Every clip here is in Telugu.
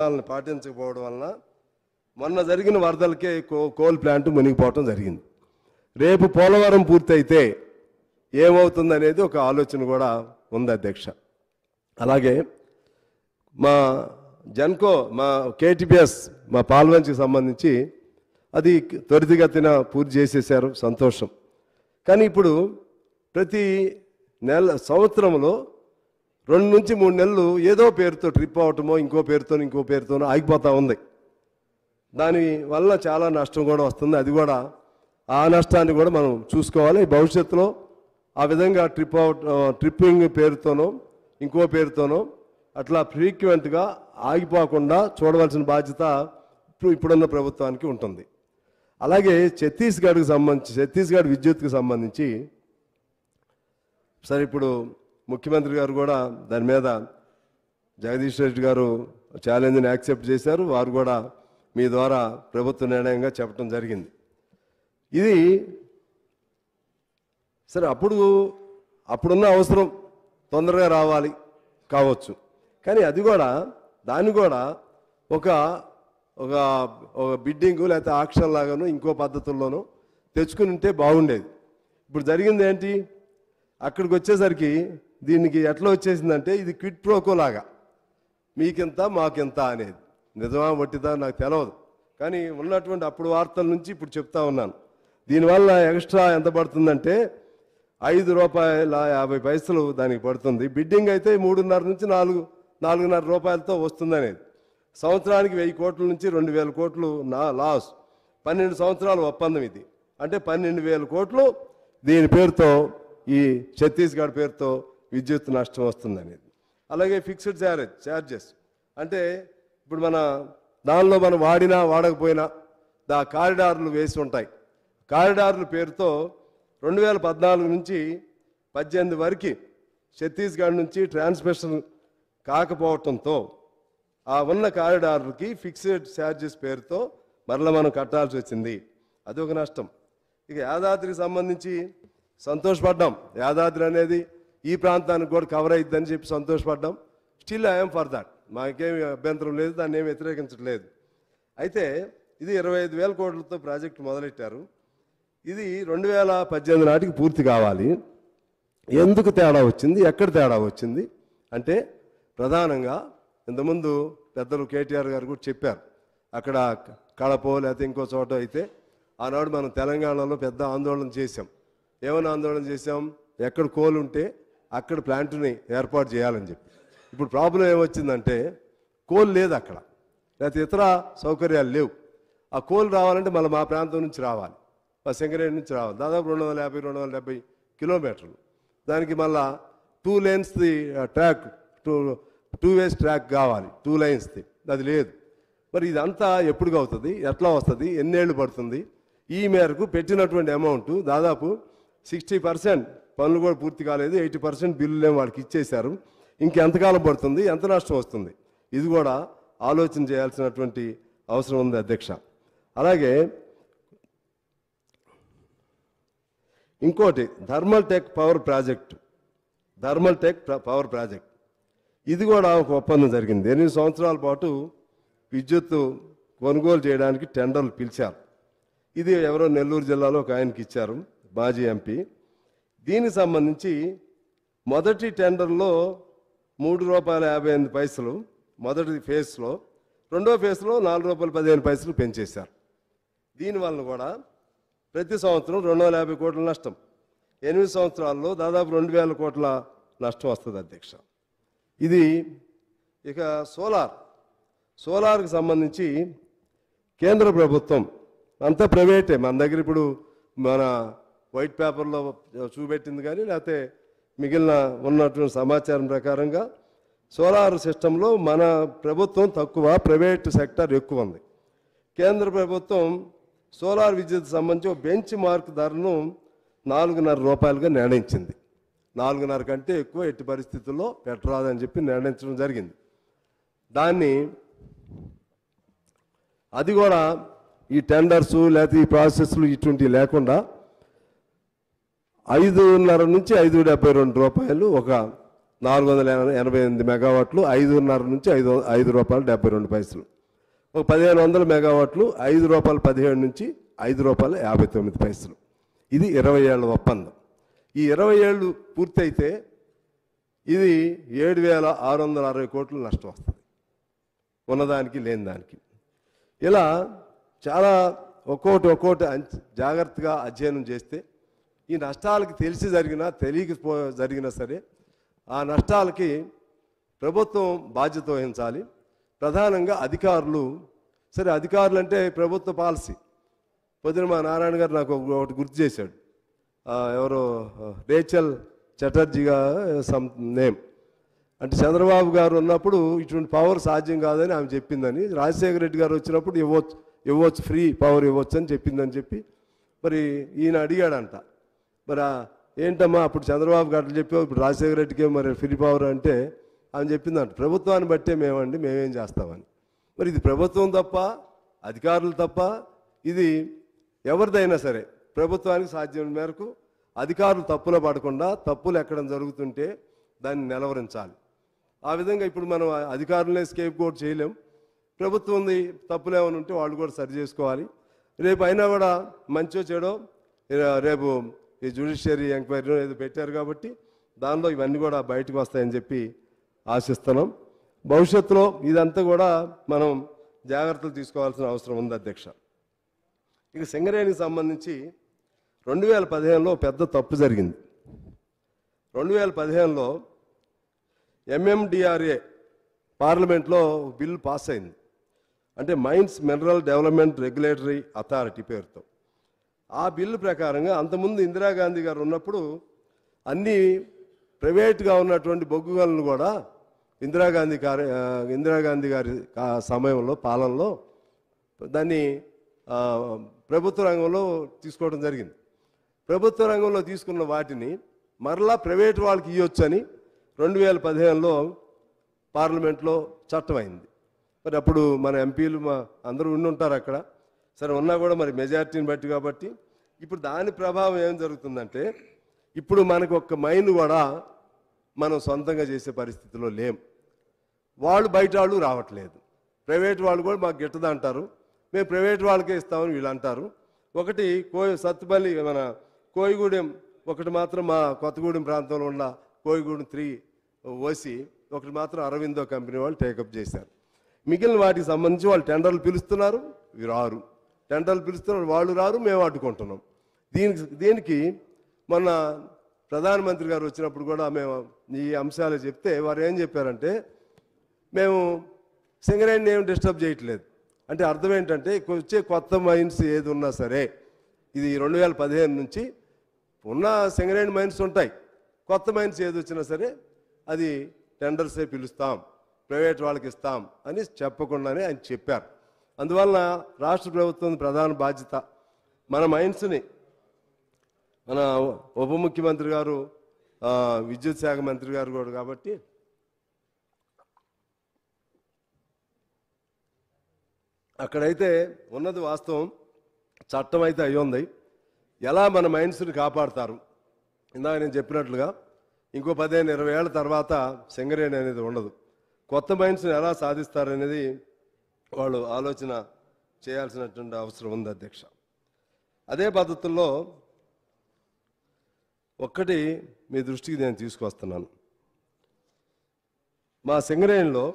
పాటించకపోవడం వలన మొన్న జరిగిన వరదలకే కోల్ ప్లాంట్ మునిగిపోవడం జరిగింది. రేపు పోలవరం పూర్తయితే ఏమవుతుందనేది ఒక ఆలోచన కూడా ఉంది అధ్యక్ష. అలాగే మా జెన్కో మా కేటీపీఎస్ మా పాల్వంచికి సంబంధించి అది త్వరితగతిన పూర్తి చేసేసారు, సంతోషం. కానీ ఇప్పుడు ప్రతి సంవత్సరంలో 2 నుంచి 3 నెలలు ఏదో పేరుతో ట్రిప్ అవటమో ఇంకో పేరుతోనో ఆగిపోతూ ఉంది. దాని వల్ల చాలా నష్టం కూడా వస్తుంది. అది కూడా ఆ నష్టాన్ని కూడా మనం చూసుకోవాలి. భవిష్యత్తులో ఆ విధంగా ట్రిప్పింగ్ పేరుతోనో ఇంకో పేరుతోనో అట్లా ఫ్రీక్వెంట్గా ఆగిపోకుండా చూడవలసిన బాధ్యత ఇప్పుడున్న ప్రభుత్వానికి ఉంటుంది. అలాగే ఛత్తీస్గఢ్ విద్యుత్కి సంబంధించి సరే ఇప్పుడు ముఖ్యమంత్రి గారు కూడా దాని మీద జగదీష్ రెడ్డి గారు ఛాలెంజ్ని యాక్సెప్ట్ చేశారు. వారు కూడా మీ ద్వారా ప్రభుత్వ నిర్ణయంగా చెప్పడం జరిగింది. ఇది సరే అప్పుడున్న అవసరం తొందరగా రావాలి కావచ్చు, కానీ దాన్ని కూడా ఒక బిడ్డింగ్ లేకపోతే ఆక్షన్ లాగాను ఇంకో పద్ధతుల్లోనూ తెచ్చుకుని ఉంటే బాగుండేది. ఇప్పుడు జరిగింది ఏంటి, అక్కడికి వచ్చేసరికి దీనికి ఎట్లా వచ్చేసిందంటే ఇది క్విడ్ ప్రోకో లాగా, మీకింత మాకింత అనేది. నిజమా వట్టిదా నాకు తెలియదు, కానీ ఉన్నటువంటి అప్పుడు వార్తల నుంచి ఇప్పుడు చెప్తా ఉన్నాను. దీనివల్ల ఎక్స్ట్రా ఎంత పడుతుందంటే ₹5.50 దానికి పడుతుంది. బిడ్డింగ్ అయితే 3.5 నుంచి 4.5 రూపాయలతో వస్తుందనేది. సంవత్సరానికి 1000 కోట్ల నుంచి 2000 కోట్లు లాస్. 12 సంవత్సరాల ఒప్పందం ఇది. అంటే 12,000 కోట్లు దీని పేరుతో ఈ ఛత్తీస్గఢ్ పేరుతో విద్యుత్ నష్టం వస్తుందనేది. అలాగే ఫిక్స్డ్ ఛార్జెస్ అంటే ఇప్పుడు దానిలో మనం వాడినా వాడకపోయినా కారిడార్లు వేసి ఉంటాయి. కారిడార్ల పేరుతో 2014 నుంచి 18 వరకు ఛత్తీస్గఢ్ నుంచి ట్రాన్స్మిషన్ కాకపోవటంతో ఆ ఉన్న కారిడార్లకి ఫిక్స్డ్ ఛార్జెస్ పేరుతో మరలా మనం కట్టాల్సి వచ్చింది. అది ఒక నష్టం. ఇక యాదాద్రికి సంబంధించి సంతోషపడ్డాం. యాదాద్రి అనేది ఈ ప్రాంతానికి కూడా కవర్ అయిద్దని చెప్పి సంతోషపడ్డాం. స్టిల్ ఐఎమ్ ఫర్ దాట్, మాకేమి అభ్యంతరం లేదు, దాన్ని ఏమి వ్యతిరేకించట్లేదు. అయితే ఇది 25,000 కోట్లతో ప్రాజెక్టు మొదలెట్టారు. ఇది 2018 నాటికి పూర్తి కావాలి. ఎందుకు తేడా వచ్చింది, ఎక్కడ తేడా వచ్చింది అంటే ప్రధానంగా ఇంతకుముందు పెద్దలు కేటీఆర్ గారు కూడా చెప్పారు. అక్కడ కడపో లేకపోతే ఇంకో చోట అయితే ఆనాడు మనం తెలంగాణలో పెద్ద ఆందోళన చేశాం. ఏమైనా ఆందోళన చేశాం, ఎక్కడ కోల్ ఉంటే అక్కడ ప్లాంట్ని ఏర్పాటు చేయాలని చెప్పి. ఇప్పుడు ప్రాబ్లం ఏమొచ్చిందంటే కోల్ లేదు అక్కడ, లేకపోతే ఇతర సౌకర్యాలు లేవు. ఆ కోల్ రావాలంటే మళ్ళీ మా ప్రాంతం నుంచి రావాలి, సింగరేణి నుంచి రావాలి. దాదాపు 250-270 కిలోమీటర్లు. దానికి మళ్ళా 2 లేన్స్ది ట్రాక్, 2 వేస్ ట్రాక్ కావాలి, 2 లైన్స్ది. అది లేదు. మరి ఇదంతా ఎప్పుడు అవుతుంది, ఎట్లా వస్తుంది, ఎన్నేళ్ళు పడుతుంది? ఈ మేరకు పెట్టినటువంటి అమౌంట్ దాదాపు 60% పనులు కూడా పూర్తి కాలేదు, 80% బిల్లులేమో వాళ్ళకి ఇచ్చేశారు. ఇంకెంతకాలం పడుతుంది, ఎంత నష్టం వస్తుంది? ఇది కూడా ఆలోచన చేయాల్సినటువంటి అవసరం ఉంది అధ్యక్ష. అలాగే ఇంకోటి థర్మల్ టెక్ పవర్ ప్రాజెక్ట్ ఇది కూడా ఒక ఒప్పందం జరిగింది. 8 సంవత్సరాల పాటు విద్యుత్ కొనుగోలు చేయడానికి టెండర్లు పిలిచారు. ఇది ఎవరో నెల్లూరు జిల్లాలో ఒక ఆయనకి ఇచ్చారు, మాజీ ఎంపీ. దీనికి సంబంధించి మొదటి టెండర్లో ₹3.58 మొదటి ఫేజ్లో, రెండో ఫేజ్లో ₹4.15 పెంచేశారు. దీనివల్ల కూడా ప్రతి సంవత్సరం 250 కోట్ల నష్టం. 8 సంవత్సరాల్లో దాదాపు 2,000 కోట్ల నష్టం వస్తుంది అధ్యక్ష. ఇది ఇక సోలార్కి సంబంధించి కేంద్ర ప్రభుత్వం అంతా ప్రైవేటే. మన దగ్గర ఇప్పుడు మన వైట్ పేపర్లో చూపెట్టింది కానీ లేకపోతే మిగిలిన ఉన్నటువంటి సమాచారం ప్రకారంగా సోలార్ సిస్టంలో మన ప్రభుత్వం తక్కువ, ప్రైవేట్ సెక్టర్ ఎక్కువ ఉంది. కేంద్ర ప్రభుత్వం సోలార్ విద్యుత్ సంబంధించి బెంచ్ మార్క్ ధరను ₹4.5 నిర్ణయించింది. 4.5 కంటే ఎక్కువ ఎట్టి పరిస్థితుల్లో పెట్టరాదని చెప్పి నిర్ణయించడం జరిగింది. అది కూడా ఈ టెండర్స్ లేకపోతే ఈ ప్రాసెస్లు ఇటువంటివి లేకుండా ₹5.5 నుంచి ₹5.72 ఒక 488 మెగావాట్లు 5.5 నుంచి ₹5.72. ఒక 1500 మెగావాట్లు ₹5.17 నుంచి ₹5.59. ఇది 20 ఏళ్ల ఒప్పందం. ఈ 20 ఏళ్ళు పూర్తయితే ఇది 7,660 కోట్లు నష్టం వస్తుంది, ఉన్నదానికి లేని దానికి. ఇలా చాలా ఒక్కోటి జాగ్రత్తగా అధ్యయనం చేస్తే ఈ నష్టాలకి తెలిసి జరిగినా తెలియకపో జరిగినా సరే ఆ నష్టాలకి ప్రభుత్వం బాధ్యత వహించాలి. ప్రధానంగా అధికారులు. సరే, అధికారులు అంటే ప్రభుత్వ పాలసీ. పొద్దున మా నారాయణ గారు నాకు ఒకటి గుర్తు చేశాడు. ఎవరో రేచల్ చటర్జీగా సమ్ నేమ్, అంటే చంద్రబాబు గారు ఉన్నప్పుడు ఇటువంటి పవర్ సాధ్యం కాదని ఆమె చెప్పిందని, రాజశేఖర రెడ్డి గారు వచ్చినప్పుడు ఇవ్వచ్చు ఫ్రీ పవర్ ఇవ్వచ్చు అని చెప్పిందని చెప్పి మరి ఈయన అడిగాడంట. మరి ఏంటమ్మా అప్పుడు చంద్రబాబు గారు చెప్పావు, ఇప్పుడు రాజశేఖర రెడ్డికి మరి ఫ్రీ పవర్ అంటే ఆమె చెప్పిందంట, ప్రభుత్వాన్ని బట్టే మేమేం చేస్తామని. మరి ఇది ప్రభుత్వం తప్ప, అధికారులు తప్ప, ఇది ఎవరిదైనా సరే ప్రభుత్వానికి సాధ్యం మేరకు అధికారులు తప్పులో పడకుండా తప్పులు ఎక్కడ జరుగుతుంటే దాన్ని నిలవరించాలి. ఆ విధంగా ఇప్పుడు మనం అధికారులనే స్కేప్ కోట్ చేయలేం. ప్రభుత్వం తప్పులు ఏమైనా ఉంటే వాళ్ళు కూడా సరి చేసుకోవాలి. రేపు అయినా కూడా మంచో చెడో రేపు ఈ జ్యుడిషియరీ ఎంక్వైరీ ఏదో పెట్టారు కాబట్టి దానిలో ఇవన్నీ కూడా బయటకు వస్తాయని చెప్పి ఆశిస్తున్నాం. భవిష్యత్తులో ఇదంతా కూడా మనం జాగ్రత్తలు తీసుకోవాల్సిన అవసరం ఉంది అధ్యక్ష. ఇక సింగరేణికి సంబంధించి 2015లో పెద్ద తప్పు జరిగింది. 2015లో MMDRA పార్లమెంట్లో బిల్లు పాస్ అయింది. అంటే mines mineral development regulatory authority పేరుతో. ఆ బిల్లు ప్రకారంగా అంతకుముందు ఇందిరాగాంధీ గారు ఉన్నప్పుడు అన్ని ప్రైవేట్గా ఉన్నటువంటి బొగ్గు గనులను కూడా ఇందిరాగాంధీ గారి సమయంలో పాలనలో దాన్ని ప్రభుత్వ రంగంలో తీసుకోవడం జరిగింది. ప్రభుత్వ రంగంలో తీసుకున్న వాటిని మరలా ప్రైవేట్ వాళ్ళకి ఇవ్వచ్చని 2015లో పార్లమెంట్లో చట్టం అయింది. మరి అప్పుడు మన ఎంపీలు అందరూ ఉంటారు అక్కడ. సరే, ఉన్నా కూడా మరి మెజారిటీని బట్టి కాబట్టి ఇప్పుడు దాని ప్రభావం ఏం జరుగుతుందంటే ఇప్పుడు మనకు ఒక్క మైన్ కూడా మనం సొంతంగా చేసే పరిస్థితిలో లేం. వాళ్ళు బయట వాళ్ళు రావట్లేదు. ప్రైవేట్ వాళ్ళు కూడా మాకు గిట్టదు అంటారు. మేము ప్రైవేట్ వాళ్ళకే ఇస్తామని వీళ్ళు అంటారు. ఒకటి సత్తుపల్లి మన కోయిగూడెం ఒకటి మాత్రం మా కొత్తగూడెం ప్రాంతంలో ఉన్న కోయిగూడెం 3 ఓసి ఒకటి మాత్రం అరవిందో కంపెనీ వాళ్ళు టేకప్ చేశారు. మిగిలిన వాటికి సంబంధించి వాళ్ళు టెండర్లు పిలుస్తున్నారు, ఇవి రారు. టెండర్లు పిలుస్తున్నారు, వాళ్ళు రారు, మేము అడ్డుకుంటున్నాం. దీనికి మొన్న ప్రధానమంత్రి గారు వచ్చినప్పుడు కూడా మేము ఈ అంశాలు చెప్తే వారు ఏం చెప్పారంటే మేము సింగరేణిని ఏం డిస్టర్బ్ చేయట్లేదు. అంటే అర్థం ఏంటంటే వచ్చే కొత్త మైన్స్ ఏది ఉన్నా సరే ఇది 2015 నుంచి ఉన్న సింగరేణి మైన్స్ ఉంటాయి. కొత్త మైన్స్ ఏది వచ్చినా సరే అది టెండర్సే పిలుస్తాం, ప్రైవేట్ వాళ్ళకి ఇస్తాం అని చెప్పకుండానే ఆయన చెప్పారు. అందువలన రాష్ట్ర ప్రభుత్వం ప్రధాన బాధ్యత మన మైన్స్ని, మన ఉప ముఖ్యమంత్రి గారు విద్యుత్ శాఖ మంత్రి గారు కూడా కాబట్టి అక్కడైతే ఉన్నది వాస్తవం. చట్టం అయితే అయ్యింది. ఎలా మన మైన్స్ని కాపాడతారు, ఇందాక నేను చెప్పినట్లుగా ఇంకో 15-20 ఏళ్ల తర్వాత సింగరేణి అనేది ఉండదు. కొత్త మైన్స్ని ఎలా సాధిస్తారనేది వాళ్ళు ఆలోచన చేయాల్సినటువంటి అవసరం ఉంది అధ్యక్ష. అదే పద్ధతుల్లో ఒక్కటి మీ దృష్టికి నేను తీసుకొస్తున్నాను. మా సింగరేణిలో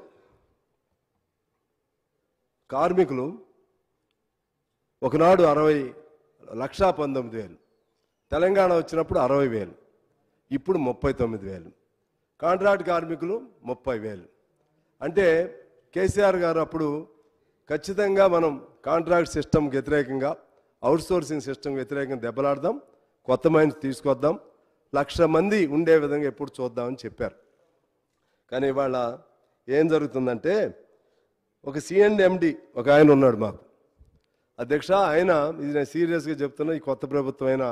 కార్మికులు ఒకనాడు 60,19,000, తెలంగాణ వచ్చినప్పుడు 60,000, ఇప్పుడు 39,000. కాంట్రాక్ట్ కార్మికులు 30,000. అంటే కేసీఆర్ గారు అప్పుడు ఖచ్చితంగా మనం కాంట్రాక్ట్ సిస్టమ్ వ్యతిరేకంగా, అవుట్సోర్సింగ్ సిస్టమ్ వ్యతిరేకంగా దెబ్బలాడదాం, కొత్త మైన్స్ తీసుకొద్దాం, 1,00,000 మంది ఉండే విధంగా ఎప్పుడు చూద్దామని చెప్పారు. కానీ ఇవాళ ఏం జరుగుతుందంటే ఒక C&MD ఒక ఆయన ఉన్నాడు మాకు అధ్యక్ష. ఆయన, ఇది నేను సీరియస్గా చెప్తున్నా, ఈ కొత్త ప్రభుత్వం అయినా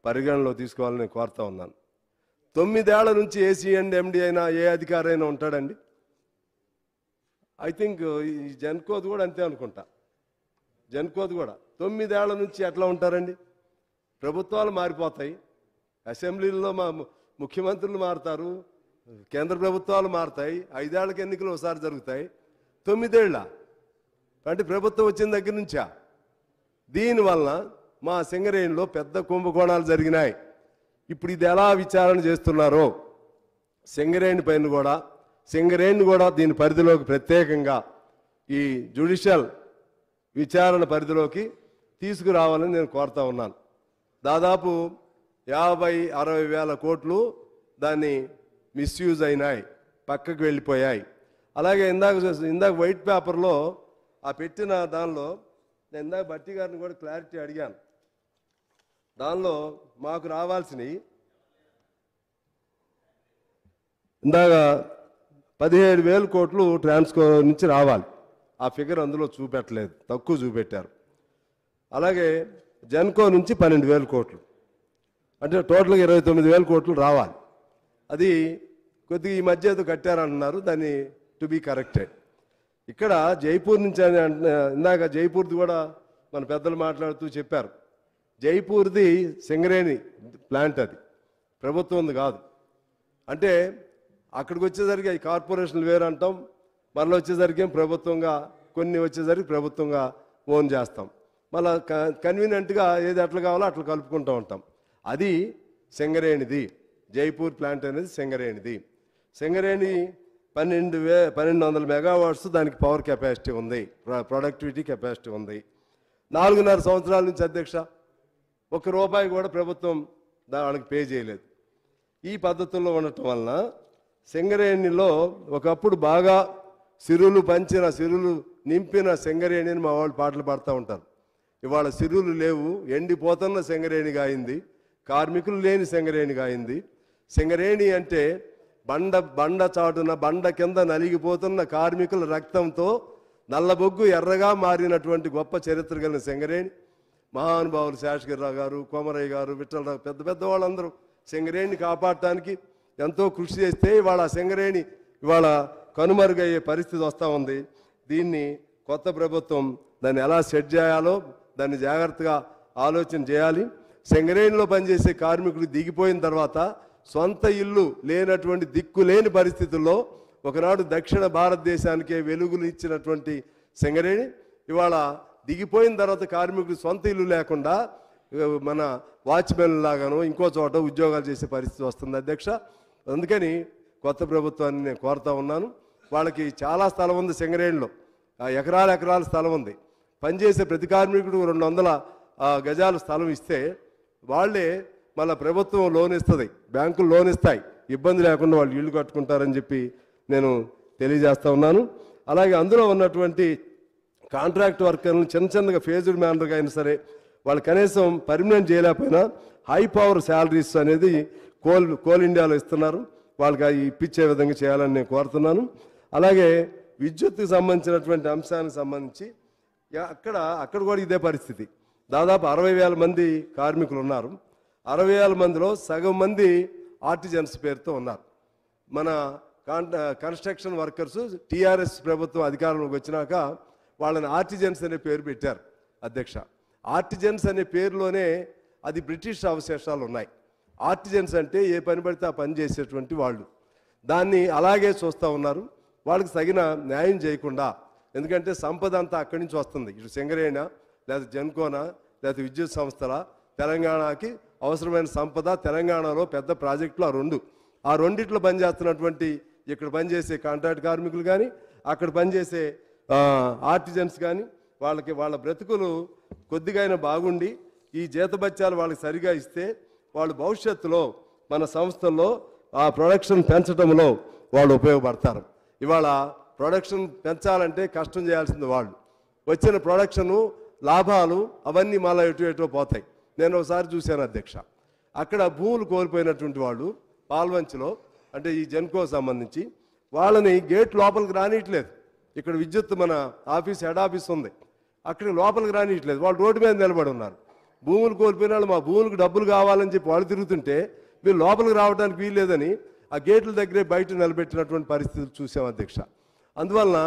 పరిగణనలో తీసుకోవాలని కోరుతా ఉన్నాను. 9 ఏళ్ల నుంచి ఏ C&MD అయినా ఏ అధికారి అయినా ఉంటాడండి? ఐ థింక్ ఈ జన్కోది కూడా అంతే అనుకుంటా. జన్కోది కూడా 9 ఏళ్ల నుంచి ఎట్లా ఉంటారండి? ప్రభుత్వాలు మారిపోతాయి, అసెంబ్లీలో మా ముఖ్యమంత్రులు మారుతారు, కేంద్ర ప్రభుత్వాలు మారుతాయి, 5 ఏళ్లకి ఎన్నికలు ఒకసారి జరుగుతాయి, 9 ఏళ్ళ అంటే ప్రభుత్వం వచ్చిన దగ్గర నుంచా. దీనివలన మా సింగరేణిలో పెద్ద కుంభకోణాలు జరిగినాయి. ఇప్పుడు ఇది ఎలా విచారణ చేస్తున్నారో సింగరేణిని కూడా దీని పరిధిలోకి ప్రత్యేకంగా ఈ జ్యుడిషియల్ విచారణ పరిధిలోకి తీసుకురావాలని నేను కోరుతా ఉన్నాను. దాదాపు 50-60 వేల కోట్లు దాన్ని మిస్యూజ్ అయినాయి, పక్కకు వెళ్ళిపోయాయి. అలాగే ఇందాక వైట్ పేపర్లో ఆ పెట్టిన దానిలో నేను ఇందాక భట్టి గారిని కూడా క్లారిటీ అడిగాను. దానిలో మాకు రావాల్సినవి ఇందాక 17,000 కోట్లు ట్రాన్స్కో నుంచి రావాలి. ఆ ఫిగర్ అందులో చూపెట్టలేదు, తక్కువ చూపెట్టారు. అలాగే జెన్కో నుంచి 12,000 కోట్లు, అంటే టోటల్గా 29,000 కోట్లు రావాలి. అది కొద్దిగా ఈ మధ్య ఏదో కట్టారంటున్నారు, దాన్ని టు బీ కరెక్టెడ్. ఇక్కడ జైపూర్ నుంచి ఇందాక జైపూర్ది కూడా మన పెద్దలు మాట్లాడుతూ చెప్పారు. జైపూర్ది సింగరేణి ప్లాంట్, అది ప్రభుత్వంది కాదు. అంటే అక్కడికి వచ్చేసరికి ఈ కార్పొరేషన్లు వేరు అంటాం, మళ్ళీ వచ్చేసరికి ప్రభుత్వంగా, కొన్ని వచ్చేసరికి ప్రభుత్వంగా ఓన్ చేస్తాం. మళ్ళీ కన్వీనియంట్గా ఏది ఎట్లా కావాలో అట్లా కలుపుకుంటూ ఉంటాం. అది సింగరేణిది, జైపూర్ ప్లాంట్ అనేది సింగరేణిది. సింగరేణి 1200 మెగావాట్స్ దానికి పవర్ కెపాసిటీ ఉంది, ప్రొడక్టివిటీ కెపాసిటీ ఉంది. 4.5 సంవత్సరాల నుంచి అధ్యక్ష ₹1 కూడా ప్రభుత్వం దానికి పే చేయలేదు. ఈ పద్ధతుల్లో ఉండటం వలన సింగరేణిలో ఒకప్పుడు బాగా సిరులు నింపిన సింగరేణిని మా వాళ్ళు పాటలు పాడుతూ ఉంటారు. ఇవాళ సిరులు లేవు, ఎండిపోతున్న సింగరేణిగా అయింది, కార్మికులు లేని సింగరేణిగా అయింది. సింగరేణి అంటే బండ చాటున బండ కింద నలిగిపోతున్న కార్మికుల రక్తంతో నల్లబొగ్గు ఎర్రగా మారినటువంటి గొప్ప చరిత్ర కలిగిన సింగరేణి. మహానుభావులు శేషగిరిరావు గారు, కొమరయ్య గారు, విఠలరావు, పెద్ద వాళ్ళందరూ సింగరేణిని కాపాడటానికి ఎంతో కృషి చేస్తే ఇవాళ సింగరేణి ఇవాళ కనుమరుగయ్యే పరిస్థితి వస్తూ ఉంది. దీన్ని కొత్త ప్రభుత్వం దాన్ని ఎలా సెట్ చేయాలో దాన్ని జాగ్రత్తగా ఆలోచన చేయాలి. సింగరేణిలో పనిచేసే కార్మికులు దిగిపోయిన తర్వాత సొంత ఇల్లు లేనటువంటి దిక్కులేని పరిస్థితుల్లో ఒకనాడు దక్షిణ భారతదేశానికే వెలుగులు ఇచ్చినటువంటి సింగరేణి ఇవాళ దిగిపోయిన తర్వాత కార్మికులు సొంత ఇల్లు లేకుండా మన వాచ్మెన్ లాగానో ఇంకో చోట ఉద్యోగాలు చేసే పరిస్థితి వస్తుంది అధ్యక్ష. అందుకని కొత్త ప్రభుత్వాన్ని నేను కోరుతా ఉన్నాను. వాళ్ళకి చాలా స్థలం ఉంది సింగరేణిలో, ఎకరాల స్థలం ఉంది. పనిచేసే ప్రతి కార్మికుడు 200 గజాలు స్థలం ఇస్తే వాళ్ళే మళ్ళీ ప్రభుత్వం లోన్ ఇస్తుంది, బ్యాంకులు లోన్ ఇస్తాయి, ఇబ్బంది లేకుండా వాళ్ళు ఇళ్ళు కట్టుకుంటారని చెప్పి నేను తెలియజేస్తా ఉన్నాను. అలాగే అందులో ఉన్నటువంటి కాంట్రాక్ట్ వర్కర్లను చిన్నగా ఫేజ్డ్ మేనర్గా అయినా సరే వాళ్ళు కనీసం పర్మనెంట్ చేయలేకపోయినా హై పవర్ శాలరీస్ అనేది కోల్ ఇండియాలో ఇస్తున్నారు, వాళ్ళకి అవి ఇప్పించే విధంగా చేయాలని నేను కోరుతున్నాను. అలాగే విద్యుత్కి సంబంధించినటువంటి అంశానికి సంబంధించి అక్కడ కూడా ఇదే పరిస్థితి. దాదాపు 60,000 మంది కార్మికులు ఉన్నారు. 60,000 మందిలో సగం మంది ఆర్టిజన్స్ పేరుతో ఉన్నారు. మన కన్స్ట్రక్షన్ వర్కర్స్ టీఆర్ఎస్ ప్రభుత్వం అధికారంలోకి వచ్చినాక వాళ్ళని ఆర్టిజన్స్ అనే పేరు పెట్టారు అధ్యక్ష. ఆర్టిజన్స్ అనే పేరులోనే అది బ్రిటిష్ అవశేషాలు ఉన్నాయి. ఆర్టిజన్స్ అంటే ఏ పని పడితే ఆ పని చేసేటువంటి వాళ్ళు, దాన్ని అలాగే చూస్తూ ఉన్నారు. వాళ్ళకి తగిన న్యాయం చేయకుండా, ఎందుకంటే సంపద అంతా అక్కడి నుంచి వస్తుంది, ఇటు సింగరేణి లేదా జెన్కోనా లేదా విద్యుత్ సంస్థల తెలంగాణకి అవసరమైన సంపద తెలంగాణలో పెద్ద ప్రాజెక్టులు ఆ రెండిట్లో పనిచేస్తున్నటువంటి ఇక్కడ పనిచేసే కాంట్రాక్ట్ కార్మికులు కానీ అక్కడ పనిచేసే ఆర్టిజన్స్ కానీ వాళ్ళ బ్రతుకులు కొద్దిగా అయినా బాగుండి ఈ జీతభత్యాలు వాళ్ళకి సరిగా ఇస్తే వాళ్ళు భవిష్యత్తులో మన సంస్థల్లో ఆ ప్రొడక్షన్ పెంచడంలో వాళ్ళు ఉపయోగపడతారు. ఇవాళ ప్రొడక్షన్ పెంచాలంటే కష్టం చేయాల్సింది వాళ్ళు, వచ్చిన ప్రొడక్షను లాభాలు అవన్నీ మళ్ళీ ఎటు పోతాయి. నేను ఒకసారి చూశాను అధ్యక్ష, అక్కడ భూములు కోల్పోయినటువంటి వాళ్ళు పాల్వంచిలో, అంటే ఈ జెన్కో సంబంధించి వాళ్ళని గేట్ లోపలికి రానియట్లేదు. ఇక్కడ విద్యుత్ మన హెడ్ ఆఫీస్ ఉంది, అక్కడికి లోపలికి రానియట్లేదు. వాళ్ళు రోడ్డు మీద నిలబడి ఉన్నారు. భూములు కోల్పోయిన వాళ్ళు మా భూములకు డబ్బులు కావాలని చెప్పి వాళ్ళు తిరుగుతుంటే మీరు లోపలికి రావడానికి వీల్లేదని ఆ గేట్ల దగ్గరే బయట నిలబెట్టినటువంటి పరిస్థితులు చూసాం అధ్యక్ష. అందువలన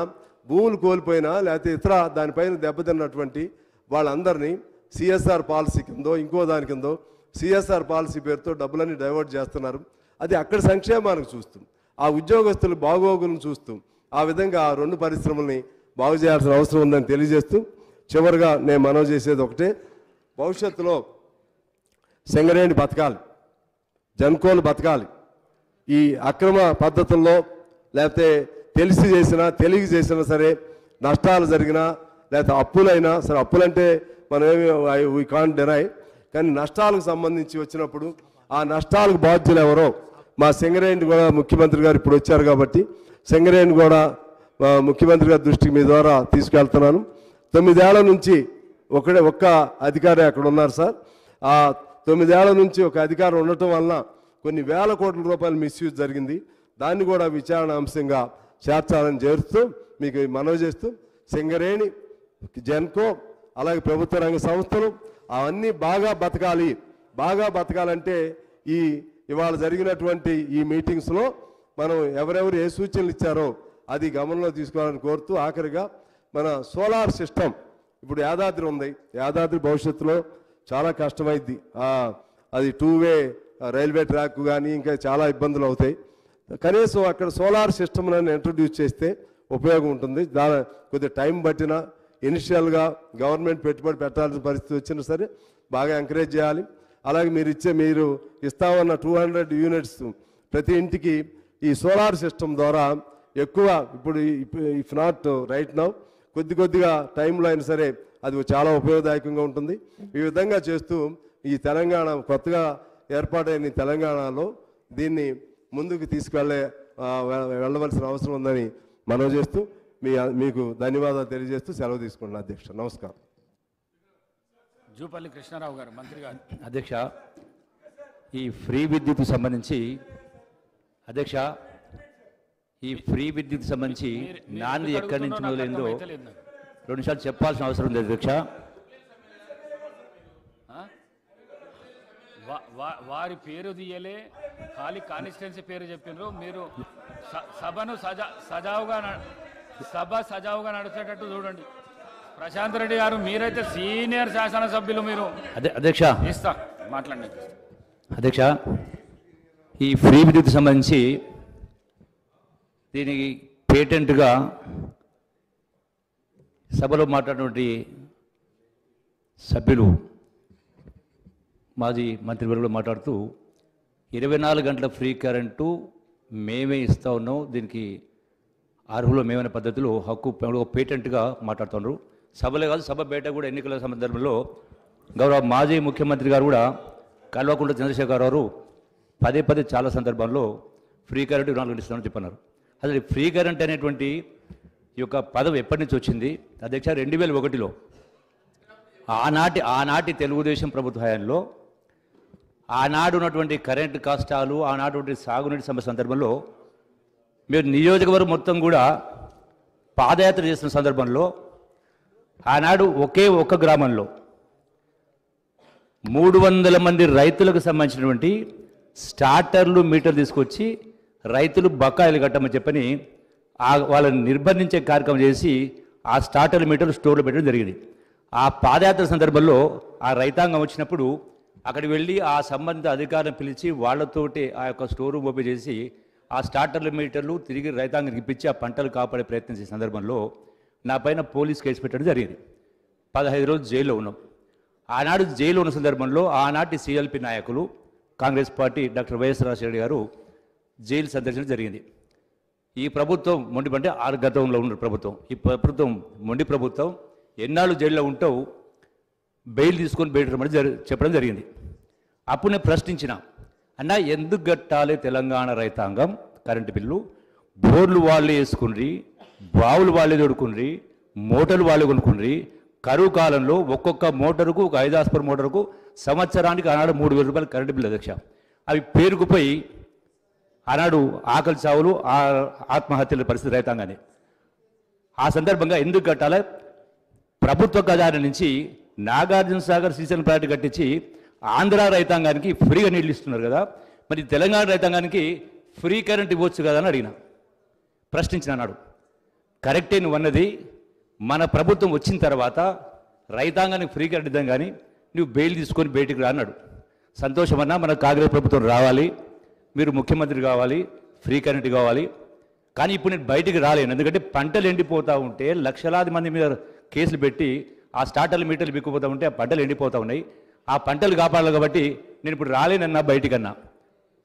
భూములు కోల్పోయినా లేకపోతే ఇతర దానిపైన దెబ్బతిన్నటువంటి వాళ్ళందరినీ సిఎస్ఆర్ పాలసీ కిందో ఇంకో దాని కిందో సిఎస్ఆర్ పాలసీ పేరుతో డబ్బులన్నీ డైవర్ట్ చేస్తున్నారు. అది అక్కడ సంక్షేమానికి చూస్తుంది. ఆ ఉద్యోగస్తుల బాగోగులను చూస్తూ ఆ విధంగా ఆ 2 పరిశ్రమల్ని బాగు చేయాల్సిన అవసరం ఉందని తెలియజేస్తూ చివరిగా నేను మనవి చేసేది ఒకటే, భవిష్యత్తులో సింగరేణి బతకాలి, జన్కోలు బతకాలి. ఈ అక్రమ పద్ధతుల్లో లేకపోతే తెలిసి చేసినా తెలియక చేసినా సరే నష్టాలు జరిగినా లేకపోతే అప్పులైనా సరే, అప్పులంటే మనమేమి వీ కాంట్ డెనై, కానీ నష్టాలకు సంబంధించి వచ్చినప్పుడు ఆ నష్టాలకు బాధ్యులు ఎవరో మా సింగరేణి కూడా ముఖ్యమంత్రి గారు ఇప్పుడు వచ్చారు కాబట్టి సింగరేణి కూడా ముఖ్యమంత్రి గారి దృష్టికి మీ ద్వారా తీసుకెళ్తున్నాను. 9 ఏళ్ల నుంచి ఒక్క అధికారి అక్కడ ఉన్నారు సార్. ఆ 9 ఏళ్ల నుంచి ఒక అధికారం ఉండటం వలన కొన్ని వేల కోట్ల రూపాయలు మిస్యూజ్ జరిగింది. దాన్ని కూడా విచారణ అంశంగా చేర్చాలని చేరుస్తూ మీకు మనవి చేస్తూ సింగరేణి, జెన్కో, అలాగే ప్రభుత్వ రంగ సంస్థలు అవన్నీ బాగా బతకాలి. బాగా బతకాలంటే ఇవాళ జరిగినటువంటి ఈ మీటింగ్స్లో మనం ఎవరెవరు ఏ సూచనలు ఇచ్చారో అది గమనంలో తీసుకోవాలని కోరుతూ ఆఖరిగా మన సోలార్ సిస్టమ్ ఇప్పుడు యాదాద్రి ఉంది. యాదాద్రి భవిష్యత్తులో చాలా కష్టమైద్ది. అది 2-వే రైల్వే ట్రాక్ కానీ ఇంకా చాలా ఇబ్బందులు అవుతాయి. కనీసం అక్కడ సోలార్ సిస్టమ్ని ఇంట్రడ్యూస్ చేస్తే ఉపయోగం ఉంటుంది. కొద్దిగా టైం పట్టినా ఇనిషియల్గా గవర్నమెంట్ పెట్టుబడి పెట్టాల్సిన పరిస్థితి వచ్చినా సరే బాగా ఎంకరేజ్ చేయాలి. అలాగే మీరు ఇస్తామన్న 200 యూనిట్స్ ప్రతి ఇంటికి ఈ సోలార్ సిస్టమ్ ద్వారా ఎక్కువ ఇప్పుడు ఇఫ్ నాట్ రైట్ నౌ కొద్దిగా టైంలో అయినా సరే అది చాలా ఉపయోగదాయకంగా ఉంటుంది. ఈ విధంగా చేస్తూ ఈ తెలంగాణ కొత్తగా ఏర్పాటైన తెలంగాణలో దీన్ని ముందుకు వెళ్ళవలసిన అవసరం ఉందని మనవి చేస్తూ మీకు ధన్యవాదాలు తెలియజేస్తూ సెలవు తీసుకుంటున్నాను అధ్యక్ష. నమస్కారం. జూపల్లి కృష్ణారావు గారు, మంత్రి గారు. అధ్యక్ష, ఈ ఫ్రీ విద్యుత్ సంబంధించి అధ్యక్ష ఈ ఫ్రీ విద్యుత్ సంబంధించి నాంది ఎక్కడి నుంచి మొదలైందో 2 నిమిషాలు చెప్పాల్సిన అవసరం ఉంది అధ్యక్ష. వారి పేరు తీయలే, ఖాళీ కాన్స్టిట్యున్సీ పేరు చెప్పినారు. మీరు సభను సజావుగా నడిచేటట్టు చూడండి. ప్రశాంత్ రెడ్డి గారు, మీరైతే సీనియర్ శాసనసభ్యులు, మీరు అధ్యక్ష ఇస్తా మాట్లాడండి. అధ్యక్ష, ఈ ఫ్రీ విద్యుత్ సంబంధించి దీనికి పేటెంట్గా సభలో మాట్లాడినటువంటి సభ్యులు మాజీ మంత్రివర్గంలో మాట్లాడుతూ 24 గంటల ఫ్రీ కరెంటు మేమే ఇస్తూ ఉన్నాం, దీనికి అర్హులు మేమైన పద్ధతిలో హక్కు పేటెంట్గా మాట్లాడుతున్నారు. సభలే కాదు, సభ బయట కూడా ఎన్నికల సందర్భంలో గౌరవ మాజీ ముఖ్యమంత్రి గారు కూడా కల్వకుంట్ల చంద్రశేఖర్ గారు పదే చాలా సందర్భాల్లో ఫ్రీ కరెంట్ 24 గంటలు ఇస్తామని చెప్పన్నారు. అసలు ఫ్రీ కరెంట్ అనేటువంటి ఈ యొక్క పదవి ఎప్పటి నుంచి వచ్చింది అధ్యక్ష? 2001లో ఆనాటి తెలుగుదేశం ప్రభుత్వ హయాంలో ఆనాడు ఉన్నటువంటి కరెంటు కష్టాలు, ఆనాడు సాగునీటి సమస్య సందర్భంలో మీరు నియోజకవర్గం మొత్తం కూడా పాదయాత్ర చేస్తున్న సందర్భంలో ఆనాడు ఒక్క గ్రామంలో 300 మంది రైతులకు సంబంధించినటువంటి స్టార్టర్లు మీటర్లు తీసుకొచ్చి రైతులు బకాయిలు కట్టమని చెప్పని వాళ్ళని నిర్బంధించే కార్యక్రమం చేసి ఆ స్టార్టర్ల మీటర్లు స్టోర్లో పెట్టడం జరిగింది. ఆ పాదయాత్ర సందర్భంలో ఆ రైతాంగం వచ్చినప్పుడు అక్కడికి వెళ్ళి ఆ సంబంధిత అధికారులను పిలిచి వాళ్ళతోటి ఆ యొక్క స్టోర్ ఓపెన్ చేసి ఆ స్టార్టర్ల మీటర్లు తిరిగి రైతాంగానికి ఇప్పించి ఆ పంటలు కాపాడే ప్రయత్నం చేసే సందర్భంలో నా పైన పోలీస్ కేసు పెట్టడం జరిగింది. 15 రోజులు జైల్లో ఉన్నాం. ఆనాడు జైల్లో ఉన్న సందర్భంలో ఆనాటి సిఎల్పి నాయకులు Congress party doctor YS Rajasekhara గారు జైలు సందర్శన జరిగింది. ఈ ప్రభుత్వం మొండి గతంలో ఉన్న ప్రభుత్వం, ఈ ప్రభుత్వం మొండి ప్రభుత్వం ఎన్నాళ్ళు జైల్లో ఉంటావు, బెయిల్ తీసుకొని బయట రమ్మని చెప్పడం జరిగింది. అప్పుడు నేను ప్రశ్నించిన, అన్నా ఎందుకు కట్టాలి తెలంగాణ రైతాంగం కరెంటు బిల్లు? బోర్లు వాళ్ళే వేసుకుని, బావులు వాళ్ళే తోడుకుని, మోటార్లు వాళ్ళే కొనుక్కుని, కరువు కాలంలో ఒక్కొక్క మోటారుకు ఒక 5 హార్స్పవర్ మోటారుకు సంవత్సరానికి ఆనాడు 3,000 రూపాయలు కరెంటు బిల్లు అధ్యక్ష. అవి పేరుకుపోయి ఆనాడు ఆకలి చావులు, ఆత్మహత్యల పరిస్థితి రైతాంగాన్ని. ఆ సందర్భంగా ఎందుకు కట్టాలి? ప్రభుత్వ ఖజానా నుంచి నాగార్జున సాగర్ శ్రీశైలం ప్రాజెక్టు కట్టించి ఆంధ్ర రైతాంగానికి ఫ్రీగా నీళ్ళు ఇస్తున్నారు కదా, మరి తెలంగాణ రైతాంగానికి ఫ్రీ కరెంట్ ఇవ్వచ్చు కదా అని అడిగిన, ప్రశ్నించిన. అన్నాడు కరెక్టే నువ్వు అన్నది, మన ప్రభుత్వం వచ్చిన తర్వాత రైతాంగానికి ఫ్రీ కరెంట్ ఇద్దాం కానీ నువ్వు బెయిల్ తీసుకొని బయటికి రా అన్నాడు. సంతోషమన్నా, మన కాంగ్రెస్ ప్రభుత్వం రావాలి, మీరు ముఖ్యమంత్రి కావాలి, ఫ్రీ కరెంట్ కావాలి. కానీ ఇప్పుడు నేను బయటికి రాలేను, ఎందుకంటే పంటలు ఎండిపోతూ ఉంటే లక్షలాది మంది మీద కేసులు పెట్టి ఆ స్టార్టర్లు మీటర్లు బిక్కుపోతూ ఉంటే ఆ పంటలు ఎండిపోతూ ఉన్నాయి. ఆ పంటలు కాపాడాలి కాబట్టి నేను ఇప్పుడు రాలేనన్నా బయటికన్నా.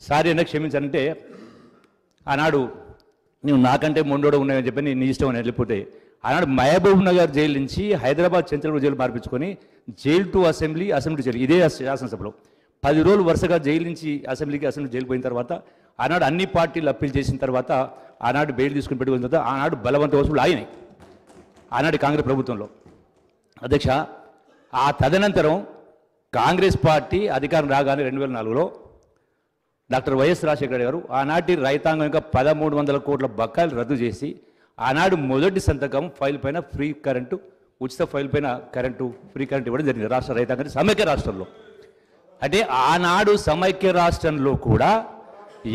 సారీ అన్న క్షమించానంటే ఆనాడు నువ్వు నాకంటే మొండోడు ఉన్నాయని చెప్పి నీ ఇష్టం అని వెళ్ళిపోతే ఆనాడు మహబూబ్ నగర్ జైలు నుంచి హైదరాబాద్ చంద్రబాబు జైలు మార్పించుకొని jail to assembly, assembly jail ఇదే శాసనసభలో 10 రోజులు వరుసగా జైలు నుంచి అసెంబ్లీకి, అసెంబ్లీ జైలు పోయిన తర్వాత ఆనాడు అన్ని పార్టీలు అప్పీల్ చేసిన తర్వాత ఆనాడు బెయిల్ తీసుకుని పెట్టుకున్న తర్వాత ఆనాడు బలవంత వసూలు అయినాయి ఆనాడు కాంగ్రెస్ ప్రభుత్వంలో. అధ్యక్ష, ఆ తదనంతరం కాంగ్రెస్ పార్టీ అధికారం రాగానే 2004లో డాక్టర్ వైఎస్ రాజశేఖర గారు ఆనాటి రైతాంగం ఇంకా 1300 కోట్ల బకాయిలు రద్దు చేసి ఆనాడు మొదటి సంతకం ఫైల్ పైన ఫ్రీ కరెంటు, ఉచిత ఫైల్ పైన కరెంటు, ఫ్రీ కరెంట్ ఇవ్వడం జరిగింది రాష్ట్ర రైతాంగానికి సమైక్య రాష్ట్రంలో. అంటే ఆనాడు సమైక్య రాష్ట్రంలో కూడా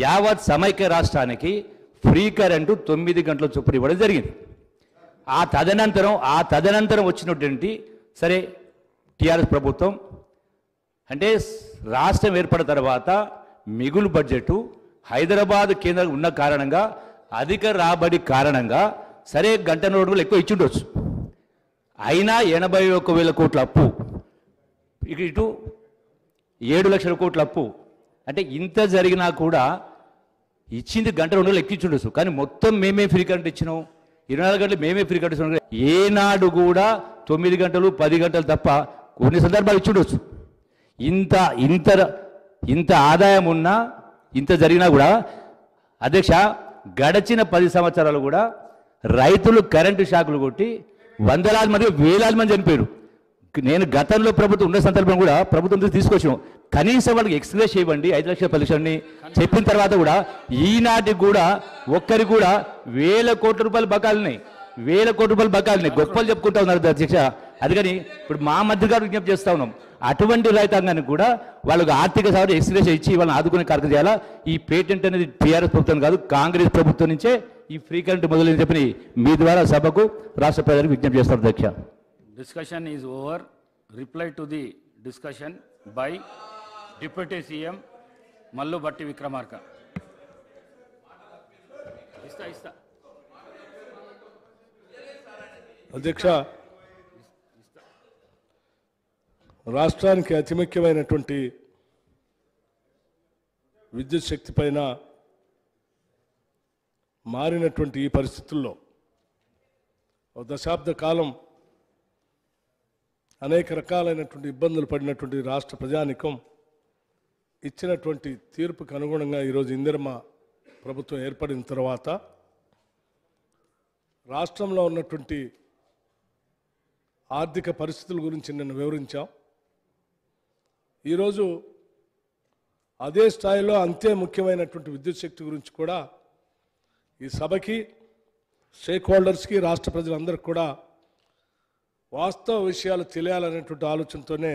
యావత్ సమైక్య రాష్ట్రానికి ఫ్రీ కరెంటు 9 గంటల చొప్పున ఇవ్వడం జరిగింది. ఆ తదనంతరం వచ్చినటువంటి సరే టీఆర్ఎస్ ప్రభుత్వం అంటే రాష్ట్రం ఏర్పడిన తర్వాత మిగులు బడ్జెట్ హైదరాబాద్ కేంద్రం ఉన్న కారణంగా అధిక రాబడి కారణంగా సరే గంట నోటులు ఎక్కువ ఇచ్చిండొచ్చు, అయినా 81,000 కోట్ల అప్పు, ఇటు 7 లక్షల కోట్ల అప్పు. అంటే ఇంత జరిగినా కూడా ఇచ్చింది గంట 2 గంటలు ఎక్కించుండొచ్చు, కానీ మొత్తం మేమే ఫ్రీ కరెంట్ ఇచ్చినాం, 24 గంటలు మేమే ఫ్రీ కరెంట్ ఇచ్చినాం. ఏనాడు కూడా 9 గంటలు 10 గంటలు తప్ప కొన్ని సందర్భాలు ఇచ్చిండొచ్చు. ఇంత ఆదాయం ఉన్నా ఇంత జరిగినా కూడా అధ్యక్ష గడచిన 10 సంవత్సరాలు కూడా రైతులు కరెంటు షాకులు కొట్టి వందలాది మంది వేలాది మంది చనిపోయారు. నేను గతంలో ప్రభుత్వం ఉన్న సందర్భం కూడా ప్రభుత్వం తీసుకొచ్చాం, కనీసం వాళ్ళకి ఎక్స్ప్రెస్ ఇవ్వండి 5 లక్షల పరీక్షని చెప్పిన తర్వాత కూడా ఈనాటికి కూడా ఒక్కరికి కూడా 1,000 కోట్ల రూపాయల బకాయిలున్నాయి, 1,000 కోట్ల రూపాయల బకాయిలున్నాయి. గొప్పలు చెప్పుకుంటా ఉన్నారు అధ్యక్ష. అందుకని ఇప్పుడు మా మంత్రి గారు విజ్ఞప్తి చేస్తా ఉన్నాం, అటువంటి రైతాంగానికి కూడా వాళ్ళకు ఆర్థిక సహాయం ఎక్స్ప్రెస్ ఇచ్చి వాళ్ళని ఆదుకునే కార్యక్రమం చేయాలా. ఈ పేటెంట్ అనేది టీఆర్ఎస్ ప్రభుత్వం కాదు, కాంగ్రెస్ ప్రభుత్వం నుంచే ఈ ఫ్రీ కరెంట్ మొదలైన చెప్పని మీ ద్వారా సభకు రాష్ట్ర ప్రజలకు విజ్ఞప్తి చేస్తారు అధ్యక్ష. Discussion is over. Reply to the discussion by Deputy CM Mallu Batti Vikramarka. అధ్యక్ష, రాష్ట్రానికి అతి ముఖ్యమైనటువంటి విద్యుత్ శక్తి పైన మారినటువంటి ఈ పరిస్థితుల్లో ఒక దశాబ్ద కాలం అనేక రకాలైనటువంటి ఇబ్బందులు పడినటువంటి రాష్ట్ర ప్రజానికం ఇచ్చినటువంటి తీర్పుకు అనుగుణంగా ఈరోజు ఇందిరమ్మ ప్రభుత్వం ఏర్పడిన తర్వాత రాష్ట్రంలో ఉన్నటువంటి ఆర్థిక పరిస్థితుల గురించి నేను వివరించాం. ఈరోజు అదే స్థాయిలో అంతే ముఖ్యమైనటువంటి విద్యుత్ శక్తి గురించి కూడా ఈ సభకి, స్టేక్ హోల్డర్స్కి, రాష్ట్ర ప్రజలందరికీ కూడా వాస్తవ విషయాలు తెలియాలనేటువంటి ఆలోచనతోనే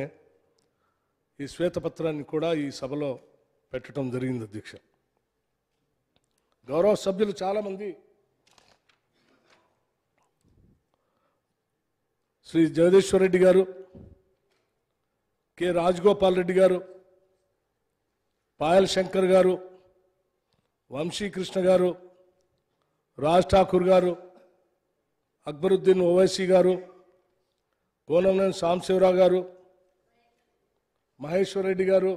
ఈ శ్వేతపత్రాన్ని కూడా ఈ సభలో పెట్టడం జరిగింది అధ్యక్ష. గౌరవ సభ్యులు చాలామంది శ్రీ జగదీశ్వర్ రెడ్డి గారు, కె రాజగోపాల్ రెడ్డి గారు, పాయల్ శంకర్ గారు, వంశీకృష్ణ గారు, రాజ్ ఠాకూర్ గారు, అక్బరుద్దీన్ ఓవైసీ గారు, కోనంనేని సాంబశివరావు గారు, మహేశ్వర్ రెడ్డి గారు,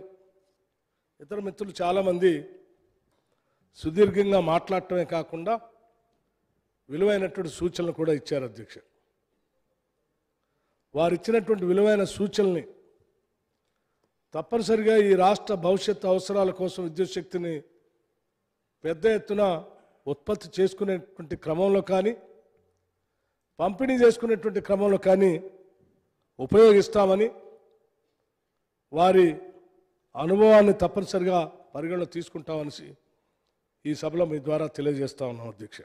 ఇతర మిత్రులు చాలామంది సుదీర్ఘంగా మాట్లాడటమే కాకుండా విలువైనటువంటి సూచనలు కూడా ఇచ్చారు అధ్యక్ష. వారు ఇచ్చినటువంటి విలువైన సూచనల్ని తప్పనిసరిగా ఈ రాష్ట్ర భవిష్యత్తు అవసరాల కోసం విద్యుత్ శక్తిని పెద్ద ఎత్తున ఉత్పత్తి చేసుకునేటువంటి క్రమంలో కానీ, పంపిణీ చేసుకునేటువంటి క్రమంలో కానీ ఉపయోగిస్తామని వారి అనుభవాన్ని తప్పనిసరిగా పరిగణలో తీసుకుంటామని ఈ సభలో మీ ద్వారా తెలియజేస్తా ఉన్నాం అధ్యక్ష.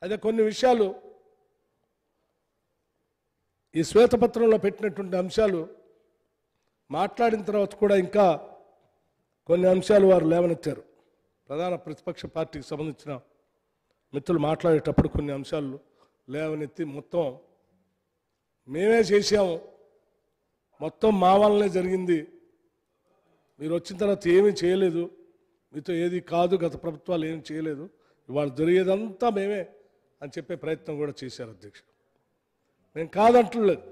అయితే కొన్ని విషయాలు ఈ శ్వేతపత్రంలో పెట్టినటువంటి అంశాలు మాట్లాడిన తర్వాత కూడా ఇంకా కొన్ని అంశాలు వారు లేవనెత్తారు. ప్రధాన ప్రతిపక్ష పార్టీకి సంబంధించిన మిత్రులు మాట్లాడేటప్పుడు కొన్ని అంశాలు లేవనెత్తి మొత్తం మేమే చేసాము, మొత్తం మా వల్లనే జరిగింది, మీరు వచ్చిన తర్వాత ఏమీ చేయలేదు, మీతో ఏది కాదు, గత ప్రభుత్వాలు ఏం చేయలేదు, ఇవాళ జరిగేదంతా మేమే అని చెప్పే ప్రయత్నం కూడా చేశారు అధ్యక్ష. నేను కాదంటలేదు,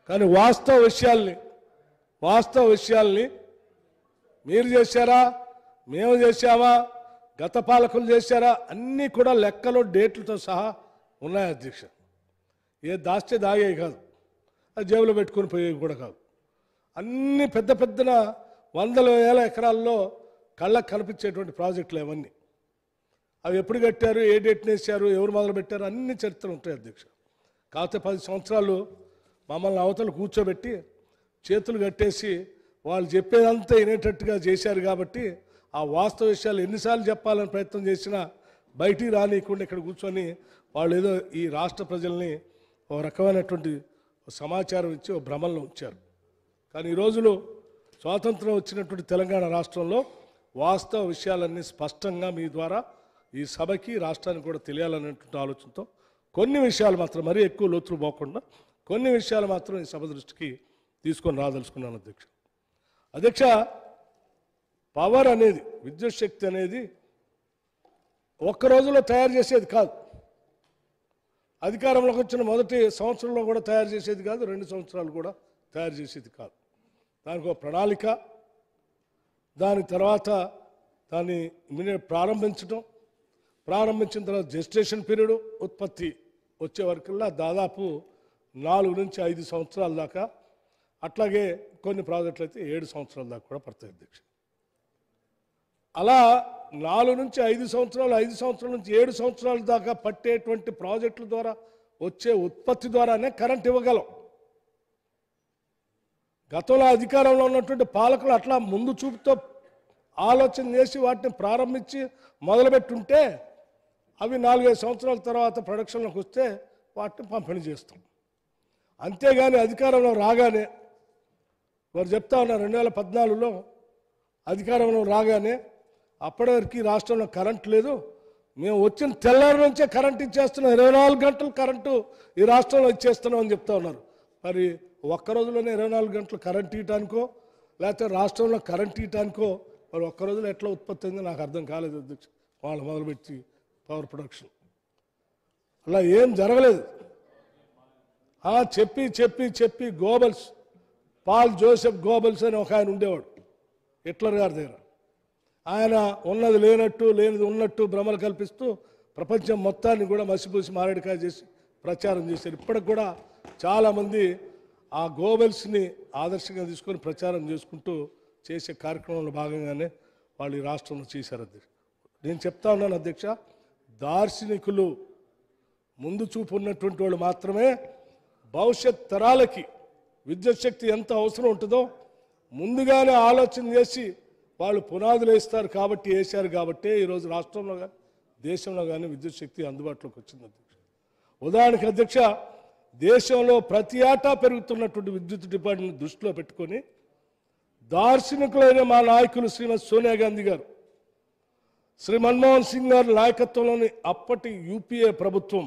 కానీ వాస్తవ విషయాల్ని మీరు చేశారా, మేము చేశామా, గత పాలకులు చేశారా, అన్నీ కూడా లెక్కలు డేట్లతో సహా ఉన్నాయి అధ్యక్ష. ఏ దాస్తే దాగేవి కాదు, అది జేబులో పెట్టుకొని పోయేవి కూడా కాదు. అన్ని పెద్ద పెద్దన వందల వేల ఎకరాల్లో కళ్ళకు కనిపించేటువంటి ప్రాజెక్టులు అవన్నీ. అవి ఎప్పుడు కట్టారు, ఏ డేట్ని వేసారు, ఎవరు మొదలు పెట్టారు, అన్ని చరిత్ర ఉంటాయి అధ్యక్ష. కాకపోతే 10 సంవత్సరాలు మమ్మల్ని అవతలు కూర్చోబెట్టి చేతులు కట్టేసి వాళ్ళు చెప్పేదంతా వినేటట్టుగా చేశారు. కాబట్టి ఆ వాస్తవ విషయాలు ఎన్నిసార్లు చెప్పాలని ప్రయత్నం చేసినా బయటికి రానియకుండా ఇక్కడ కూర్చొని వాళ్ళు ఏదో ఈ రాష్ట్ర ప్రజల్ని ఒక రకమైనటువంటి సమాచారం ఇచ్చి ఒక భ్రమంలో ఉంచారు. కానీ ఈ రోజులు స్వాతంత్రం వచ్చినటువంటి తెలంగాణ రాష్ట్రంలో వాస్తవ విషయాలన్నీ స్పష్టంగా మీ ద్వారా ఈ సభకి రాష్ట్రానికి కూడా తెలియాలనేటువంటి ఆలోచనతో కొన్ని విషయాలు మాత్రం, మరీ ఎక్కువ లోతులు పోకుండా కొన్ని విషయాలు మాత్రం ఈ సభ దృష్టికి తీసుకొని రాదలుచుకున్నాను అధ్యక్ష. పవర్ అనేది, విద్యుత్ శక్తి అనేది ఒక్క రోజులో తయారు చేసేది కాదు. అధికారంలోకి వచ్చిన మొదటి సంవత్సరంలో కూడా తయారు చేసేది కాదు, 2 సంవత్సరాలు కూడా తయారు చేసేది కాదు. దానికి ఒక ప్రణాళిక, దాని తర్వాత దాన్ని ప్రారంభించిన తర్వాత జెస్టేషన్ పీరియడ్, ఉత్పత్తి వచ్చే వరకల్లా దాదాపు 4 నుంచి 5 సంవత్సరాల దాకా, అట్లాగే కొన్ని ప్రాజెక్టులు అయితే 7 సంవత్సరాల దాకా కూడా పడతాయి అధ్యక్ష. అలా 4 నుంచి 5 సంవత్సరాలు, 5 సంవత్సరాల నుంచి 7 సంవత్సరాల దాకా పట్టేటువంటి ప్రాజెక్టుల ద్వారా వచ్చే ఉత్పత్తి ద్వారానే కరెంట్ ఇవ్వగలం. గతంలో అధికారంలో ఉన్నటువంటి పాలకులు అట్లా ముందు చూపుతో ఆలోచన చేసి వాటిని ప్రారంభించి మొదలుపెట్టుంటే అవి 4-5 సంవత్సరాల తర్వాత ప్రొడక్షన్లోకి వస్తే వాటిని పంపిణీ చేస్తాం. అంతేగాని అధికారంలో రాగానే వారు చెప్తా ఉన్నారు 2014లో అధికారంలో రాగానే అప్పటివరకు రాష్ట్రంలో కరెంట్ లేదు, మేము వచ్చిన తెల్లారి నుంచే కరెంట్ ఇచ్చేస్తున్నాం, 24 గంటలు కరెంటు ఈ రాష్ట్రంలో ఇచ్చేస్తున్నాం అని చెప్తా ఉన్నారు. మరి ఒక్క రోజులోనే 24 గంటలు కరెంట్ ఇవ్వటానికో లేకపోతే రాష్ట్రంలో కరెంట్ ఇవ్వటానికో మరి ఒక్క రోజులో ఎట్లా ఉత్పత్తి అయిందో నాకు అర్థం కాలేదు అధ్యక్ష. వాళ్ళు మొదలుపెట్టి పవర్ ప్రొడక్షన్ అలా ఏం జరగలేదు. చెప్పి చెప్పి చెప్పి గోబల్స్, పాల్ జోసెఫ్ గోబల్స్ అని ఒక ఆయన ఉండేవాడు హిట్లర్ గారి దగ్గర. ఆయన ఉన్నది లేనట్టు లేనిది ఉన్నట్టు భ్రమలు కల్పిస్తూ ప్రపంచం మొత్తాన్ని కూడా మసిపూసి మారేడుకాయ చేసి ప్రచారం చేశారు. ఇప్పటికి కూడా చాలామంది ఆ గోబెల్స్ని ఆదర్శంగా తీసుకొని ప్రచారం చేసుకుంటూ చేసే కార్యక్రమంలో భాగంగానే వాళ్ళు ఈ రాష్ట్రంలో చేశారు అధ్యక్ష. నేను చెప్తా ఉన్నాను అధ్యక్ష, దార్శనికులు, ముందు చూపు ఉన్నటువంటి వాళ్ళు మాత్రమే భవిష్యత్ తరాలకి విద్యుత్ శక్తి ఎంత అవసరం ఉంటుందో ముందుగానే ఆలోచన చేసి వాళ్ళు పునాదులు వేస్తారు. కాబట్టి వేశారు కాబట్టి ఈరోజు రాష్ట్రంలో కానీ దేశంలో కానీ విద్యుత్ శక్తి అందుబాటులోకి వచ్చింది అధ్యక్ష. ఉదాహరణకు అధ్యక్ష, దేశంలో ప్రతి ఏటా పెరుగుతున్నటువంటి విద్యుత్ డిమాండ్ని దృష్టిలో పెట్టుకొని దార్శనికులైన మా నాయకులు శ్రీమతి సోనియా గాంధీ గారు, శ్రీ మన్మోహన్ సింగ్ గారి నాయకత్వంలోని అప్పటి యూపీఏ ప్రభుత్వం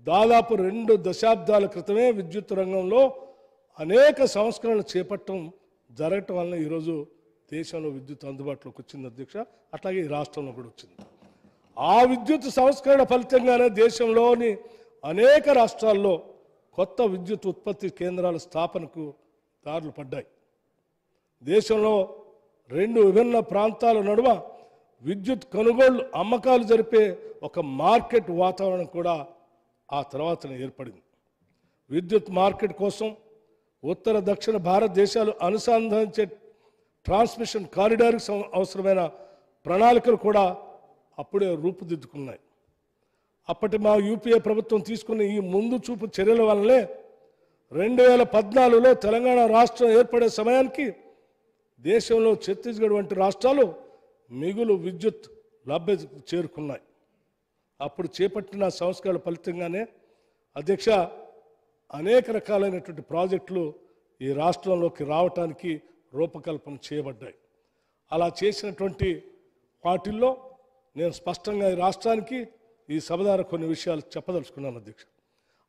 దాదాపు 2 దశాబ్దాల క్రితమే విద్యుత్ రంగంలో అనేక సంస్కరణలు చేపట్టడం జరగటం వలన ఈరోజు దేశంలో విద్యుత్ అందుబాటులోకి వచ్చింది అధ్యక్ష. అట్లాగే ఈ రాష్ట్రంలో కూడా వచ్చింది. ఆ విద్యుత్ సంస్కరణ ఫలితంగానే దేశంలోని అనేక రాష్ట్రాల్లో కొత్త విద్యుత్ ఉత్పత్తి కేంద్రాల స్థాపనకు దారులు పడ్డాయి. దేశంలో 2 విభిన్న ప్రాంతాల నడుమ విద్యుత్ కొనుగోళ్లు అమ్మకాలు జరిపే ఒక మార్కెట్ వాతావరణం కూడా ఆ తర్వాతనే ఏర్పడింది. విద్యుత్ మార్కెట్ కోసం ఉత్తర దక్షిణ భారతదేశాలు అనుసంధానించే ట్రాన్స్మిషన్ కారిడార్కి అవసరమైన ప్రణాళికలు కూడా అప్పుడే రూపుదిద్దుకున్నాయి. అప్పటి మా యూపీఏ ప్రభుత్వం తీసుకున్న ఈ ముందు చూపు చర్యల వల్లనే 2014లో తెలంగాణ రాష్ట్రం ఏర్పడే సమయానికి దేశంలో ఛత్తీస్గఢ్ వంటి రాష్ట్రాలు మిగులు విద్యుత్ లభ్యత చేరుకున్నాయి. అప్పుడు చేపట్టిన సంస్కరణల ఫలితంగానే అధ్యక్ష అనేక రకాలైనటువంటి ప్రాజెక్టులు ఈ రాష్ట్రంలోకి రావటానికి రూపకల్పన చేయబడ్డాయి. అలా చేసినటువంటి వాటిల్లో నేను స్పష్టంగా ఈ రాష్ట్రానికి ఈ సభ ద్వారా కొన్ని విషయాలు చెప్పదలుచుకున్నాను అధ్యక్ష.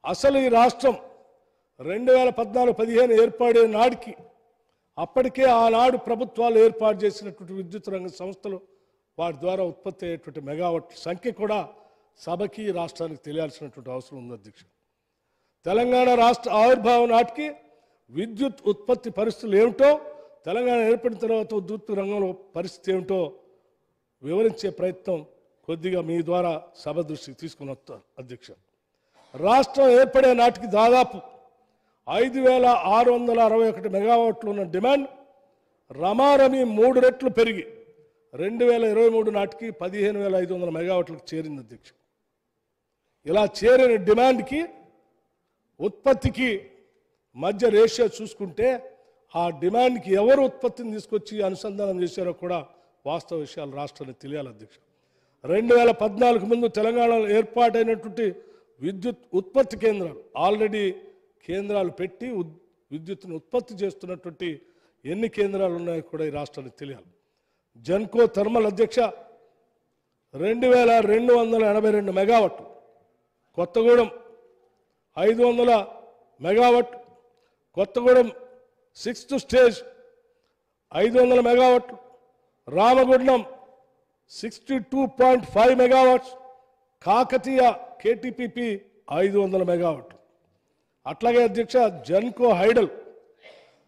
అసలు ఈ రాష్ట్రం 2014-15 ఏర్పడే నాటికి అప్పటికే ఆనాడు ప్రభుత్వాలు ఏర్పాటు చేసినటువంటి విద్యుత్ రంగ సంస్థలు వాటి ద్వారా ఉత్పత్తి అయ్యేటువంటి మెగావాట్ల సంఖ్య కూడా సభకి రాష్ట్రానికి తెలియాల్సినటువంటి అవసరం ఉంది అధ్యక్ష. తెలంగాణ రాష్ట్ర ఆవిర్భావం నాటికి విద్యుత్ ఉత్పత్తి పరిస్థితులు ఏమిటో, తెలంగాణ ఏర్పడిన తర్వాత విద్యుత్ రంగంలో పరిస్థితి ఏమిటో వివరించే ప్రయత్నం కొద్దిగా మీ ద్వారా సభ దృష్టికి తీసుకుని వస్తాను అధ్యక్ష. రాష్ట్రం ఏర్పడే నాటికి దాదాపు 5,661 మెగావాట్లు ఉన్న డిమాండ్ రమారమి 3 రెట్లు పెరిగి 2023 నాటికి 15,500 మెగావాట్లకు చేరింది అధ్యక్ష. ఇలా చేరిన డిమాండ్కి ఉత్పత్తికి మధ్య రేషియో చూసుకుంటే ఆ డిమాండ్కి ఎవరు ఉత్పత్తిని తీసుకొచ్చి అనుసంధానం చేశారో కూడా వాస్తవ విషయాలు రాష్ట్రానికి తెలియాలి అధ్యక్ష. 2014 ముందు తెలంగాణలో ఏర్పాటైనటువంటి విద్యుత్ ఉత్పత్తి కేంద్రాలు ఆల్రెడీ కేంద్రాలు పెట్టి విద్యుత్తును ఉత్పత్తి చేస్తున్నటువంటి ఎన్ని కేంద్రాలు ఉన్నాయో కూడా ఈ రాష్ట్రానికి తెలియాలి. జెన్కో థర్మల్ అధ్యక్ష 2,282 మెగావాట్లు, Kothagudem 500 megawatt, Kothagudem 6th stage 500 మెగావాట్లు, రామగుండం 62.5 మెగావాట్స్, కాకతీయ కేటీపీపీ 500 మెగావాట్లు. అట్లాగే అధ్యక్ష జెన్కో హైడల్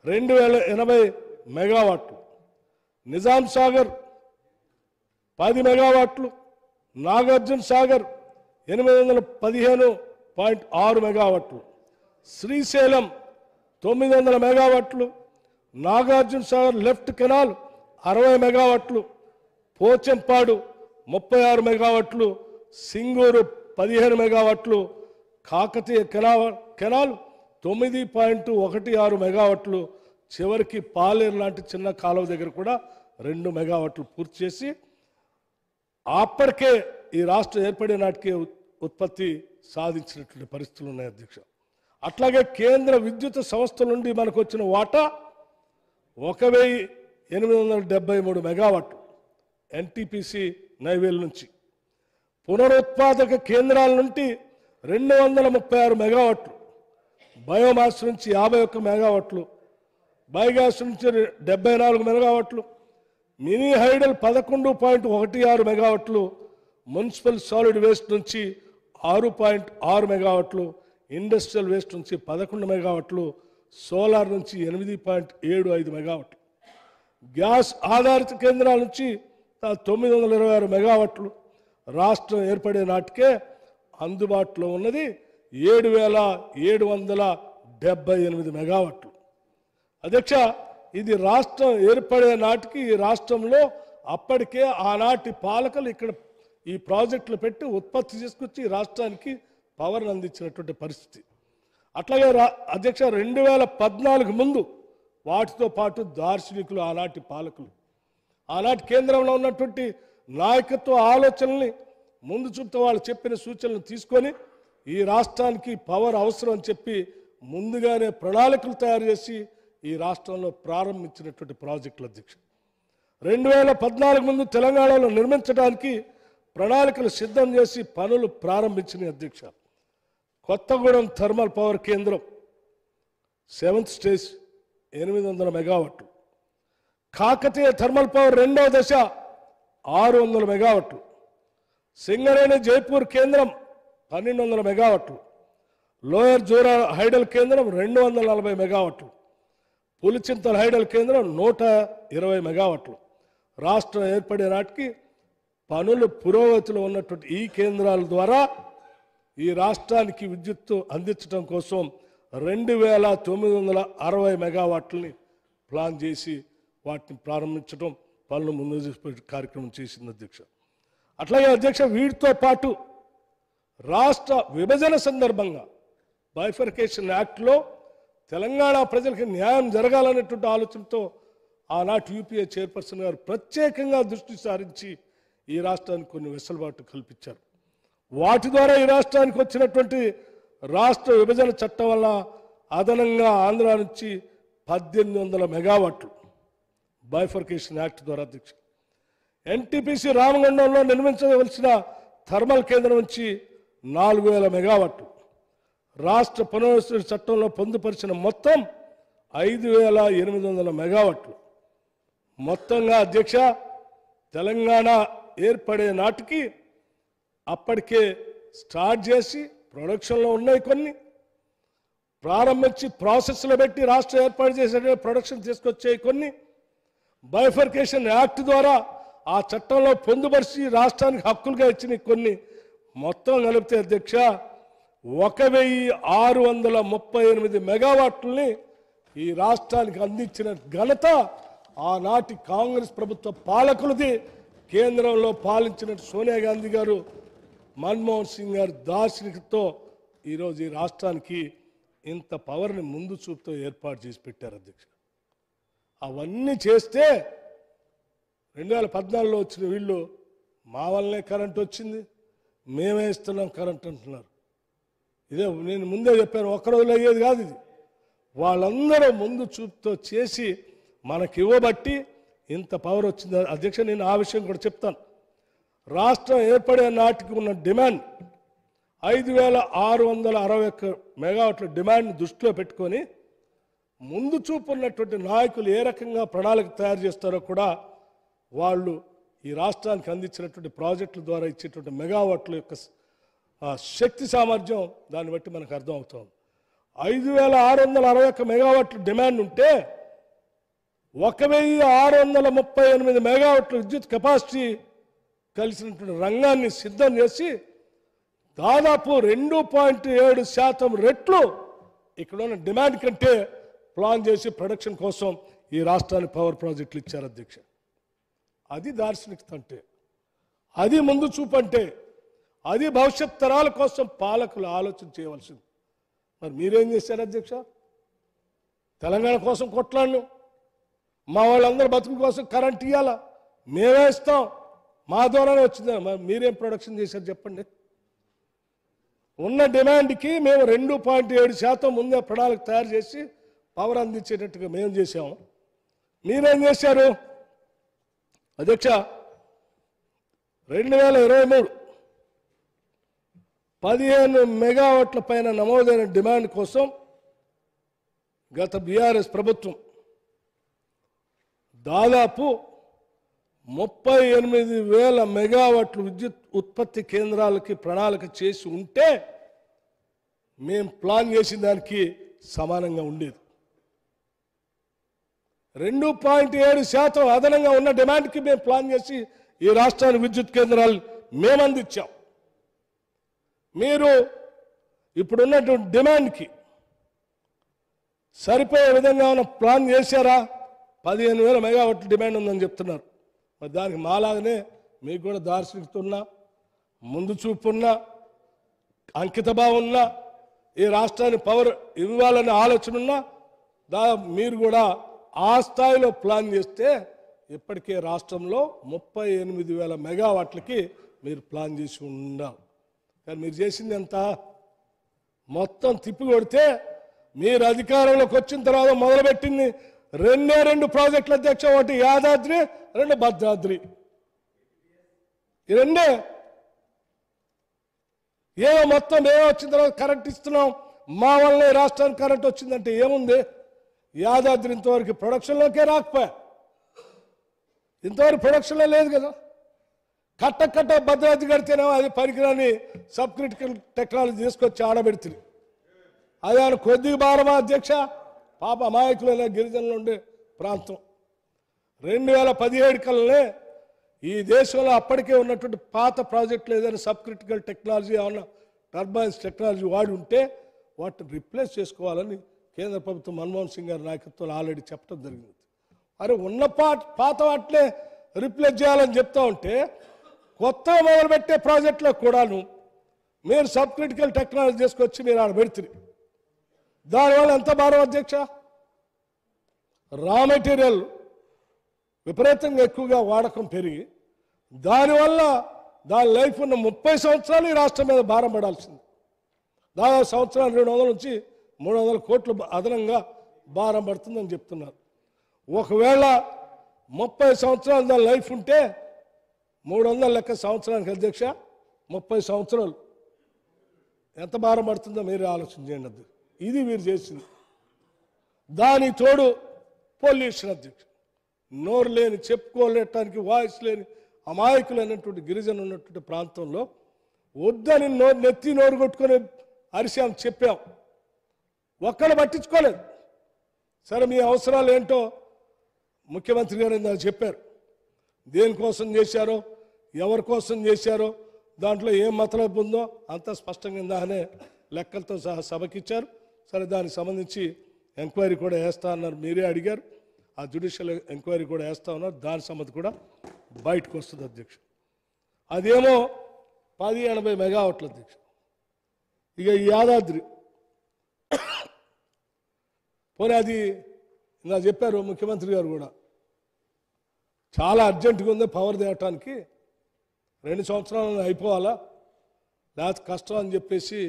2,080 మెగావాట్లు, నిజాం సాగర్ 10 మెగావాట్లు, నాగార్జున సాగర్ 815.6 మెగావాట్లు, శ్రీశైలం 900 మెగావాట్లు, నాగార్జున సాగర్ లెఫ్ట్ కెనాల్ 60 మెగావాట్లు, పోచంపాడు 36 మెగావాట్లు, సింగూరు 15 మెగావాట్లు, కాకతీయ కెనాల్ 9.16 మెగావాట్లు, చివరికి పాలేరు లాంటి చిన్న కాలువ దగ్గర కూడా 2 మెగావాట్లు పూర్తి చేసి అప్పటికే ఈ రాష్ట్రం ఏర్పడే నాటికే ఉత్పత్తి సాధించినటువంటి పరిస్థితులు ఉన్నాయి అధ్యక్ష. అట్లాగే కేంద్ర విద్యుత్ సంస్థల నుండి మనకు వచ్చిన వాటా 1,873 మెగావాట్లు ఎన్టీపీసీ నైవేల్ నుంచి, పునరుత్పాదక కేంద్రాల నుండి 236 మెగావాట్లు, బయోమాస్ నుంచి 51 మెగావాట్లు, బయోగ్యాస్ నుంచి 74 మెగావాట్లు, మినీ హైడల్ 11.16 మెగావాట్లు, మున్సిపల్ సాలిడ్ వేస్ట్ నుంచి 6.6 మెగావాట్లు, ఇండస్ట్రియల్ వేస్ట్ నుంచి 11 మెగావాట్లు, సోలార్ నుంచి 8.75 మెగావాట్లు, గ్యాస్ ఆధారిత కేంద్రాల నుంచి 926 మెగావాట్లు. రాష్ట్రం ఏర్పడే నాటికే అందుబాటులో ఉన్నది 7,778 మెగావాట్లు. అధ్యక్ష, ఇది రాష్ట్రం ఏర్పడే నాటికి ఈ రాష్ట్రంలో అప్పటికే ఆనాటి పాలకులు ఇక్కడ ఈ ప్రాజెక్టులు పెట్టి ఉత్పత్తి చేసుకొచ్చి రాష్ట్రానికి పవర్ని అందించినటువంటి పరిస్థితి. అట్లాగే అధ్యక్ష 2014 ముందు వాటితో పాటు దార్శనికులు ఆనాటి పాలకులు ఆనాటి కేంద్రంలో ఉన్నటువంటి నాయకత్వ ఆలోచనల్ని ముందు చూపుతూ వాళ్ళు చెప్పిన సూచనలు తీసుకొని ఈ రాష్ట్రానికి పవర్ అవసరం అని చెప్పి ముందుగానే ప్రణాళికలు తయారు చేసి ఈ రాష్ట్రంలో ప్రారంభించినటువంటి ప్రాజెక్టుల అధ్యక్ష. 2014 ముందు తెలంగాణలో నిర్మించడానికి ప్రణాళికలు సిద్ధం చేసి పనులు ప్రారంభించిన అధ్యక్ష. కొత్తగూడెం థర్మల్ పవర్ కేంద్రం 7th స్టేజ్ 800 మెగావాట్లు, కాకతీయ థర్మల్ పవర్ 2వ దశ 600 మెగావాట్లు, సింగరేణి జైపూర్ కేంద్రం 1200 మెగావాట్లు, లోయర్ జోరా హైడల్ కేంద్రం 240 మెగావాట్లు, పులిచింతల హైడల్ కేంద్రం 120 మెగావాట్లు. రాష్ట్రం ఏర్పడే నాటికి పనులు పురోగతిలో ఉన్నటువంటి ఈ కేంద్రాల ద్వారా ఈ రాష్ట్రానికి విద్యుత్తు అందించడం కోసం 2,960 మెగావాట్లని ప్లాన్ చేసి వాటిని ప్రారంభించడం, పనులు ముందు కార్యక్రమం చేసింది అధ్యక్ష. అట్లాగే అధ్యక్ష వీటితో పాటు రాష్ట్ర విభజన సందర్భంగా బైఫర్కేషన్ యాక్ట్లో తెలంగాణ ప్రజలకు న్యాయం జరగాలనేటువంటి ఆలోచనతో ఆనాటి యూపీఏ చైర్పర్సన్ గారు ప్రత్యేకంగా దృష్టి సారించి ఈ రాష్ట్రానికి కొన్ని వెసులుబాటు కల్పించారు. వాటి ద్వారా ఈ రాష్ట్రానికి వచ్చినటువంటి రాష్ట్ర విభజన చట్టం వల్ల అదనంగా ఆంధ్ర నుంచి 1,800 మెగావాట్లు బైఫర్కేషన్ యాక్ట్ ద్వారా అధ్యక్ష. ఎన్టీపీసీ రామగుండంలో నిర్మించవలసిన థర్మల్ కేంద్రం నుంచి 4,000 మెగావాట్లు, రాష్ట్ర పునర్వసతి చట్టంలో పొందుపరిచిన మొత్తం 5800 మెగావాట్లు మొత్తంగా అధ్యక్ష తెలంగాణ ఏర్పడే నాటికి అప్పటికే స్టార్ట్ చేసి ప్రొడక్షన్లో ఉన్నాయి, కొన్ని ప్రారంభించి ప్రాసెస్లో పెట్టి రాష్ట్రం ఏర్పాటు చేసే ప్రొడక్షన్ తీసుకొచ్చే కొన్ని బైఫర్కేషన్ యాక్ట్ ద్వారా ఆ చట్టంలో పొందుపరిచి రాష్ట్రానికి హక్కులుగా ఇచ్చిన కొన్ని మొత్తం కలిపితే అధ్యక్ష 1638 మెగావాట్లని ఈ రాష్ట్రానికి అందించిన ఘనత ఆనాటి కాంగ్రెస్ ప్రభుత్వ పాలకులది. కేంద్రంలో పాలించిన సోనియా గాంధీ గారు, మన్మోహన్ సింగ్ గారు దార్శనికతతో ఈరోజు ఈ రాష్ట్రానికి ఇంత పవర్ని ముందు చూపుతో ఏర్పాటు చేసి పెట్టారు అధ్యక్ష. అవన్నీ చేస్తే 2014లో వచ్చిన వీళ్ళు మా వల్లనే కరెంట్ వచ్చింది, మేమే ఇస్తున్నాం కరెంట్ అంటున్నారు. ఇదే నేను ముందే చెప్పాను, ఒక్క రోజులో అయ్యేది కాదు ఇది. వాళ్ళందరూ ముందు చూపుతో చేసి మనకి ఇవ్వబట్టి ఇంత పవర్ వచ్చింది అధ్యక్ష. నేను ఆ విషయం కూడా చెప్తాను. రాష్ట్రం ఏర్పడే నాటికి ఉన్న డిమాండ్ 5661 మెగావాట్ల డిమాండ్ దృష్టిలో పెట్టుకొని ముందు చూపు ఉన్నటువంటి నాయకులు ఏ రకంగా ప్రణాళిక తయారు చేస్తారో కూడా వాళ్ళు ఈ రాష్ట్రానికి అందించినటువంటి ప్రాజెక్టుల ద్వారా ఇచ్చేటువంటి మెగావాట్ల యొక్క శక్తి సామర్థ్యం దాన్ని బట్టి మనకు అర్థమవుతుంది. 5661 మెగావాట్ల డిమాండ్ ఉంటే 1638 మెగావాట్ల విద్యుత్ కెపాసిటీ కలిసినటువంటి రంగాన్ని సిద్ధం చేసి దాదాపు 2.7% రెట్లు ఇక్కడ ఉన్న డిమాండ్ కంటే ప్లాన్ చేసి ప్రొడక్షన్ కోసం ఈ రాష్ట్రానికి పవర్ ప్రాజెక్టులు ఇచ్చారు అధ్యక్ష. అది దార్శనికత అంటే, అది ముందు చూపు అంటే, అది భవిష్యత్ తరాల కోసం పాలకులు ఆలోచన చేయవలసింది. మరి మీరేం చేశారు అధ్యక్ష? తెలంగాణ కోసం కొట్లాడినాం, మా వాళ్ళందరూ బతుకు కోసం కరెంట్ ఇవ్వాలా, మేమే ఇస్తాం, మా ద్వారానే వచ్చిందా? మరి మీరేం ప్రొడక్షన్ చేశారు చెప్పండి? ఉన్న డిమాండ్కి మేము 2.7% ముందే ప్రణాళిక తయారు చేసి పవర్ అందించేటట్టుగా మేము చేసాము. మీరేం చేశారు అధ్యక్ష? 2023 15 మెగావాట్ల పైన నమోదైన డిమాండ్ కోసం గత బీఆర్ఎస్ ప్రభుత్వం దాదాపు 38,000 మెగావాట్లు విద్యుత్ ఉత్పత్తి కేంద్రాలకి ప్రణాళిక చేసి ఉంటే మేము ప్లాన్ చేసిన దానికి సమానంగా ఉండేది. 2.7% అదనంగా ఉన్న డిమాండ్కి మేము ప్లాన్ చేసి ఈ రాష్ట్రానికి విద్యుత్ కేంద్రాలు మేము అందించాం. మీరు ఇప్పుడున్నటువంటి డిమాండ్కి సరిపోయే విధంగా ఉన్న ప్లాన్ చేశారా? 15,000 మెగావాట్ల డిమాండ్ ఉందని చెప్తున్నారు. మరి దానికి మాలాగనే మీకు కూడా దార్శనికత ఉన్నా, ముందు చూపు ఉన్నా, అంకిత భావం ఉన్నా, ఈ రాష్ట్రానికి పవర్ ఇవ్వాలనే ఆలోచన ఉన్నా మీరు కూడా ఆ స్థాయిలో ప్లాన్ చేస్తే ఇప్పటికే రాష్ట్రంలో 38,000 మెగావాట్లకి మీరు ప్లాన్ చేసి ఉండాలి. కానీ మీరు చేసింది ఎంత? మొత్తం తిప్పి కొడితే మీరు అధికారంలోకి వచ్చిన తర్వాత మొదలుపెట్టింది 2 ప్రాజెక్టుల అధ్యక్ష. ఒకటి యాదాద్రి, 2 భద్రాద్రి. ఈ 2 ఏమో మొత్తం ఏమో వచ్చిన తర్వాత కరెంట్ ఇస్తున్నాం, మా వల్లనే రాష్ట్రానికి కరెంట్ వచ్చిందంటే ఏముంది? యాదాద్రి ఇంతవరకు ప్రొడక్షన్లోకే రాకపోయా, ఇంతవరకు ప్రొడక్షన్లో లేదు కదా. కట్ట భద్రాద్రి కడితేనేమో అది పరికరాన్ని సబ్ క్రిటికల్ టెక్నాలజీ తీసుకొచ్చి ఆడబెడుతుంది. అది ఆయన కొద్దిగా భారమా అధ్యక్ష? పాప అమాయకులైన గిరిజనులు ఉండే ప్రాంతం. 2017 కల్లానే ఈ దేశంలో అప్పటికే ఉన్నటువంటి పాత ప్రాజెక్టులు ఏదైనా సబ్ క్రిటికల్ టెక్నాలజీ ఏమన్నా టర్బైన్స్ టెక్నాలజీ వాడి ఉంటే వాటిని రిప్లేస్ చేసుకోవాలని కేంద్ర ప్రభుత్వం మన్మోహన్ సింగ్ గారి నాయకత్వంలో ఆల్రెడీ చెప్పడం జరిగింది. అరే ఉన్న పాత వాటినే రిప్లేస్ చేయాలని చెప్తా ఉంటే కొత్తగా మొదలుపెట్టే ప్రాజెక్టులో కూడాను మీరు సబ్ క్రిటికల్ టెక్నాలజీ తీసుకొచ్చి మీరు ఆడ పెడుతుంది. దానివల్ల ఎంత భారం అధ్యక్ష? రా మెటీరియల్ విపరీతంగా ఎక్కువగా వాడకం పెరిగి దానివల్ల దాని లైఫ్ ఉన్న 30 సంవత్సరాలు ఈ రాష్ట్రం మీద భారం పడాల్సింది. దాదాపు సంవత్సరాలు 200 నుంచి 300 కోట్లు అదనంగా భారం పడుతుందని చెప్తున్నారు. ఒకవేళ 30 సంవత్సరాలు దాని లైఫ్ ఉంటే 300 లెక్క సంవత్సరానికి అధ్యక్ష 30 సంవత్సరాలు ఎంత భారం పడుతుందో మీరే ఆలోచన చేయండి. ఇది వీరు చేసింది. దానికి తోడు పొల్యూషన్ అధ్యక్ష, నోరు లేని, చెప్పుకోలేటానికి వాయిస్ లేని అమాయకులైనటువంటి గిరిజనులు ఉన్నటువంటి ప్రాంతంలో వద్దని నెత్తి నోరు కొట్టుకొని అరిశాం, చెప్పాం, ఒక్కడు పట్టించుకోలేదు. సరే మీ అవసరాలు ఏంటో ముఖ్యమంత్రి గారు ఇందాక చెప్పారు, దేనికోసం చేశారో, ఎవరి కోసం చేశారో, దాంట్లో ఏం మతలబు ఉందో అంతా స్పష్టంగా ఇందాకనే లెక్కలతో సహా సభకిచ్చారు. సరే దానికి సంబంధించి ఎంక్వైరీ కూడా వేస్తా అన్నారు, మీరే అడిగారు, ఆ జ్యుడిషియల్ ఎంక్వైరీ కూడా వేస్తా ఉన్నారు, దాని సంబంధి కూడా బయటకు వస్తుంది అధ్యక్ష. అదేమో 1080 మెగావాట్ల అధ్యక్ష. ఇక ఈ యాదాద్రి పోనీ అది ఇలా చెప్పారు ముఖ్యమంత్రి గారు కూడా, చాలా అర్జెంటుగా ఉంది పవర్ తేవటానికి, 2 సంవత్సరాలు అయిపోవాలా, లేకపోతే కష్టం అని చెప్పేసి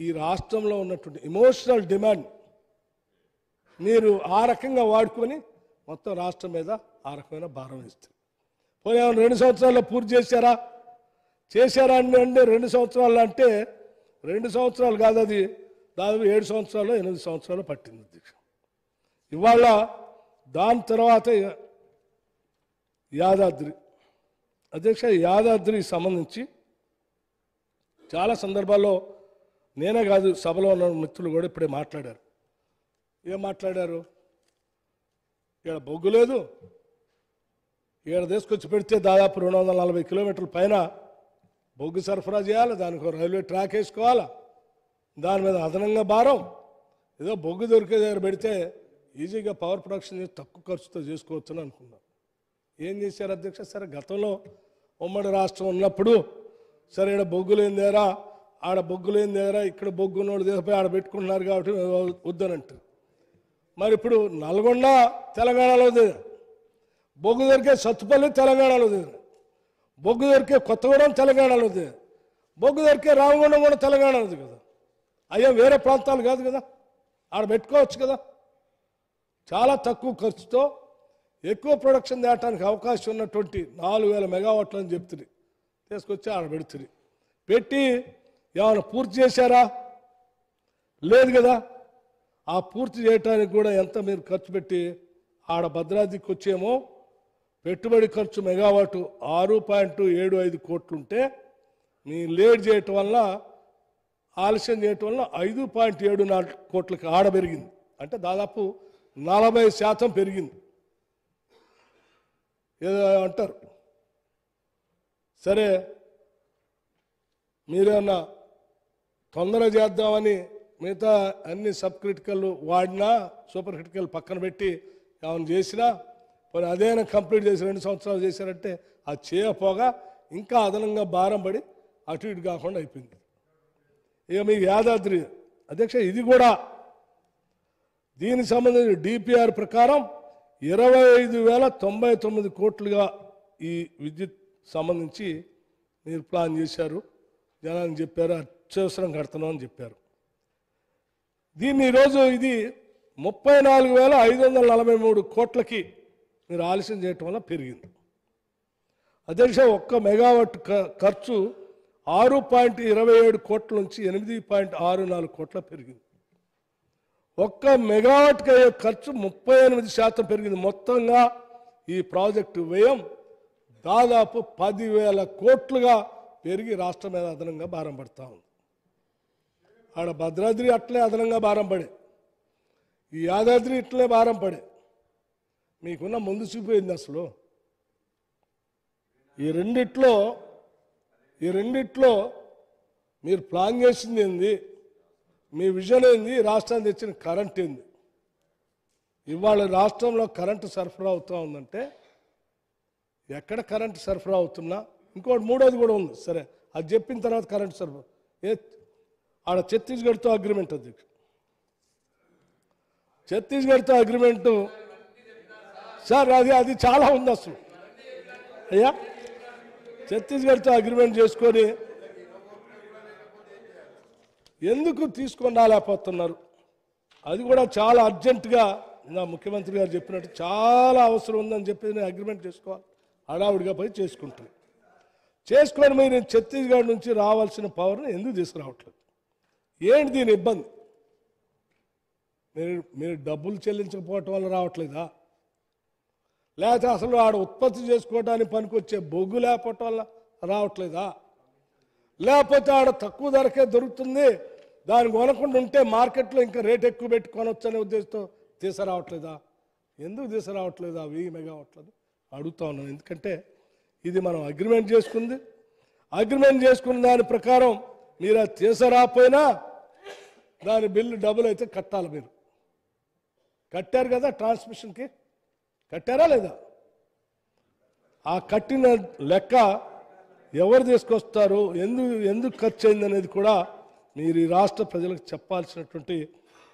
ఈ రాష్ట్రంలో ఉన్నటువంటి ఎమోషనల్ డిమాండ్ మీరు ఆ రకంగా వాడుకొని మొత్తం రాష్ట్రం మీద ఆ రకమైన భారం ఇస్తారు. పోనీ 2 సంవత్సరాల్లో పూర్తి చేశారా అంటే 2 సంవత్సరాలు అంటే 2 సంవత్సరాలు కాదు, అది దాదాపు 7 సంవత్సరాలు 8 సంవత్సరాలు పట్టింది అధ్యక్ష. ఇవాళ దాని తర్వాత యాదాద్రి అధ్యక్ష, యాదాద్రికి సంబంధించి చాలా సందర్భాల్లో నేనే కాదు సభలో ఉన్న మిత్రులు కూడా ఇప్పుడే మాట్లాడారు. ఏం మాట్లాడారు? ఇక్కడ బొగ్గు లేదు, ఇక్కడ తీసుకొచ్చి పెడితే దాదాపు 240 కిలోమీటర్ల పైన బొగ్గు సరఫరా చేయాలి, దానికి రైల్వే ట్రాక్ వేసుకోవాలా, దాని మీద అదనంగా భారం, ఏదో బొగ్గు దొరికే దగ్గర పెడితే ఈజీగా పవర్ ప్రొడక్షన్ చేసి తక్కువ ఖర్చుతో చేసుకోవచ్చని అనుకున్నాం. ఏం చేశారు అధ్యక్ష? సరే గతంలో ఉమ్మడి రాష్ట్రం ఉన్నప్పుడు సరే ఇక్కడ బొగ్గు లేని దగ్గర, ఆడ బొగ్గు లేని దగ్గర ఇక్కడ బొగ్గు ఉన్నోడు దిగపోయి ఆడ పెట్టుకుంటున్నారు కాబట్టి వద్దనంటారు. మరి ఇప్పుడు నల్గొండ తెలంగాణలో దిగ, బొగ్గు దొరికే సత్తుపల్లి తెలంగాణలో దిగ, బొగ్గు దొరికే కొత్తగూడెం తెలంగాణలో దిగ, బొగ్గు దొరికే రామగుండం కూడా తెలంగాణలో దిగ కదా. అయ్యా వేరే ప్రాంతాలు కాదు కదా, ఆడ పెట్టుకోవచ్చు కదా. చాలా తక్కువ ఖర్చుతో ఎక్కువ ప్రొడక్షన్ తేయడానికి అవకాశం ఉన్నటువంటి 4000 మెగావాట్లు అని చెప్తుంది, తీసుకొచ్చి ఆడ పెడుతుంది. పెట్టి ఏమైనా పూర్తి చేశారా? లేదు కదా. ఆ పూర్తి చేయడానికి కూడా ఎంత మీరు ఖర్చు పెట్టి ఆడ భద్రాద్రికి వచ్చేమో పెట్టుబడి ఖర్చు మెగావాటు 6.75 కోట్లుంటే మీ లేట్ చేయటం వల్ల, ఆలస్యం చేయటం వల్ల 5.74 కోట్లకి ఆడ పెరిగింది. అంటే దాదాపు 40% పెరిగింది. ఏదో అంటారు, సరే మీరేమన్నా తొందర చేద్దామని మిగతా అన్ని సబ్ క్రిటికల్ వాడినా, సూపర్ క్రిటికల్ పక్కన పెట్టి ఏమైనా చేసినా, మరి అదేనా కంప్లీట్ చేసి 2 సంవత్సరాలు చేశారంటే అది చేయపోగా ఇంకా అదనంగా భారం పడి అటు ఇటు కాకుండా అయిపోయింది. ఇక మీకు యాదాద్రి అధ్యక్ష, ఇది కూడా దీనికి సంబంధించిన డిపిఆర్ ప్రకారం 25,099 కోట్లుగా ఈ విద్యుత్ సంబంధించి మీరు ప్లాన్ చేశారు, జనానికి చెప్పారు, అత్యవసరం కడుతున్నాం అని చెప్పారు. దీన్ని ఈరోజు ఇది 34,543 కోట్లకి మీరు ఆలస్యం చేయటం వల్ల పెరిగింది. అధ్యక్ష, ఒక్క మెగావాట్ ఖర్చు 6.27 కోట్ల నుంచి 8.64 కోట్ల పెరిగింది. ఒక్క మెగావాట్కి అయ్యే ఖర్చు 38% పెరిగింది. మొత్తంగా ఈ ప్రాజెక్టు వ్యయం దాదాపు 10,000 కోట్లుగా పెరిగి రాష్ట్రం మీద అదనంగా భారం పడతా ఉంది. ఆడ భద్రాద్రి అట్లే అదనంగా భారం పడే, ఈ యాదాద్రి ఇట్లే భారం పడే. మీకున్న ముందు చూపోయింది అసలు. ఈ రెండిట్లో మీరు ప్లాన్ చేసింది ఏంది, మీ విజన్ ఏంది, రాష్ట్రానికి తెచ్చిన కరెంట్ ఏంది? ఇవాళ రాష్ట్రంలో కరెంటు సరఫరా అవుతూ ఉందంటే ఎక్కడ కరెంటు సరఫరా అవుతున్నా, ఇంకోటి మూడోది కూడా ఉంది. సరే అది చెప్పిన తర్వాత కరెంటు సరఫరా ఆడ ఛత్తీస్గఢ్తో అగ్రిమెంట్ అధ్యక్ష, ఛత్తీస్గఢ్తో అగ్రిమెంటు సార్, అది చాలా ఉంది అసలు. అయ్యా ఛత్తీస్గఢ్తో అగ్రిమెంట్ చేసుకొని ఎందుకు తీసుకొని రాలేకపోతున్నారు? అది కూడా చాలా అర్జెంటుగా నా ముఖ్యమంత్రి గారు చెప్పినట్టు చాలా అవసరం ఉందని చెప్పి నేను అగ్రిమెంట్ చేసుకోవాలి, హడావుడిగా పోయి చేసుకొని మీరు ఛత్తీస్గఢ్ నుంచి రావాల్సిన పవర్ని ఎందుకు తీసుకురావట్లేదు? ఏంటి దీని ఇబ్బంది? మీరు డబ్బులు చెల్లించకపోవటం వల్ల రావట్లేదా? లేకపోతే అసలు ఆడ ఉత్పత్తి చేసుకోవడానికి పనికొచ్చే బొగ్గు లేకపోవటం వల్ల రావట్లేదా? లేకపోతే ఆడ తక్కువ ధరకే దొరుకుతుంది, దాన్ని కొనకుండా ఉంటే మార్కెట్లో ఇంకా రేట్ ఎక్కువ పెట్టి కొనొచ్చు అనే ఉద్దేశంతో తీసుకురావట్లేదా? ఎందుకు తీసుకురావట్లేదు ఆ 1000 మెగావాట్లని అడుగుతా ఉన్నాను. ఎందుకంటే ఇది మనం అగ్రిమెంట్ చేసుకున్న దాని ప్రకారం మీరు అది తీసుకురాకపోయినా దాని బిల్లు డబుల్ అయితే కట్టాలి. మీరు కట్టారు కదా, ట్రాన్స్మిషన్కి కట్టారా లేదా? ఆ కట్టిన లెక్క ఎవరు తీసుకొస్తారు, ఎందుకు ఖర్చు అయింది అనేది కూడా మీరు ఈ రాష్ట్ర ప్రజలకు చెప్పాల్సినటువంటి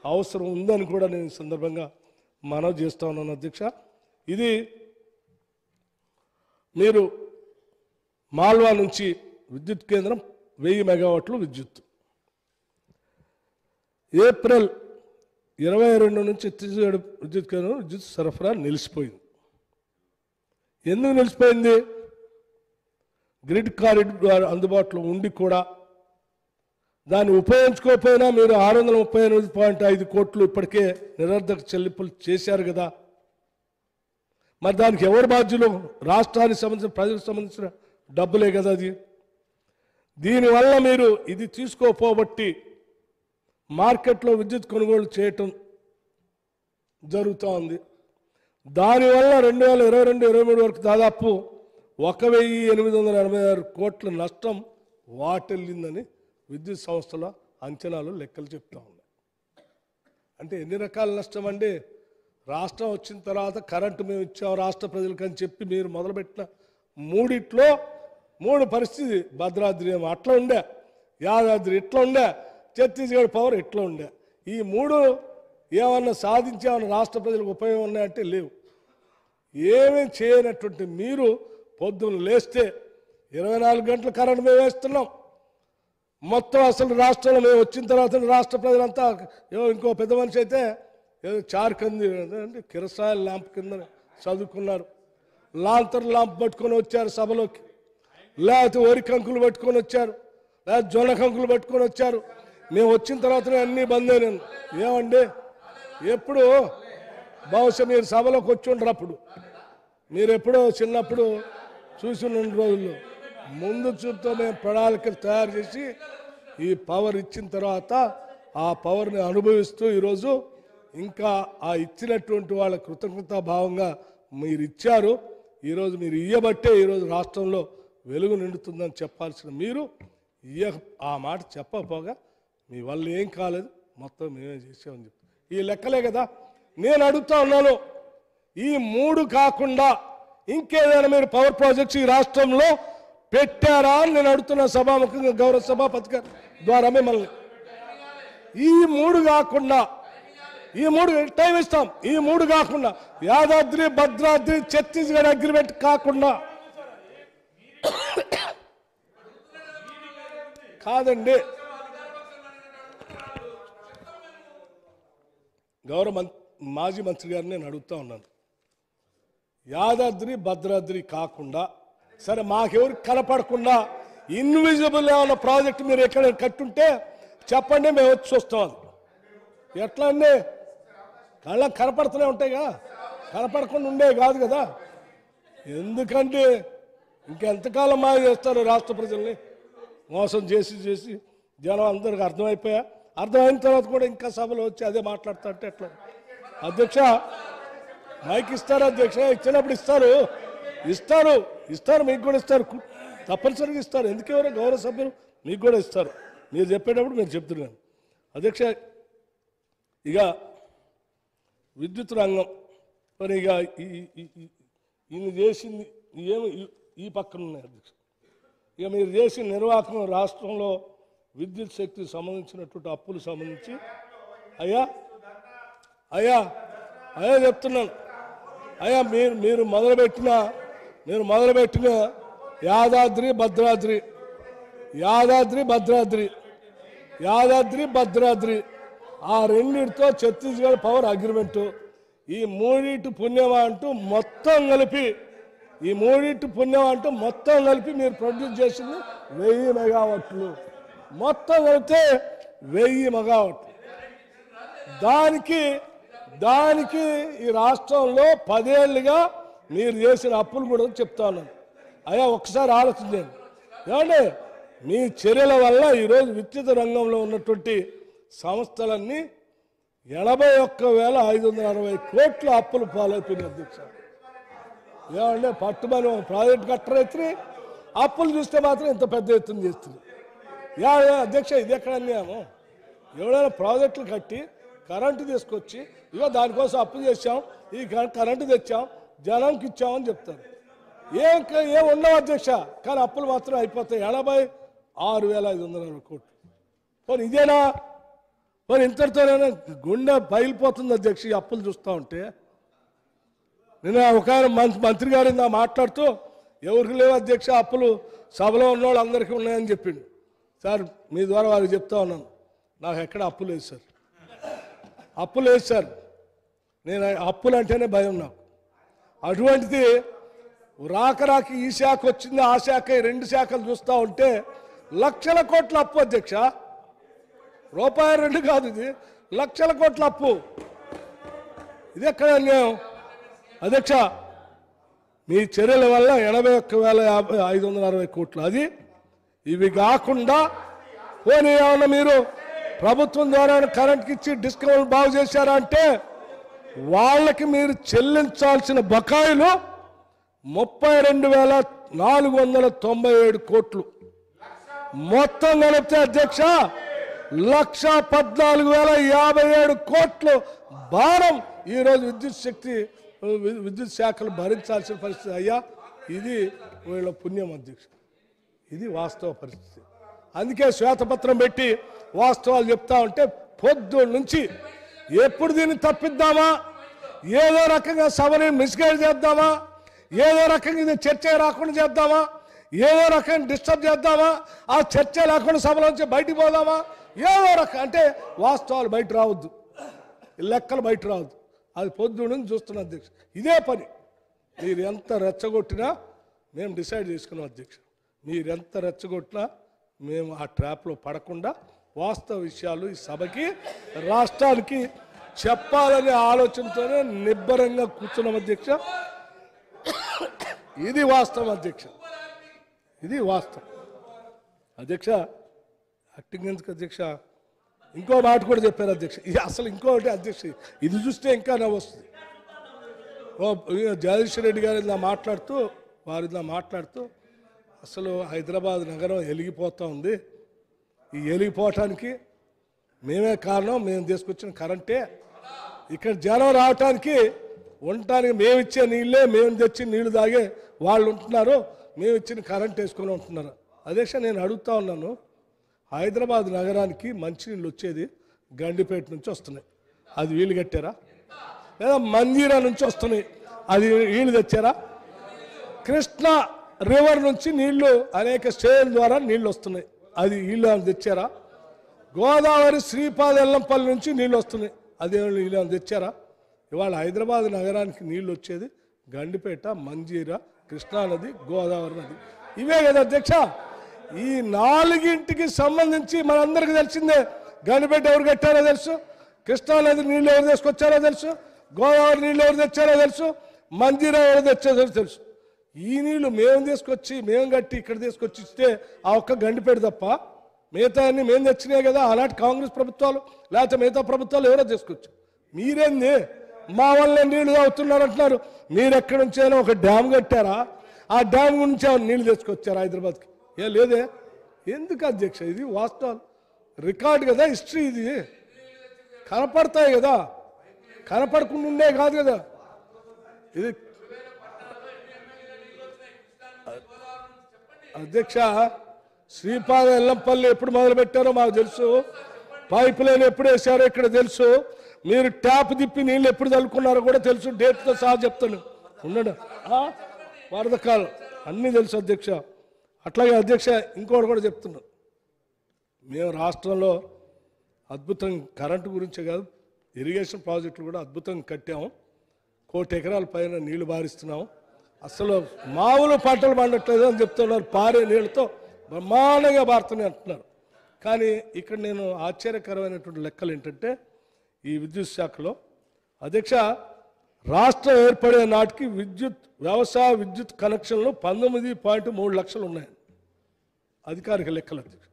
అవసరం ఉందని కూడా నేను ఈ సందర్భంగా మనవి చేస్తా ఉన్నాను అధ్యక్ష. ఇది మీరు మాల్వా నుంచి విద్యుత్ కేంద్రం 1000 మెగావాట్లు విద్యుత్ ఏప్రిల్ 22 నుంచి ఛత్తీస్గఢ్ విద్యుత్ కేంద్రం విద్యుత్ సరఫరా నిలిచిపోయింది. ఎందుకు నిలిచిపోయింది? గ్రిడ్ కారిడార్ అందుబాటులో ఉండి కూడా దాన్ని ఉపయోగించుకోకపోయినా మీరు 638.5 కోట్లు ఇప్పటికే నిరర్ధక చెల్లింపులు చేశారు కదా. మరి దానికి ఎవరు బాధ్యులు? రాష్ట్రానికి సంబంధించిన ప్రజలకు సంబంధించిన డబ్బులే కదా అది. దీనివల్ల మీరు ఇది తీసుకోపోబట్టి మార్కెట్లో విద్యుత్ కొనుగోలు చేయటం జరుగుతూ ఉంది. దానివల్ల 2022-23 వరకు దాదాపు 1886 కోట్ల నష్టం వాటిల్లిందని విద్యుత్ సంస్థల అంచనాలు లెక్కలు చెప్తా ఉన్నాయి. అంటే ఎన్ని రకాల నష్టం అండి? రాష్ట్రం వచ్చిన తర్వాత కరెంటు మేము ఇచ్చాం రాష్ట్ర ప్రజలకు అని చెప్పి మీరు మొదలుపెట్టిన మూడిట్లో 3 పరిస్థితి, భద్రాద్రి ఏమో అట్లా ఉండే, యాదాద్రి ఇట్లా ఉండే, ఛత్తీస్గఢ్ పవర్ ఇట్లా ఉండే. ఈ 3 ఏమన్నా సాధించామని రాష్ట్ర ప్రజలకు ఉపయోగం ఉన్నాయంటే లేవు. ఏమీ చేయనటువంటి మీరు పొద్దున్న లేస్తే 24 గంటలు కరెంట్ మేము వేస్తున్నాం. మొత్తం అసలు రాష్ట్రంలో మేము వచ్చిన తర్వాత రాష్ట్ర ప్రజలంతా ఇంకో పెద్ద మనిషి అయితే ఏదో చార్కంది అంటే కిరసాయిల్ ల్యాంప్ కింద చదువుకున్నారు, లాంతర్ ల్యాంప్ పట్టుకొని వచ్చారు సభలోకి, లేకపోతే వరి కంకులు పట్టుకొని వచ్చారు, లేకపోతే జొన్న కంకులు పట్టుకొని వచ్చారు. మేము వచ్చిన తర్వాతనే అన్నీ బంద్ అయినాను. ఏమండి ఎప్పుడు బహుశా మీరు సభలోకి వచ్చి ఉండరు, అప్పుడు మీరు ఎప్పుడో చిన్నప్పుడు చూసి ఉన్న రోజుల్లో ముందు చూపుతో మేము ప్రణాళికలు తయారు చేసి ఈ పవర్ ఇచ్చిన తర్వాత ఆ పవర్ని అనుభవిస్తూ ఈరోజు ఇంకా ఆ ఇచ్చినటువంటి వాళ్ళ కృతజ్ఞతా భావంగా మీరు ఇచ్చారు. ఈరోజు మీరు ఇయ్యబట్టే ఈరోజు రాష్ట్రంలో వెలుగు నిండుతుందని చెప్పాల్సిన మీరు ఆ మాట చెప్పకపోగా మీ వల్ల ఏం కాలేదు, మొత్తం మేమే చేసామని చెప్పి ఈ లెక్కలే కదా. నేను అడుగుతా ఉన్నాను, ఈ 3 కాకుండా ఇంకేదైనా మీరు పవర్ ప్రాజెక్ట్స్ ఈ రాష్ట్రంలో పెట్టారా అని నేను అడుగుతున్నా సభాముఖంగా గౌరవ సభాపతి గారి ద్వారా మిమ్మల్ని. ఈ 3 కాకుండా, ఈ 3 టైం ఇస్తాం, ఈ 3 కాకుండా యాదాద్రి, భద్రాద్రి, ఛత్తీస్గఢ్ అగ్రిమెంట్ కాకుండా కాదండి. గౌరవ మాజీ మంత్రి గారిని నేను అడుగుతా ఉన్నాను, యాదాద్రి భద్రాద్రి కాకుండా సరే మాకెవరికి కనపడకుండా ఇన్విజిబుల్ ఏమైనా ప్రాజెక్ట్ మీరు ఎక్కడ కట్టుంటే చెప్పండి, మేము వచ్చి చూస్తాం. ఎట్లా అండి? కళ్ళకు కనపడుతూనే ఉంటాయిగా, కనపడకుండా ఉండే కాదు కదా. ఎందుకంటే ఇంకెంతకాలం మాయ చేస్తారు రాష్ట్ర ప్రజల్ని మోసం చేసి చేసి జనం అందరికి అర్థమైన తర్వాత కూడా ఇంకా సభలో వచ్చి అదే మాట్లాడుతా అంటే ఎట్లా? అధ్యక్ష మైక్ ఇస్తారు అధ్యక్ష, ఇచ్చినప్పుడు ఇస్తారు మీకు కూడా ఇస్తారు, తప్పనిసరిగా ఇస్తారు. ఎందుకెవరో గౌరవ సభ్యులు మీకు కూడా ఇస్తారు, మీరు చెప్పేటప్పుడు నేను చెప్తున్నాను. అధ్యక్ష ఇక విద్యుత్ రంగం మరి ఇక ఈయన చేసింది ఏమి ఈ పక్కన ఉన్నాయి అధ్యక్ష. ఇక మీరు చేసిన నిర్వాహకం రాష్ట్రంలో విద్యుత్ శక్తికి సంబంధించినటువంటి అప్పులు సంబంధించి అయ్యా చెప్తున్నాను అయ్యా, మీరు మొదలుపెట్టిన యాదాద్రి భద్రాద్రి ఆ రెండింటితో ఛత్తీస్గఢ్ పవర్ అగ్రిమెంటు, ఈ 3 పుణ్యమా అంటూ మొత్తం కలిపి మీరు ప్రొడ్యూస్ చేసింది 1000 మెగావాట్లు, మొత్తం కలిపితే 1000 మెగావాట్లు. దానికి ఈ రాష్ట్రంలో 10 ఏళ్ళుగా మీరు చేసిన అప్పులు కూడా చెప్తా ఉన్నాను. అయ్యా ఒక్కసారి ఆలోచించండి. ఏమంటే మీ చర్యల వల్ల ఈరోజు విద్యుత్ రంగంలో ఉన్నటువంటి సంస్థలన్నీ 81,560 కోట్ల అప్పులు పాలైపోయినాయి అధ్యక్ష. ఏమంటే పట్టుమని ప్రాజెక్ట్ కట్టరైతే అప్పులు చూస్తే మాత్రం ఇంత పెద్ద ఎత్తున చేస్తుంది. అధ్యక్ష ఇది ఎక్కడ అన్యాము? ఎవడైనా ప్రాజెక్టులు కట్టి కరెంటు తీసుకొచ్చి ఇగో దానికోసం అప్పు చేసాం, ఈ కరెంటు తెచ్చాం, జనంకి ఇచ్చామని చెప్తారు. ఏం ఉండవు అధ్యక్ష, కానీ అప్పులు మాత్రం అయిపోతాయి. 86,560 కోట్లు. మరి ఇదేనా? మరి ఇంతటితోనైనా గుండె బయలుపోతుంది అధ్యక్ష ఈ అప్పులు చూస్తూ ఉంటే. నేను ఒక మంత్రి గారు నా మాట్లాడుతూ ఎవరికి లేవు అధ్యక్ష అప్పులు, సభలో ఉన్నవాళ్ళు అందరికీ ఉన్నాయని చెప్పిండు. సార్ మీ ద్వారా వారికి చెప్తా ఉన్నాను, నాకు ఎక్కడ అప్పు లేదు సార్, అప్పు లేదు సార్. నేను అప్పులు అంటేనే భయం నాకు. అటువంటిది రాకరాకి ఈ శాఖ వచ్చింది, ఆ శాఖ, 2 శాఖలు చూస్తూ ఉంటే లక్షల కోట్ల అప్పు అధ్యక్ష. రూపాయి 2 కాదు, ఇది లక్షల కోట్ల అప్పు. ఇది ఎక్కడ అన్యాయం అధ్యక్ష? మీ చర్యల వల్ల 81,560 కోట్లు. అది ఇవి కాకుండా పోనీ ఏమన్నా మీరు ప్రభుత్వం ద్వారా కరెంట్కి ఇచ్చి డిస్కౌంట్ బాగు చేశారా అంటే వాళ్ళకి మీరు చెల్లించాల్సిన బకాయిలు 32,497 కోట్లు. మొత్తం కలిపితే అధ్యక్ష 1,14,057 కోట్లు భారం ఈరోజు విద్యుత్ శాఖలు భరించాల్సిన పరిస్థితి. అయ్యా ఇది వీళ్ళ పుణ్యం అధ్యక్ష, ఇది వాస్తవ పరిస్థితి. అందుకే శ్వేతపత్రం పెట్టి వాస్తవాలు చెప్తా ఉంటే పొద్దున్న నుంచి ఎప్పుడు దీన్ని తప్పిద్దామా, ఏదో రకంగా సభని మిస్గైడ్ చేద్దామా, ఏదో రకంగా ఇది చర్చ రాకుండా చేద్దామా, ఏదో రకంగా డిస్టర్బ్ చేద్దామా, ఆ చర్చ లేకుండా సభలోంచి బయటికి పోదామా, ఏదో రకం అంటే వాస్తవాలు బయట రావద్దు, లెక్కలు బయట రావద్దు. అది పొద్దున్న నుంచి చూస్తున్నా అధ్యక్ష. ఇదే పని. మీరు ఎంత రెచ్చగొట్టినా మేము డిసైడ్ చేసుకున్నాం అధ్యక్ష. మీరు ఎంత రెచ్చగొట్టినా మేము ఆ ట్రాప్లో పడకుండా వాస్తవ విషయాలు ఈ సభకి రాష్ట్రానికి చెప్పాలనే ఆలోచనతోనే నిబ్బరంగా కూర్చున్నాం అధ్యక్ష. ఇది వాస్తవం అధ్యక్ష, ఇది వాస్తవం అధ్యక్ష. యాక్టింగ్ ఎందుకు అధ్యక్ష? ఇంకో మాట కూడా చెప్పారు అధ్యక్ష. ఇది అసలు ఇంకోటి అధ్యక్ష, ఇది చూస్తే ఇంకా నవ్వు వస్తుంది. జగదీశ్వర్ రెడ్డి గారు ఇలా మాట్లాడుతూ అసలు హైదరాబాద్ నగరం వెలిగిపోతూ ఉంది, ఈ వెలిగిపోవటానికి మేమే కారణం, మేము తీసుకొచ్చిన కరెంటే, ఇక్కడ జనం రావటానికి ఉండటానికి మేము ఇచ్చే నీళ్ళే, మేము తెచ్చి నీళ్లు తాగే వాళ్ళు ఉంటున్నారు, మేము ఇచ్చిన కరెంట్ వేసుకొని ఉంటున్నారు. అధ్యక్ష నేను అడుగుతా ఉన్నాను, హైదరాబాద్ నగరానికి మంచినీళ్ళు వచ్చేది గండిపేట నుంచి వస్తున్నాయి, అది వీళ్ళు కట్టారా? లేదా మంజీరా నుంచి వస్తున్నాయి, అది వీళ్ళు తెచ్చారా? కృష్ణా రివర్ నుంచి నీళ్లు అనేక స్టేల ద్వారా నీళ్లు వస్తున్నాయి, అది వీళ్ళు తెచ్చారా? గోదావరి శ్రీపాద ఎల్లంపల్లి నుంచి నీళ్ళు వస్తున్నాయి, అది వీళ్ళు తెచ్చారా? ఇవాళ హైదరాబాద్ నగరానికి నీళ్ళు వచ్చేది గండిపేట, మంజీరా, కృష్ణానది, గోదావరి నది, ఇవే కదా అధ్యక్ష. ఈ 4గింటికి సంబంధించి మనందరికీ తెలిసిందే. గండిపేట ఎవరు కట్టారో తెలుసు, కృష్ణానది నీళ్ళు ఎవరు తీసుకొచ్చారో తెలుసు, గోదావరి నీళ్ళు ఎవరు తెచ్చారో తెలుసు, మంజీరా ఎవరు తెచ్చారో తెలుసు. ఈ నీళ్లు మేము తీసుకొచ్చి మేము కట్టి ఇక్కడ తీసుకొచ్చి ఇస్తే ఆ ఒక్క గండిపేట తప్ప మిగతా అన్ని మేము తెచ్చినాయి కదా. ఆనాటి కాంగ్రెస్ ప్రభుత్వాలు లేకపోతే మిగతా ప్రభుత్వాలు ఎవరో తీసుకొచ్చు. మీరేంది మా వల్ల నీళ్లు తాగుతున్నారు అంటున్నారు. మీరు ఎక్కడి నుంచైనా ఒక డ్యామ్ కట్టారా? ఆ డ్యామ్ నుంచి నీళ్లు తీసుకొచ్చారా హైదరాబాద్కి? ఏ లేదే. ఎందుకు అధ్యక్ష? ఇది వాస్తవాలు, రికార్డు కదా, హిస్టరీ. ఇది కనపడతాయి కదా, కనపడకుండా ఉండే కాదు కదా. ఇది అధ్యక్ష శ్రీపాద ఎల్లంపల్లి ఎప్పుడు మొదలు పెట్టారో మాకు తెలుసు, పైప్ లైన్ ఎప్పుడు వేసారో ఇక్కడ తెలుసు, మీరు ట్యాప్ తిప్పి నీళ్ళు ఎప్పుడు తలుకున్నారో కూడా తెలుసు, డేట్తో సహా చెప్తాను. ఉండడు వరద కాలం అన్నీ తెలుసు అధ్యక్ష. అట్లాగే అధ్యక్ష ఇంకోటి కూడా చెప్తున్నాం, మేము రాష్ట్రంలో అద్భుతం కరెంటు గురించే కాదు ఇరిగేషన్ ప్రాజెక్టులు కూడా అద్భుతంగా కట్టాము. 1 కోటి ఎకరాల పైన నీళ్లు బారిస్తున్నాము. అసలు మామూలు పంటలు పండట్లేదు అని చెప్తున్నారు, పారే నీళ్ళతో బ్రహ్మాండంగా బారుతున్నాయి అంటున్నారు. కానీ ఇక్కడ నేను ఆశ్చర్యకరమైనటువంటి లెక్కలు ఏంటంటే ఈ విద్యుత్ శాఖలో. అధ్యక్ష, రాష్ట్రం ఏర్పడే నాటికి వ్యవసాయ విద్యుత్ కనెక్షన్లు 19.3 లక్షలు ఉన్నాయి అధికారిక లెక్కలు అధ్యక్ష.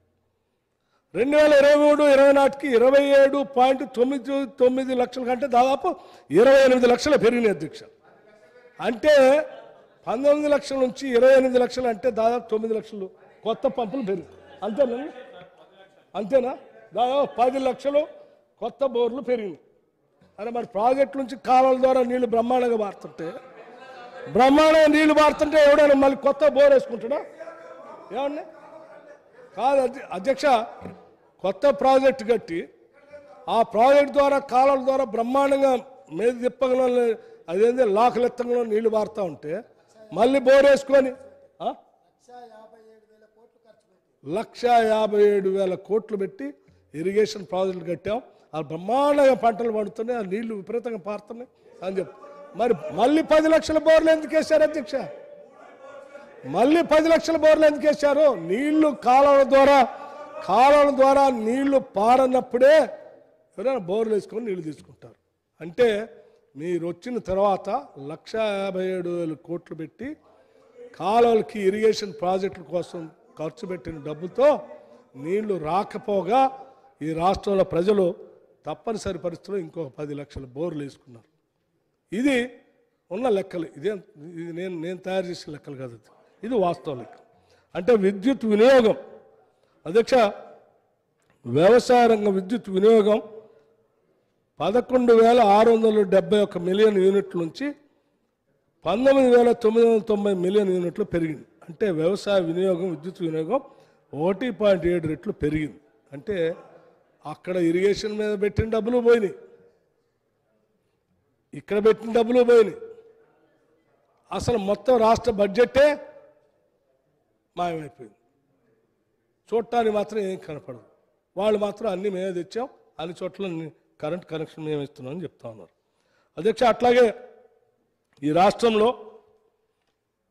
2023-24 నాటికి 27.99 లక్షల కంటే దాదాపు 28 లక్షలు పెరిగినాయి అధ్యక్ష. అంటే 19 లక్షల నుంచి 28 లక్షలు అంటే దాదాపు 9 లక్షలు కొత్త పంపులు పెరిగి. అంతేనా? దాదాపు 10 లక్షలు కొత్త బోర్లు పెరిగినాయి. అరే మరి ప్రాజెక్టు నుంచి కాలువల ద్వారా నీళ్లు బ్రహ్మాండంగా మారుతుంటే ఎవడైనా మళ్ళీ కొత్త బోర్ వేసుకుంటాడా? ఏమన్నా కాదు అధ్యక్ష. కొత్త ప్రాజెక్టు కట్టి ఆ ప్రాజెక్టు ద్వారా కాలువల ద్వారా బ్రహ్మాండంగా మీద తిప్పగలం, అదేంటి లాకులు ఎత్తగలం నీళ్లు మారుతూ ఉంటే మళ్ళీ బోర్ వేసుకొని 1,57,000 కోట్లు పెట్టి ఇరిగేషన్ ప్రాజెక్టులు కట్టాం. ఆ బ్రహ్మాండంగా పంటలు పండుతున్నాయి, ఆ నీళ్లు విపరీతంగా పారుతున్నాయి అని చెప్పి మరి మళ్ళీ 10 లక్షల బోర్లు ఎందుకు వేశారు అధ్యక్ష? మళ్ళీ 10 లక్షల బోర్లు ఎందుకు వేశారు? నీళ్లు కాలువల ద్వారా నీళ్లు పారనప్పుడే ఎవరైనా బోర్లు వేసుకొని నీళ్లు తీసుకుంటారు. అంటే మీరు వచ్చిన తర్వాత 1,57,000 కోట్లు పెట్టి కాలువలకి ఇరిగేషన్ ప్రాజెక్టుల కోసం ఖర్చు పెట్టిన డబ్బుతో నీళ్లు రాకపోగా ఈ రాష్ట్రంలో ప్రజలు తప్పనిసరి పరిస్థితుల్లో ఇంకొక 10 లక్షల బోర్లు వేసుకున్నారు. ఇది ఉన్న లెక్కలు. ఇది నేను తయారు చేసిన లెక్కలు కాదు, ఇది వాస్తవ లెక్క. అంటే విద్యుత్ వినియోగం అధ్యక్ష, వ్యవసాయ రంగ విద్యుత్ వినియోగం 11,671 మిలియన్ యూనిట్ల నుంచి 19,990 మిలియన్ యూనిట్లు పెరిగింది. అంటే వ్యవసాయ వినియోగం విద్యుత్ వినియోగం 1.7 రెట్లు పెరిగింది. అంటే అక్కడ ఇరిగేషన్ మీద పెట్టిన డబ్బులు పోయినాయి, ఇక్కడ పెట్టిన డబ్బులు పోయినాయి. అసలు మొత్తం రాష్ట్ర బడ్జెటే మాయమైపోయింది. చూడటానికి మాత్రం ఏం కనపడదు. వాళ్ళు మాత్రం అన్ని మేమే తెచ్చాం, అన్ని చోట్ల కరెంట్ కనెక్షన్ మేము ఇస్తున్నామని చెప్తా ఉన్నారు అధ్యక్ష. అట్లాగే ఈ రాష్ట్రంలో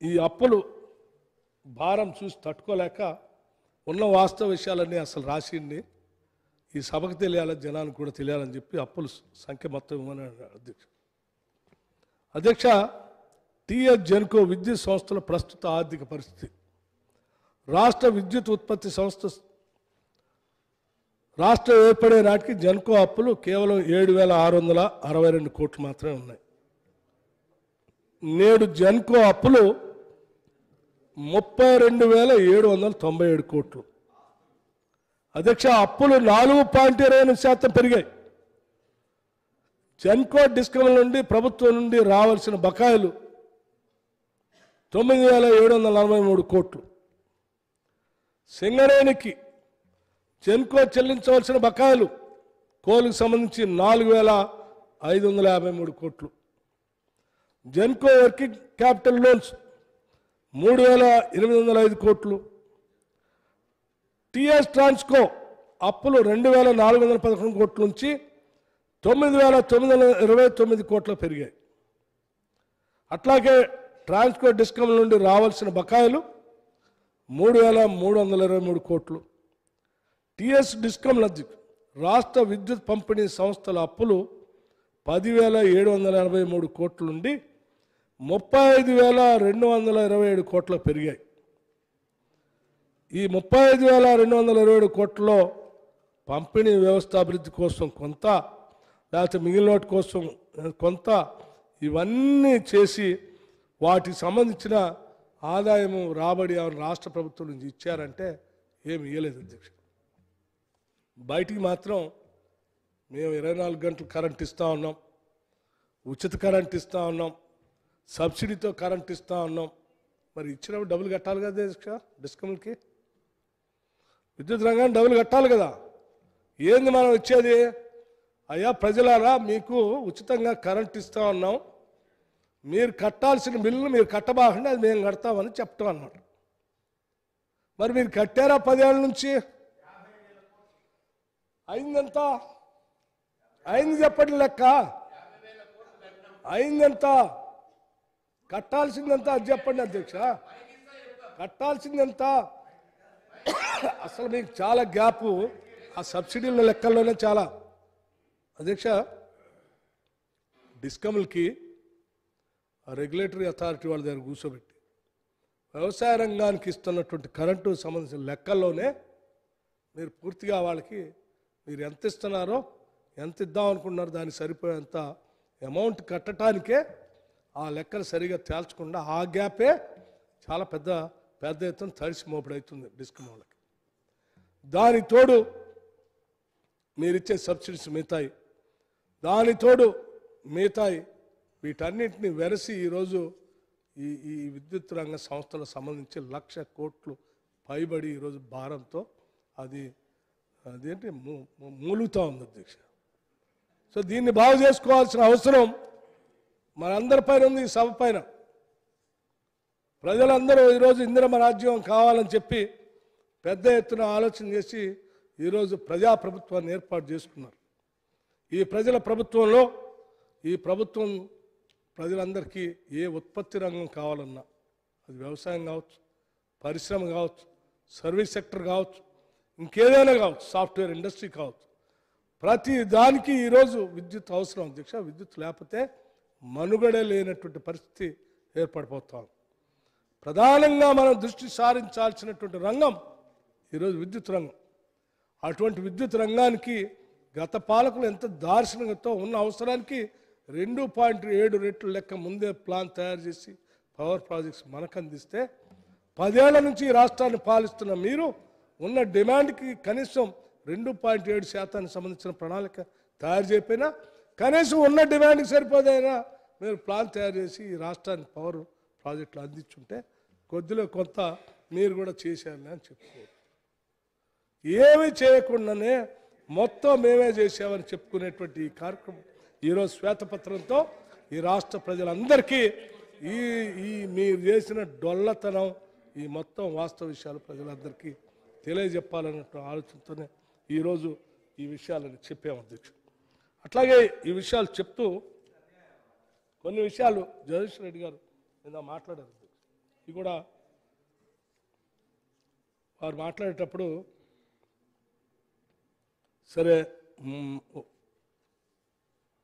ఈ అప్పులు భారం చూసి తట్టుకోలేక ఉన్న వాస్తవ విషయాలన్నీ అసలు రాసింది ఈ సభకు తెలియాలి, జనానికి కూడా తెలియాలని చెప్పి అప్పుల సంఖ్య మొత్తం ఇవ్వమని అధ్యక్ష. టీఎస్ జెన్కో విద్యుత్ సంస్థల ప్రస్తుత ఆర్థిక పరిస్థితి. రాష్ట్ర విద్యుత్ ఉత్పత్తి సంస్థ రాష్ట్రం ఏర్పడే నాటికి జెన్కో అప్పులు కేవలం 7,662 కోట్లు మాత్రమే ఉన్నాయి. నేడు జెన్కో అప్పులు 32,797 కోట్లు. అధ్యక్ష, అప్పులు 4.28% పెరిగాయి. జెన్కో డిస్కమ్ల నుండి ప్రభుత్వం నుండి రావాల్సిన బకాయిలు 9,743 కోట్లు. సింగరేణికి జెన్కో చెల్లించవలసిన బకాయిలు కోలుకు సంబంధించి 4,553 కోట్లు. జెన్కో వర్కింగ్ క్యాపిటల్ లోన్స్ 3,805 కోట్లు. టిఎస్ ట్రాన్స్కో అప్పులు 2,411 కోట్ల నుంచి 9,929 కోట్లు పెరిగాయి. అట్లాగే ట్రాన్స్కో డిస్కమ్ నుండి రావాల్సిన బకాయిలు 3,323 కోట్లు. టిఎస్ డిస్కమ్ రాష్ట్ర విద్యుత్ పంపిణీ సంస్థల అప్పులు 10,783 కోట్ల నుండి 35,227 కోట్లు పెరిగాయి. ఈ 35,227 కోట్లలో పంపిణీ వ్యవస్థ అభివృద్ధి కోసం కొంత, లేకపోతే మిగిలిన వాటి కోసం కొంత, ఇవన్నీ చేసి వాటికి సంబంధించిన ఆదాయము రాబడి రాష్ట్ర ప్రభుత్వం నుంచి ఇచ్చారంటే ఏమి ఇవ్వలేదు అధ్యక్ష. బయటికి మాత్రం మేము 24 గంటలు కరెంట్ ఇస్తూ ఉన్నాం, ఉచిత కరెంట్ ఇస్తూ ఉన్నాం, సబ్సిడీతో కరెంట్ ఇస్తూ ఉన్నాం. మరి ఇచ్చినప్పుడు డబ్బులు కట్టాలి కదా అధ్యక్ష, డిస్కమ్లకి విద్యుత్ రంగాన్ని డబ్బులు కట్టాలి కదా. ఏంది మనం ఇచ్చేది? అయ్యా ప్రజలారా, మీకు ఉచితంగా కరెంట్ ఇస్తూ ఉన్నాం, మీరు కట్టాల్సిన బిల్లును మీరు కట్టబాకండి, అది మేము కడతామని చెప్తాం అన్నమాట. మరి మీరు కట్టారా 10 ఏళ్ళ నుంచి? అయిందెంత? అయింది చెప్పండి లెక్క. అయిందెంత? కట్టాల్సిందెంత అది చెప్పండి అధ్యక్ష. కట్టాల్సిందెంత? అసలు మీకు చాలా గ్యాపు ఆ సబ్సిడీల లెక్కల్లోనే చాలా. అధ్యక్ష, డిస్కమ్లకి రెగ్యులేటరీ అథారిటీ వాళ్ళ దగ్గర కూర్చోబెట్టి వ్యవసాయ రంగానికి ఇస్తున్నటువంటి కరెంటు సంబంధించిన లెక్కల్లోనే మీరు పూర్తిగా వాళ్ళకి మీరు ఎంత ఇస్తున్నారో ఎంత ఇద్దాం అనుకుంటున్నారో దానికి సరిపోయేంత అమౌంట్ కట్టడానికే ఆ లెక్కలు సరిగా తేల్చకుండా ఆ గ్యాపే చాలా పెద్ద ఎత్తున తడిసి మోపుడవుతుంది డిస్కమ్ వాళ్ళకి. దానికి తోడు మీరిచ్చే సబ్సిడీస్ మిగతాయి, దాని తోడు మిగతాయి, వీటన్నిటిని వెరసి ఈరోజు ఈ విద్యుత్ రంగ సంస్థలకు సంబంధించి 1,00,000 కోట్లు పైబడి ఈరోజు భారంతో అదేంటి మూలుగుతూ ఉంది అధ్యక్ష. సో దీన్ని బాగు చేసుకోవాల్సిన అవసరం మనందరిపైన ఉంది. ఈ సభ పైన ప్రజలందరూ ఈరోజు ఇందిరమ్మ రాజ్యం కావాలని చెప్పి పెద్ద ఎత్తున ఆలోచన చేసి ఈరోజు ప్రజాప్రభుత్వాన్ని ఏర్పాటు చేసుకున్నారు. ఈ ప్రజల ప్రభుత్వంలో ఈ ప్రభుత్వం ప్రజలందరికీ ఏ ఉత్పత్తి రంగం కావాలన్నా, అది వ్యవసాయం కావచ్చు, పరిశ్రమ కావచ్చు, సర్వీస్ సెక్టర్ కావచ్చు, ఇంకేదైనా కావచ్చు, సాఫ్ట్వేర్ ఇండస్ట్రీ కావచ్చు, ప్రతి దానికి ఈరోజు విద్యుత్ అవసరం అధ్యక్ష. విద్యుత్ లేకపోతే మనుగడే లేనటువంటి పరిస్థితి ఏర్పడిపోతాం. ప్రధానంగా మనం దృష్టి సారించాల్సినటువంటి రంగం ఈరోజు విద్యుత్ రంగం. అటువంటి విద్యుత్ రంగానికి గత పాలకులు ఎంత దార్శనికతో ఉన్న అవసరానికి 2.7 రెట్లు లెక్క ముందే ప్లాన్ తయారు చేసి పవర్ ప్రాజెక్ట్స్ మనకు అందిస్తే 10 ఏళ్ల నుంచి ఈ రాష్ట్రాన్ని పాలిస్తున్న మీరు ఉన్న డిమాండ్కి కనీసం 2.7% సంబంధించిన ప్రణాళిక తయారు చేయకపోయినా కనీసం ఉన్న డిమాండ్కి సరిపోదైనా మీరు ప్లాన్ తయారు చేసి ఈ రాష్ట్రానికి పవర్ ప్రాజెక్టులు అందించుంటే కొద్దిలో కొంత మీరు కూడా చేశారని అని చెప్పుకోవచ్చు. ఏమీ చేయకుండానే మొత్తం మేమే చేసామని చెప్పుకునేటువంటి ఈ కార్యక్రమం ఈరోజు శ్వేతపత్రంతో ఈ రాష్ట్ర ప్రజలందరికీ ఈ మీరు చేసిన డొల్లతనం, ఈ మొత్తం వాస్తవ విషయాలు ప్రజలందరికీ తెలియజెప్పాలన్న ఆలోచనతోనే ఈరోజు ఈ విషయాలను చెప్పాము అధ్యక్షుడు. అట్లాగే ఈ విషయాలు చెప్తూ కొన్ని విషయాలు జగదీష్ రెడ్డి గారు నిన్న మాట్లాడారు అధ్యక్షుడు. ఇది కూడా వారు మాట్లాడేటప్పుడు సరే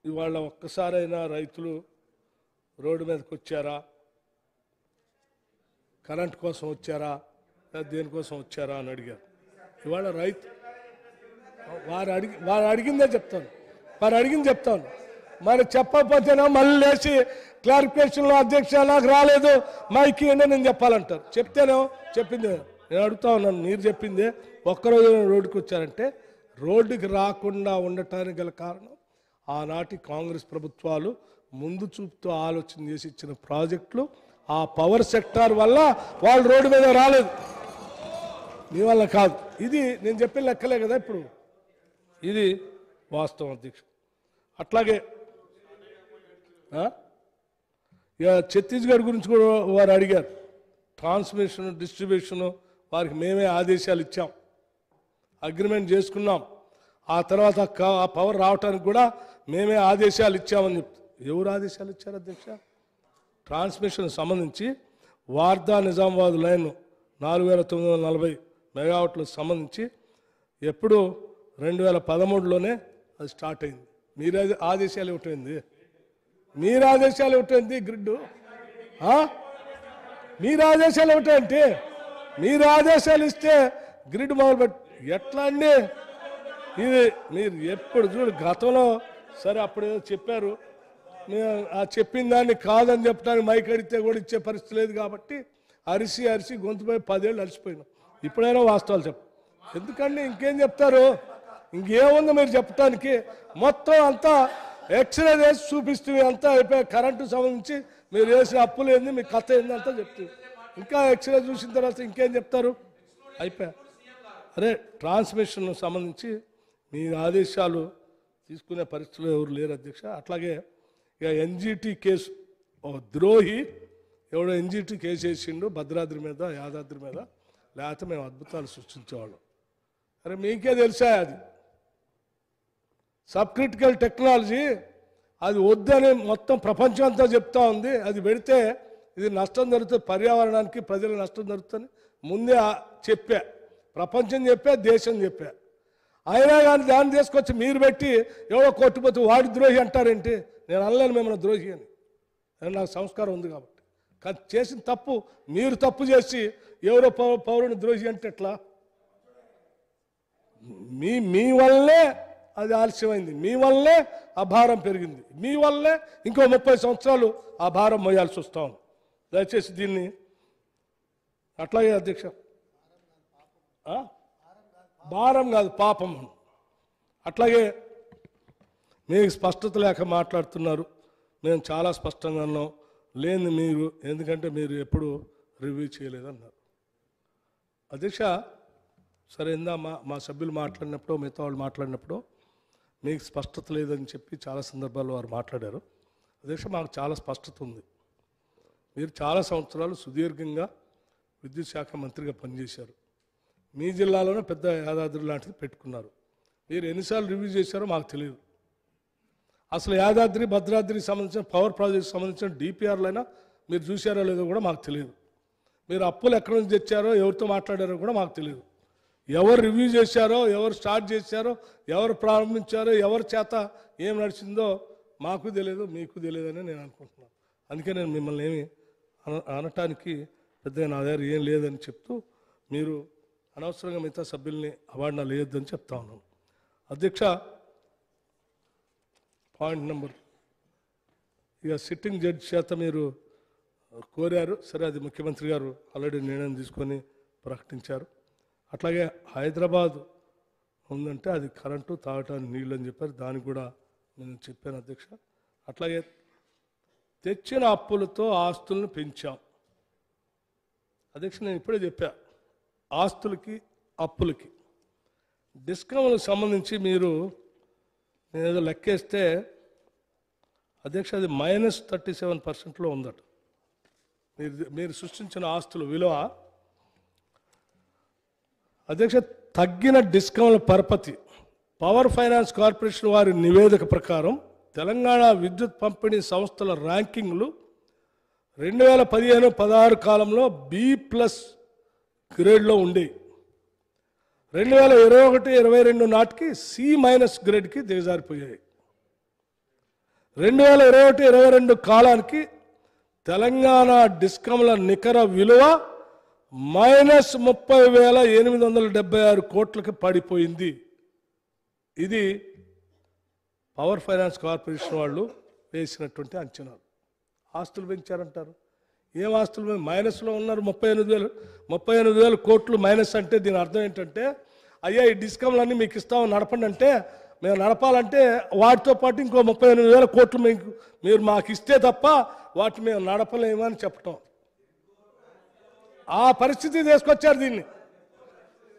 ఇవాళ ఒక్కసారైనా రైతులు రోడ్డు మీదకి వచ్చారా, కరెంట్ కోసం వచ్చారా, దేనికోసం వచ్చారా అని అడిగారు. ఇవాళ రైతు వారు అడిగిందే చెప్తాను, వారు అడిగింది చెప్తాను. మరి చెప్పకపోతేనా మళ్ళీ లేచి క్లారిఫికేషన్లో అధ్యక్ష నాకు రాలేదు మైకి అంటే నేను చెప్పాలంటారు. చెప్తేనే చెప్పింది నేను అడుగుతా ఉన్నాను. మీరు చెప్పిందే ఒక్కరోజు రోడ్డుకి వచ్చారంటే రోడ్డుకి రాకుండా ఉండటానికి గల కారణం ఆనాటి కాంగ్రెస్ ప్రభుత్వాలు ముందు చూపుతో ఆలోచన చేసి ఇచ్చిన ప్రాజెక్టులు, ఆ పవర్ సెక్టార్ వల్ల వాళ్ళు రోడ్డు మీద రాలేదు, మీ వల్ల కాదు. ఇది నేను చెప్పిన లెక్కలే కదా ఇప్పుడు, ఇది వాస్తవం అధ్యక్షుడు. అట్లాగే ఛత్తీస్గఢ్ గురించి కూడా వారు అడిగారు. ట్రాన్స్మిషన్ డిస్ట్రిబ్యూషను వారికి మేమే ఆదేశాలు ఇచ్చాం, అగ్రిమెంట్ చేసుకున్నాం. ఆ తర్వాత ఆ పవర్ రావడానికి కూడా మేమే ఆదేశాలు ఇచ్చామని చెప్తారు. ఎవరు ఆదేశాలు ఇచ్చారు అధ్యక్ష? ట్రాన్స్మిషన్ సంబంధించి వార్దా నిజామాబాద్ లైన్ 4940 మెగావాట్లకు సంబంధించి ఎప్పుడు 2013లోనే అది స్టార్ట్ అయింది. మీరే ఆదేశాలు ఇవ్వటైంది, మీరు ఆదేశాలు ఇవ్వటైంది గ్రిడ్, మీరు ఆదేశాలు ఇవ్వటంటే మీరు ఆదేశాలు ఇస్తే గ్రిడ్ మొదలుపెట్టి ఎట్లా అండి? ఇది మీరు ఎప్పుడు చూడు గతంలో సరే అప్పుడు ఏదో చెప్పారు, ఆ చెప్పిన దాన్ని కాదని చెప్పడానికి మైక్ అడిగితే కూడా ఇచ్చే పరిస్థితి లేదు కాబట్టి అరిసి గొంతుపై 10 ఏళ్ళు అలసిపోయినాం. ఇప్పుడైనా వాస్తవాలు చెప్పు. ఎందుకండి ఇంకేం చెప్తారు? ఇంకేముంది మీరు చెప్పడానికి? మొత్తం అంతా ఎక్స్రే వేసి చూపిస్తుంది, అంతా అయిపోయి కరెంటు సంబంధించి మీరు వేసిన అప్పులు ఏంది, మీ కథ ఏంది అంతా చెప్తుంది. ఇంకా ఎక్స్రే చూసిన తర్వాత ఇంకేం చెప్తారు? అయిపోయా. అరే ట్రాన్స్మిషన్ సంబంధించి మీ ఆదేశాలు తీసుకునే పరిస్థితులు ఎవరు లేరు అధ్యక్ష. అట్లాగే ఇక ఎన్జిటి కేసు, ఒక ద్రోహి ఎవడో ఎన్జిటి కేసు వేసిండు భద్రాద్రి మీద, యాదాద్రి మీద, లేకపోతే మేము అద్భుతాలు సృష్టించేవాళ్ళం. అరే మీకే తెలుసా అది సబ్ క్రిటికల్ టెక్నాలజీ, అది వద్దని మొత్తం ప్రపంచం అంతా చెప్తా ఉంది. అది పెడితే ఇది నష్టం జరుగుతుంది, పర్యావరణానికి ప్రజలకు నష్టం జరుగుతుంది ముందే చెప్పా, ప్రపంచం చెప్పా, దేశం చెప్పా. అయినా కానీ దాన్ని తీసుకొచ్చి మీరు పెట్టి ఎవడో కొట్టుపోతే వాడి ద్రోహి అంటారేంటి? నేను అనలేను మిమ్మల్ని ద్రోహి అని, నాకు సంస్కారం ఉంది కాబట్టి. కానీ చేసిన తప్పు మీరు తప్పు చేసి ఎవరో పౌరుని ద్రోహి అంటే ఎట్లా? మీ వల్లే అది ఆలస్యమైంది, మీ వల్లే ఆ భారం పెరిగింది, మీ వల్లే ఇంకో 30 సంవత్సరాలు ఆ భారం మోయాల్సి వస్తాం. దయచేసి దీన్ని అట్లాగే అధ్యక్ష, భారం కాదు పాపం. అట్లాగే మీకు స్పష్టత లేక మాట్లాడుతున్నారు. మేము చాలా స్పష్టంగా ఉన్నాం. లేని మీరు, ఎందుకంటే మీరు ఎప్పుడు రివ్యూ చేయలేదన్నారు. అధ్యక్ష, సరే ఇందా మా సభ్యులు మాట్లాడినప్పుడు, మిగతా వాళ్ళు మాట్లాడినప్పుడు మీకు స్పష్టత లేదని చెప్పి చాలా సందర్భాల్లో వారు మాట్లాడారు. అధ్యక్ష, మాకు చాలా స్పష్టత ఉంది. మీరు చాలా సంవత్సరాలు సుదీర్ఘంగా విద్యుత్ శాఖ మంత్రిగా పనిచేశారు. మీ జిల్లాలోనే పెద్ద యాదాద్రి లాంటిది పెట్టుకున్నారు. మీరు ఎన్నిసార్లు రివ్యూ చేశారో మాకు తెలియదు. అసలు యాదాద్రి భద్రాద్రికి సంబంధించిన పవర్ ప్రాజెక్ట్ సంబంధించిన డిపిఆర్లైనా మీరు చూశారో లేదో కూడా మాకు తెలియదు. మీరు అప్పులు ఎక్కడి నుంచి తెచ్చారో, ఎవరితో మాట్లాడారో కూడా మాకు తెలియదు. ఎవరు రివ్యూ చేశారో, ఎవరు స్టార్ట్ చేశారో, ఎవరు ప్రారంభించారో, ఎవరి చేత ఏం నడిచిందో మాకు తెలియదు, మీకు తెలియదని నేను అనుకుంటున్నాను. అందుకే నేను మిమ్మల్ని ఏమి అనటానికి పెద్దగా నా దగ్గర ఏం లేదని చెప్తూ, మీరు అనవసరంగా మిగతా సభ్యుల్ని అవార్డున లేదని చెప్తా ఉన్నాను. అధ్యక్ష, పాయింట్ నెంబర్, ఇక సిట్టింగ్ జడ్జి చేత మీరు కోరారు. సరే, అది ముఖ్యమంత్రి గారు ఆల్రెడీ నిర్ణయం తీసుకొని ప్రకటించారు. అట్లాగే హైదరాబాద్ ఉందంటే అది కరెంటు, తాగటానికి నీళ్ళు అని చెప్పారు. దానికి కూడా నేను చెప్పాను అధ్యక్ష. అట్లాగే తెచ్చిన అప్పులతో ఆస్తులను పెంచాం. అధ్యక్ష, నేను ఇప్పుడే చెప్పా, ఆస్తులకి అప్పులకి డిస్కౌంట్లకు సంబంధించి మీరు నేను ఏదో లెక్కేస్తే అధ్యక్ష అది -37% ఉందట. మీరు సృష్టించిన ఆస్తుల విలువ. అధ్యక్ష, తగ్గిన డిస్కౌంట్ల పరపతి పవర్ ఫైనాన్స్ కార్పొరేషన్ వారి నివేదిక ప్రకారం తెలంగాణ విద్యుత్ పంపిణీ సంస్థల ర్యాంకింగ్లు 2015-16 కాలంలో B+ గ్రేడ్లో ఉండేవి. 2021-22 నాటికి C- గ్రేడ్కి దిగజారిపోయాయి. 2021-22 కాలానికి తెలంగాణ డిస్కంల నికర విలువ -30,876 కోట్లకి పడిపోయింది. ఇది పవర్ ఫైనాన్స్ కార్పొరేషన్ వాళ్ళు వేసినటువంటి అంచనాలు. ఆస్తులు పెంచారంటారు. ఏం ఆస్తులు? మైనస్లో ఉన్నారు. 38,000 కోట్లు మైనస్ అంటే దీని అర్థం ఏంటంటే, అయ్యా ఈ డిస్కౌంట్లన్నీ మీకు ఇస్తామని నడపండి అంటే, మేము నడపాలంటే వాటితో పాటు ఇంకో 38,000 కోట్లు మీరు మాకు ఇస్తే తప్ప వాటిని మేము నడపలేమని చెప్పటం. ఆ పరిస్థితి తీసుకొచ్చారు దీన్ని.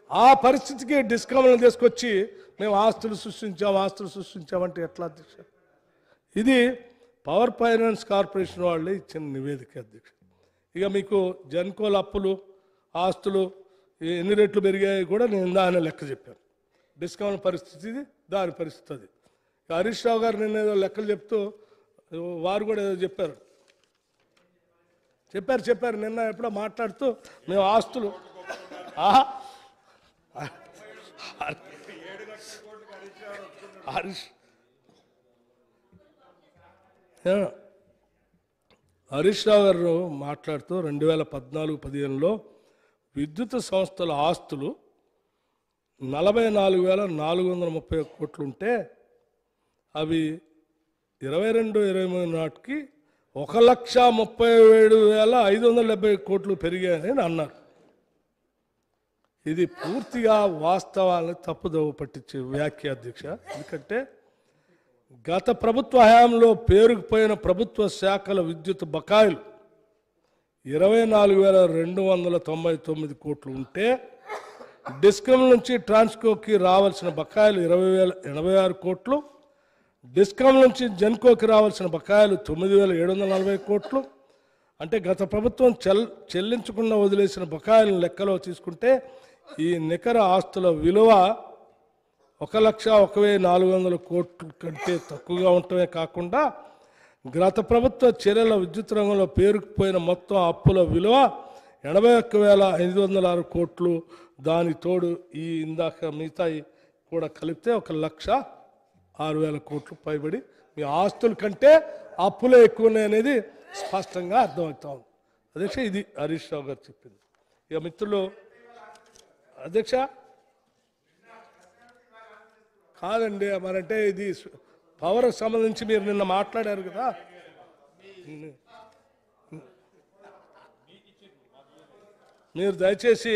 ఆ పరిస్థితికి డిస్కౌంట్లను తీసుకొచ్చి మేము ఆస్తులు సృష్టించామంటే ఎట్లా అధ్యక్ష? ఇది పవర్ ఫైనాన్స్ కార్పొరేషన్ వాళ్ళు ఇచ్చిన నివేదిక అధ్యక్ష. ఇక మీకు జెన్కోల అప్పులు, ఆస్తులు ఎన్ని రెట్లు పెరిగాయి కూడా నేను దాని లెక్క చెప్పాను. డిస్కౌంట్ పరిస్థితి ఇది, దాని పరిస్థితి అది. హరీష్ రావు గారు నిన్న ఏదో లెక్కలు చెప్తూ వారు కూడా ఏదో చెప్పారు నిన్న ఎప్పుడో మాట్లాడుతూ మేము ఆస్తులు హరీష్ రావు గారు మాట్లాడుతూ 2014-15లో విద్యుత్ సంస్థల ఆస్తులు 44,431 కోట్లు ఉంటే అవి 22-23 నాటికి 1,37,570 కోట్లు పెరిగాయని అన్నారు. ఇది పూర్తిగా వాస్తవాలను తప్పుదోవ పట్టించే వ్యాఖ్య అధ్యక్ష. ఎందుకంటే గత ప్రభుత్వ హయాంలో పేరుకుపోయిన ప్రభుత్వ శాఖల విద్యుత్ బకాయిలు 24,299 కోట్లు ఉంటే, డిస్కమ్ నుంచి ట్రాన్స్కోకి రావాల్సిన బకాయిలు 20,086 కోట్లు, డిస్కమ్ నుంచి జెన్కోకి రావాల్సిన బకాయిలు 9,740 కోట్లు. అంటే గత ప్రభుత్వం చెల్లించకుండా వదిలేసిన బకాయిలను లెక్కలో తీసుకుంటే ఈ నికర ఆస్తుల విలువ 1,01,400 కోట్ల కంటే తక్కువగా ఉండటమే కాకుండా గత ప్రభుత్వ చర్యల విద్యుత్ రంగంలో పేరుకుపోయిన మొత్తం అప్పుల విలువ 81,506 కోట్లు. దాని తోడు ఈ ఇందాక మిగతా కూడా కలిపితే 1,06,000 కోట్లు పైబడి మీ ఆస్తుల కంటే అప్పులే ఎక్కువ ఉన్నాయనేది స్పష్టంగా అర్థమవుతా ఉంది. అధ్యక్ష, ఇది హరీష్ రావు గారు చెప్పింది. ఇక మిత్రులు, అధ్యక్ష కాదండి, మరంటే ఇది పవర్కి సంబంధించి మీరు నిన్న మాట్లాడారు కదా. మీరు దయచేసి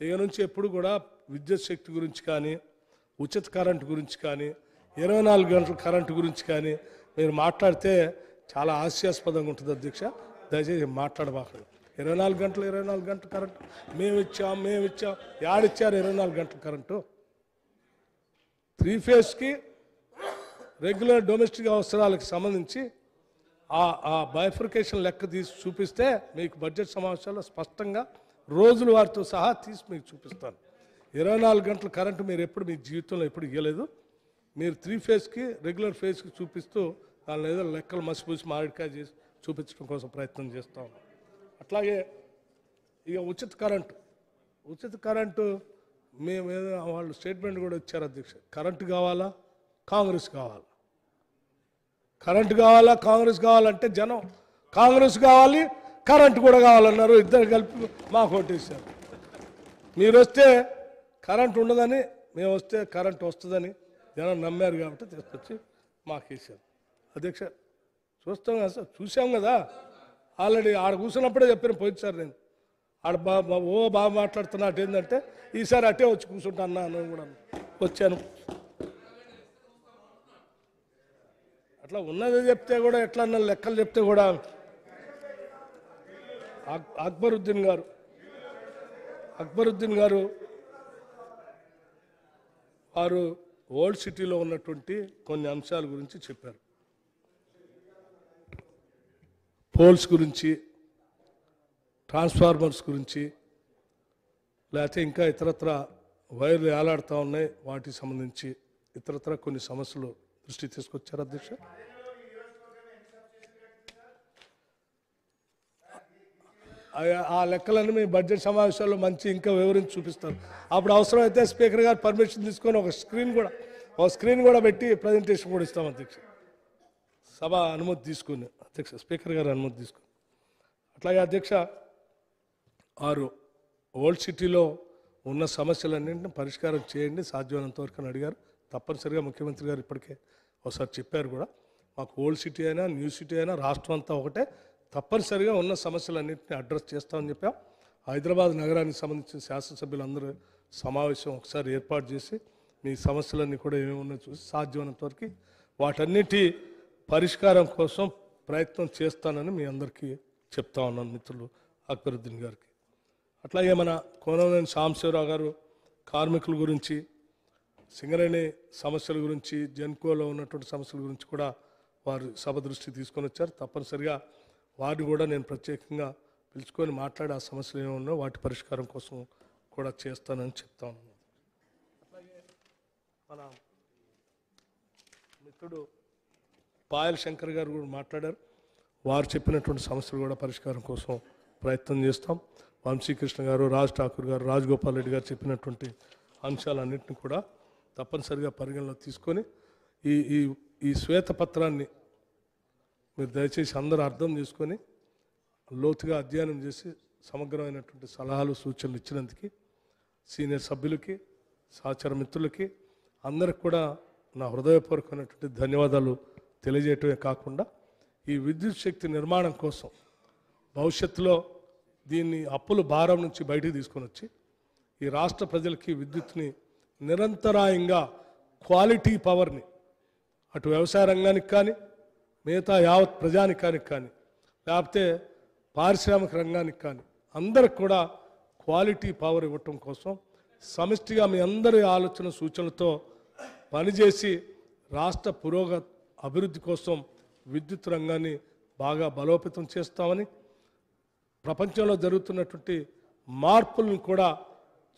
ఇక నుంచి ఎప్పుడు కూడా విద్యుత్ శక్తి గురించి కానీ, ఉచిత కరెంటు గురించి కానీ, 24 గంటల కరెంటు గురించి కానీ మీరు మాట్లాడితే చాలా హాస్యాస్పదంగా ఉంటుంది అధ్యక్ష. దయచేసి మాట్లాడబాకండి. 24 గంటలు కరెంటు మేము ఇచ్చాం. యాడిచ్చారు 24 గంటల కరెంటు? 3 ఫేజ్కి రెగ్యులర్ డొమెస్టిక్ అవసరాలకు సంబంధించి ఆ బైఫర్కేషన్ లెక్క తీసి చూపిస్తే మీకు బడ్జెట్ సమావేశాల్లో స్పష్టంగా రోజుల వారితో సహా తీసి మీకు చూపిస్తాను. 24 గంటల కరెంటు మీరు ఎప్పుడు మీ జీవితంలో ఎప్పుడు ఇవ్వలేదు. మీరు 3 ఫేజ్కి రెగ్యులర్ ఫేజ్కి చూపిస్తూ దాని ఏదో లెక్కలు మసిపూసి మామిడికాయ చేసి చూపించడం కోసం ప్రయత్నం చేస్తూ ఉన్నాం. అట్లాగే ఇక ఉచిత కరెంటు మేము ఏదో వాళ్ళు స్టేట్మెంట్ కూడా ఇచ్చారు అధ్యక్ష. కరెంటు కావాలా, కాంగ్రెస్ కావాలా? కరెంటు కావాలా, కాంగ్రెస్ కావాలంటే జనం కాంగ్రెస్ కావాలి, కరెంటు కూడా కావాలన్నారు. ఇద్దరు కలిపి మాకు ఓటేశారు. మీరు వస్తే కరెంటు ఉండదని, మేము వస్తే కరెంటు వస్తుందని జనం నమ్మారు కాబట్టి తీసుకొచ్చి మాకు వేసారు. అధ్యక్ష, చూస్తాం కదా సార్, చూసాం కదా. ఆల్రెడీ ఆడ కూర్చున్నప్పుడే చెప్పాను పోయినసారి నేను. ఆడ బాగా మాట్లాడుతున్నా అటు ఏంటంటే ఈసారి అటే వచ్చి కూర్చుంటా అన్నాను కూడా వచ్చాను. అట్లా ఉన్నది చెప్తే కూడా ఎట్లా అన్న లెక్కలు చెప్తే కూడా అక్బరుద్దీన్ గారు వారు ఓల్డ్ సిటీలో ఉన్నటువంటి కొన్ని అంశాల గురించి చెప్పారు. పోల్స్ గురించి, ట్రాన్స్ఫార్మర్స్ గురించి, లేకపోతే ఇంకా ఇతరత్ర వైర్లు ఏలాడుతూ ఉన్నాయి, వాటికి సంబంధించి ఇతరత్ర కొన్ని సమస్యలు దృష్టి తీసుకొచ్చారు అధ్యక్ష. ఆ లెక్కలన్నీ మీ బడ్జెట్ సమావేశాల్లో మంచి ఇంకా వివరించి చూపిస్తారు. అప్పుడు అవసరమైతే స్పీకర్ గారు పర్మిషన్ తీసుకొని ఒక స్క్రీన్ కూడా పెట్టి ప్రజెంటేషన్ కూడా ఇస్తాం అధ్యక్ష. సభ అనుమతి తీసుకుని అధ్యక్ష, స్పీకర్ గారు అనుమతి తీసుకుని. అట్లాగే అధ్యక్ష, వారు ఓల్డ్ సిటీలో ఉన్న సమస్యలన్నింటినీ పరిష్కారం చేయండి సాధ్యమైనంత వరకు అని అడిగారు. తప్పనిసరిగా ముఖ్యమంత్రి గారు ఇప్పటికే ఒకసారి చెప్పారు కూడా. మాకు ఓల్డ్ సిటీ అయినా న్యూ సిటీ అయినా రాష్ట్రం అంతా ఒకటే, తప్పనిసరిగా ఉన్న సమస్యలన్నింటినీ అడ్రస్ చేస్తామని చెప్పాం. హైదరాబాద్ నగరానికి సంబంధించిన శాసనసభ్యులందరూ సమావేశం ఒకసారి ఏర్పాటు చేసి మీ సమస్యలన్నీ కూడా ఏమేమి ఉన్నాయో చూసి సాధ్యమైనంత వరకు వాటన్నిటి పరిష్కారం కోసం ప్రయత్నం చేస్తానని మీ అందరికీ చెప్తా ఉన్నాను మిత్రులు అక్బరుద్దీన్ గారికి. అట్లాగే మన కోనవేని సాంబశివరావు గారు కార్మికుల గురించి, సింగరేణి సమస్యల గురించి, జెన్కోలో ఉన్నటువంటి సమస్యల గురించి కూడా వారు సభ దృష్టి తీసుకొని వచ్చారు. తప్పనిసరిగా వారిని కూడా నేను ప్రత్యేకంగా పిలుచుకొని మాట్లాడి ఆ సమస్యలు ఏమి ఉన్నాయో వాటి పరిష్కారం కోసం కూడా చేస్తానని చెప్తా ఉన్నాను. అట్లాగే మన మిత్రుడు పాయల్ శంకర్ గారు కూడా మాట్లాడారు. వారు చెప్పినటువంటి సమస్యలు కూడా పరిష్కారం కోసం ప్రయత్నం చేస్తాం. వంశీకృష్ణ గారు, రాజ్ ఠాకూర్ గారు, రాజగోపాల్ రెడ్డి గారు చెప్పినటువంటి అంశాలన్నింటినీ కూడా తప్పనిసరిగా పరిగణలో తీసుకొని ఈ శ్వేతపత్రాన్ని మీరు దయచేసి అందరూ అర్థం చేసుకొని లోతుగా అధ్యయనం చేసి సమగ్రమైనటువంటి సలహాలు సూచనలు ఇచ్చినందుకు సీనియర్ సభ్యులకి, సహచర మిత్రులకి అందరికి కూడా నా హృదయపూర్వకమైనటువంటి ధన్యవాదాలు తెలియజేయటమే కాకుండా ఈ విద్యుత్ శక్తి నిర్మాణం కోసం భవిష్యత్తులో దీన్ని అప్పుల భారం నుంచి బయటికి తీసుకొని వచ్చి ఈ రాష్ట్ర ప్రజలకి విద్యుత్ని నిరంతరాయంగా క్వాలిటీ పవర్ని అటు వ్యవసాయ రంగానికి కానీ, మిగతా యావత్ ప్రజానికానికి కానీ, లేకపోతే పారిశ్రామిక రంగానికి కానీ అందరికి కూడా క్వాలిటీ పవర్ ఇవ్వటం కోసం సమిష్టిగా మీ అందరి ఆలోచన సూచనలతో పనిచేసి రాష్ట్ర అభివృద్ధి కోసం విద్యుత్ రంగాన్ని బాగా బలోపేతం చేస్తామని, ప్రపంచంలో జరుగుతున్నటువంటి మార్పులను కూడా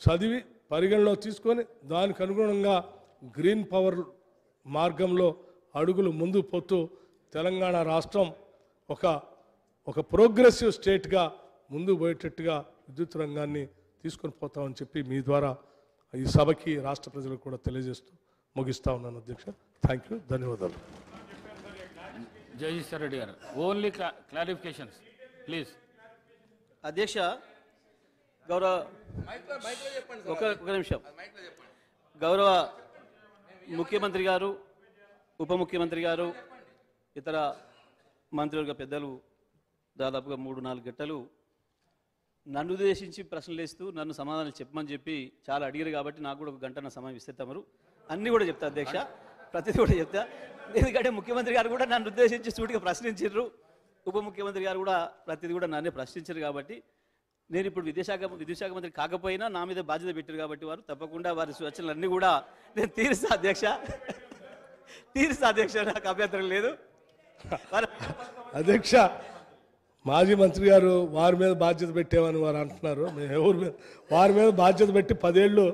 చదివి పరిగణలో తీసుకొని దానికి అనుగుణంగా గ్రీన్ పవర్ మార్గంలో అడుగులు ముందుకు పోతూ తెలంగాణ రాష్ట్రం ఒక ప్రోగ్రెసివ్ స్టేట్గా ముందుకు పోయేటట్టుగా విద్యుత్ రంగాన్ని తీసుకొని పోతామని చెప్పి మీ ద్వారా ఈ సభకి రాష్ట్ర ప్రజలకు కూడా తెలియజేస్తూ ముగిస్తా ఉన్నాను అధ్యక్ష. థ్యాంక్ యూ, ధన్యవాదాలు. జగదీశ్వర్ రెడ్డి గారు, ఓన్లీ క్లారిఫికేషన్స్ ప్లీజ్. అధ్యక్ష, గౌరవ ఒక నిమిషం. గౌరవ ముఖ్యమంత్రి గారు, ఉప ముఖ్యమంత్రి గారు, ఇతర మంత్రివర్గ పెద్దలు దాదాపుగా 3-4 గంటలు నన్ను ఉద్దేశించి ప్రశ్నలు వేస్తూ నన్ను సమాధానం చెప్పమని చెప్పి చాలా అడిగారు. కాబట్టి నాకు కూడా 1 గంట సమయం ఇస్తే తమరు అన్నీ కూడా చెప్తా అధ్యక్ష, ప్రతిదీ కూడా చెప్తా. ఎందుకంటే ముఖ్యమంత్రి గారు కూడా నన్ను ఉద్దేశించి సూటిగా ప్రశ్నించారు, ఉప ముఖ్యమంత్రి గారు కూడా ప్రతిదీ కూడా నన్నే ప్రశ్నించారు. కాబట్టి నేను ఇప్పుడు విద్యాశాఖ మంత్రి కాకపోయినా నా మీద బాధ్యత పెట్టారు. కాబట్టి వారు తప్పకుండా వారి సూచనలు అన్నీ కూడా నేను తీరుస్తా అధ్యక్ష, నాకు అభ్యంతరం లేదు. అధ్యక్ష, మాజీ మంత్రి గారు వారి మీద బాధ్యత పెట్టామని వారు అంటున్నారు. మేము ఎవరి మీద వారి మీద బాధ్యత పెట్టి 10 ఏళ్ళు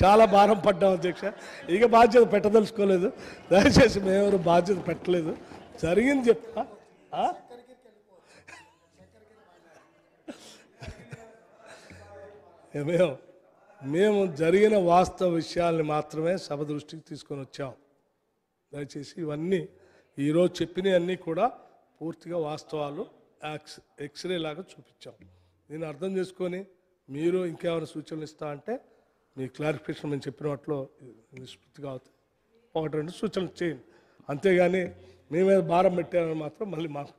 చాలా భారం పడ్డాం అధ్యక్ష. ఇక బాధ్యత పెట్టదలుచుకోలేదు. దయచేసి మేమెవరు బాధ్యత పెట్టలేదు. జరిగింది చెప్తా. మేము జరిగిన వాస్తవ విషయాల్ని మాత్రమే సభ దృష్టికి తీసుకొని వచ్చాం. దయచేసి ఇవన్నీ ఈరోజు చెప్పినవన్నీ కూడా పూర్తిగా వాస్తవాలు ఎక్స్రే లాగా చూపించాం. దీన్ని అర్థం చేసుకొని మీరు ఇంకేమైనా సూచనలు ఇస్తా అంటే మీ క్లారిఫికేషన్ మేము చెప్పిన వాటిలో నిష్పత్తిగా అవుతాయి. 1-2 సూచనలు చేయండి, అంతేగాని మీ మీద భారం పెట్టామని మాత్రం మళ్ళీ మాకు.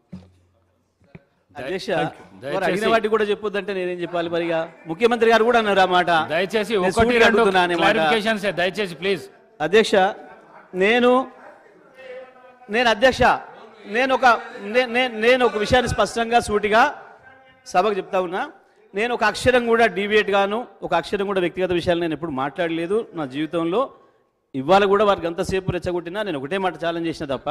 అధ్యక్ష, అడిగిన వాటికి కూడా చెప్పొద్దంటే నేనేం చెప్పాలి? మరిగా ముఖ్యమంత్రి గారు కూడా అన్నారు అన్నమాట. దయచేసి దయచేసి ప్లీజ్. అధ్యక్ష, నేను అధ్యక్ష నేను ఒక విషయాన్ని స్పష్టంగా సూటిగా సభకు చెప్తా ఉన్నా. నేను ఒక అక్షరం కూడా డీవియేట్ గాను, ఒక అక్షరం కూడా వ్యక్తిగత విషయాలు నేను ఎప్పుడు మాట్లాడలేదు నా జీవితంలో. ఇవాళ కూడా వారికి అంతసేపు రెచ్చగొట్టినా నేను ఒకటే మాట ఛాలెంజ్ చేసిన తప్ప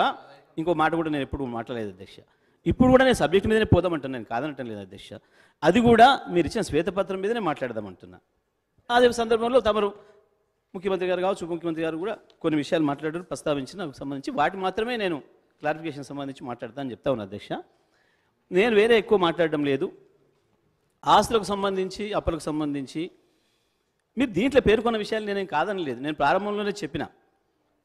ఇంకో మాట కూడా నేను ఎప్పుడు మాట్లాడలేదు అధ్యక్ష. ఇప్పుడు కూడా నేను సబ్జెక్ట్ మీదనే పోదామంటున్నాను, నేను కాదనటం లేదు అధ్యక్ష. అది కూడా మీరు ఇచ్చిన శ్వేతపత్రం మీదనే మాట్లాడదామంటున్నా. అదే సందర్భంలో తమరు ముఖ్యమంత్రి గారు కావచ్చు, ఉప ముఖ్యమంత్రి గారు కూడా కొన్ని విషయాలు మాట్లాడారు, ప్రస్తావించిన సంబంధించి వాటి మాత్రమే నేను క్లారిఫికేషన్ సంబంధించి మాట్లాడతానని చెప్తా ఉన్నా అధ్యక్ష. నేను వేరే ఎక్కువ మాట్లాడడం లేదు. ఆస్తులకు సంబంధించి, అప్పులకు సంబంధించి మీరు దీంట్లో పేర్కొన్న విషయాలు నేనేం కాదని లేదు. నేను ప్రారంభంలోనే చెప్పిన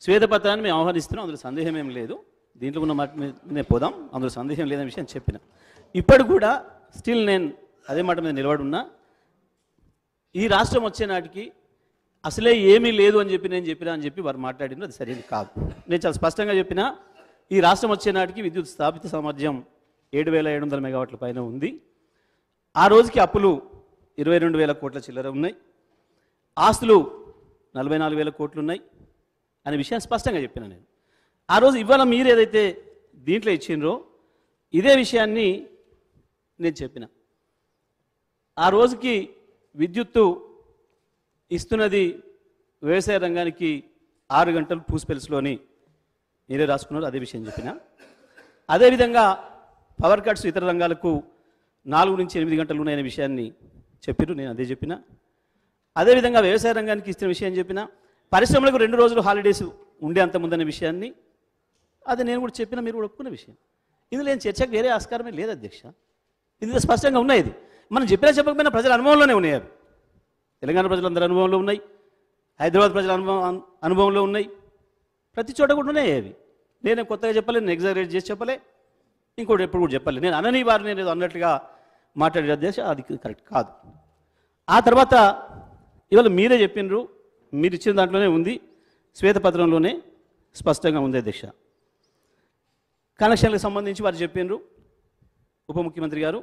శ్వేతపత్రాన్ని మేము ఆహ్వానిస్తున్నాం, అందులో సందేహం ఏం లేదు. దీంట్లో ఉన్న మాట మీద పోదాం, అందులో సందేహం లేదనే విషయం చెప్పిన. ఇప్పుడు కూడా స్టిల్ నేను అదే మాట మీద నిలబడి ఉన్నా. ఈ రాష్ట్రం వచ్చే నాటికి అసలే ఏమీ లేదు అని చెప్పి నేను చెప్పినా అని చెప్పి వారు మాట్లాడిన అది సరైనది కాదు. నేను చాలా స్పష్టంగా చెప్పిన ఈ రాష్ట్రం వచ్చే నాటికి విద్యుత్ స్థాపిత సామర్థ్యం 7,700 మెగావాట్ల పైన ఉంది. ఆ రోజుకి అప్పులు 22,000 కోట్ల చిల్లర ఉన్నాయి, ఆస్తులు 44,000 కోట్లు ఉన్నాయి అనే విషయాన్ని స్పష్టంగా చెప్పిన నేను. ఆ రోజు ఇవాళ మీరు ఏదైతే దీంట్లో ఇచ్చిండ్రో ఇదే విషయాన్ని నేను చెప్పిన. ఆ రోజుకి విద్యుత్తు ఇస్తున్నది వ్యవసాయ రంగానికి 6 గంటలు పూస్పెల్స్లోని మీరే రాసుకున్నారు, అదే విషయం చెప్పిన. అదేవిధంగా పవర్ కట్స్ ఇతర రంగాలకు 4 నుంచి 8 గంటలు ఉన్నాయనే విషయాన్ని చెప్పారు, నేను అదే చెప్పిన. అదేవిధంగా వ్యవసాయ రంగానికి ఇస్తున్న విషయం చెప్పిన. పరిశ్రమలకు 2 రోజులు హాలిడేస్ ఉండే అంత ముందనే విషయాన్ని అది నేను కూడా చెప్పిన, మీరు కూడా ఒప్పుకున్న విషయం. ఇందులో నేను చర్చకు వేరే ఆస్కారమే లేదు అధ్యక్ష. ఇందులో స్పష్టంగా ఉన్నాయి. ఇది మనం చెప్పినా చెప్పకపోయినా ప్రజల అనుభవంలోనే ఉన్నాయి. అవి తెలంగాణ ప్రజలందరి అనుభవంలో ఉన్నాయి, హైదరాబాద్ ప్రజల అనుభవంలో ఉన్నాయి, ప్రతి చోట కూడా ఉన్నాయి. అవి నేను కొత్తగా చెప్పలే, నేను ఎగ్జాగరేట్ చేసి చెప్పలే, ఇంకోటి ఎప్పుడు కూడా చెప్పలే. నేను అనని వారు నేను ఏదో అన్నట్లుగా మాట్లాడే అధ్యక్ష, అది కరెక్ట్ కాదు. ఆ తర్వాత ఇవాళ మీరే చెప్పినారు, మీరు ఇచ్చిన దాంట్లోనే ఉంది, శ్వేతపత్రంలోనే స్పష్టంగా ఉంది అధ్యక్ష. కనెక్షన్లకు సంబంధించి వారు చెప్పినారు ఉప ముఖ్యమంత్రి గారు,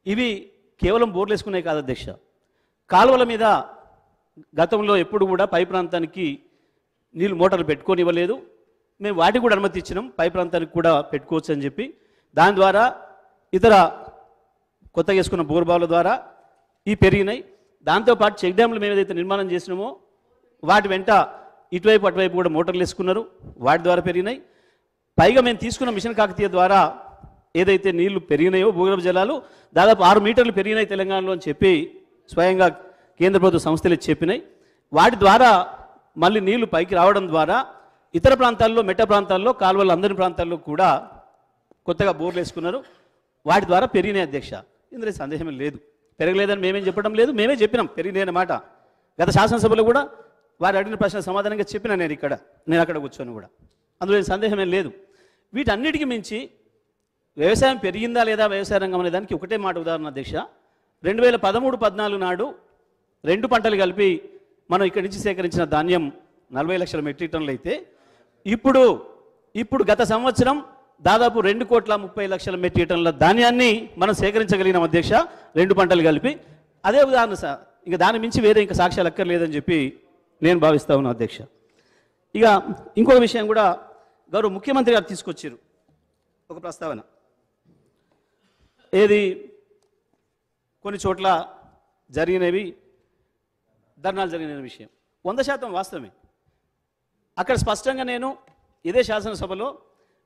ఇవి కేవలం బోర్లు వేసుకునే కాదు అధ్యక్ష. కాలువల మీద గతంలో ఎప్పుడు కూడా పై ప్రాంతానికి నీళ్ళు మోటార్లు పెట్టుకొని ఇవ్వలేదు. మేము వాటికి కూడా అనుమతి ఇచ్చినాం, పై ప్రాంతానికి కూడా పెట్టుకోవచ్చు అని చెప్పి. దాని ద్వారా ఇతర కొత్తగా వేసుకున్న బోర్బావుల ద్వారా ఈ పెరిగినాయి. దాంతోపాటు చెక్ డ్యామ్లు మేము ఏదైతే నిర్మాణం చేసినామో వాటి వెంట ఇటువైపు అటువైపు కూడా మోటార్లు వేసుకున్నారు, వాటి ద్వారా పెరిగినాయి. పైగా మేము తీసుకున్న మిషన్ కాకతీయ ద్వారా ఏదైతే నీళ్లు పెరిగినాయో భూగర్భ జలాలు దాదాపు 6 మీటర్లు పెరిగినాయి తెలంగాణలో అని చెప్పి స్వయంగా కేంద్ర ప్రభుత్వ సంస్థలు చెప్పినాయి. వాటి ద్వారా మళ్ళీ నీళ్లు పైకి రావడం ద్వారా ఇతర ప్రాంతాల్లో, మెట్ట ప్రాంతాల్లో, కాలువలు అందరి ప్రాంతాల్లో కూడా కొత్తగా బోర్లు వేసుకున్నారు, వాటి ద్వారా పెరిగినాయి అధ్యక్ష. ఇందులో సందేహమే లేదు, పెరగలేదని మేమేం చెప్పడం లేదు, మేమే చెప్పినాం పెరిగినాయి అన్నమాట. గత శాసనసభలో కూడా వారు అడిగిన ప్రశ్న సమాధానంగా చెప్పిన నేను అక్కడ కూర్చొని కూడా, అందులో సందేహమేం లేదు. వీటన్నిటికీ మించి వ్యవసాయం పెరిగిందా లేదా వ్యవసాయ రంగం అనే దానికి ఒకటే మాట ఉదాహరణ అధ్యక్ష. 2013-14 నాడు 2 పంటలు కలిపి మనం ఇక్కడి నుంచి సేకరించిన ధాన్యం 40 లక్షల మెట్రిక్ టన్నులు అయితే ఇప్పుడు గత సంవత్సరం దాదాపు 2,30,00,000 మెట్రిక్ టన్నుల ధాన్యాన్ని మనం సేకరించగలిగినాం అధ్యక్ష, 2 పంటలు కలిపి. అదే ఉదాహరణ సార్, ఇక దాని మించి వేరే ఇంకా సాక్ష్యాలు అక్కర్లేదని చెప్పి నేను భావిస్తా ఉన్నాను అధ్యక్ష. ఇక ఇంకొక విషయం కూడా గౌరవ ముఖ్యమంత్రి గారు తీసుకొచ్చారు ఒక ప్రస్తావన, ఏది కొన్ని చోట్ల జరిగినవి ధర్నాలు జరిగిన విషయం 100% వాస్తవమే. అక్కడ స్పష్టంగా నేను ఇదే శాసనసభలో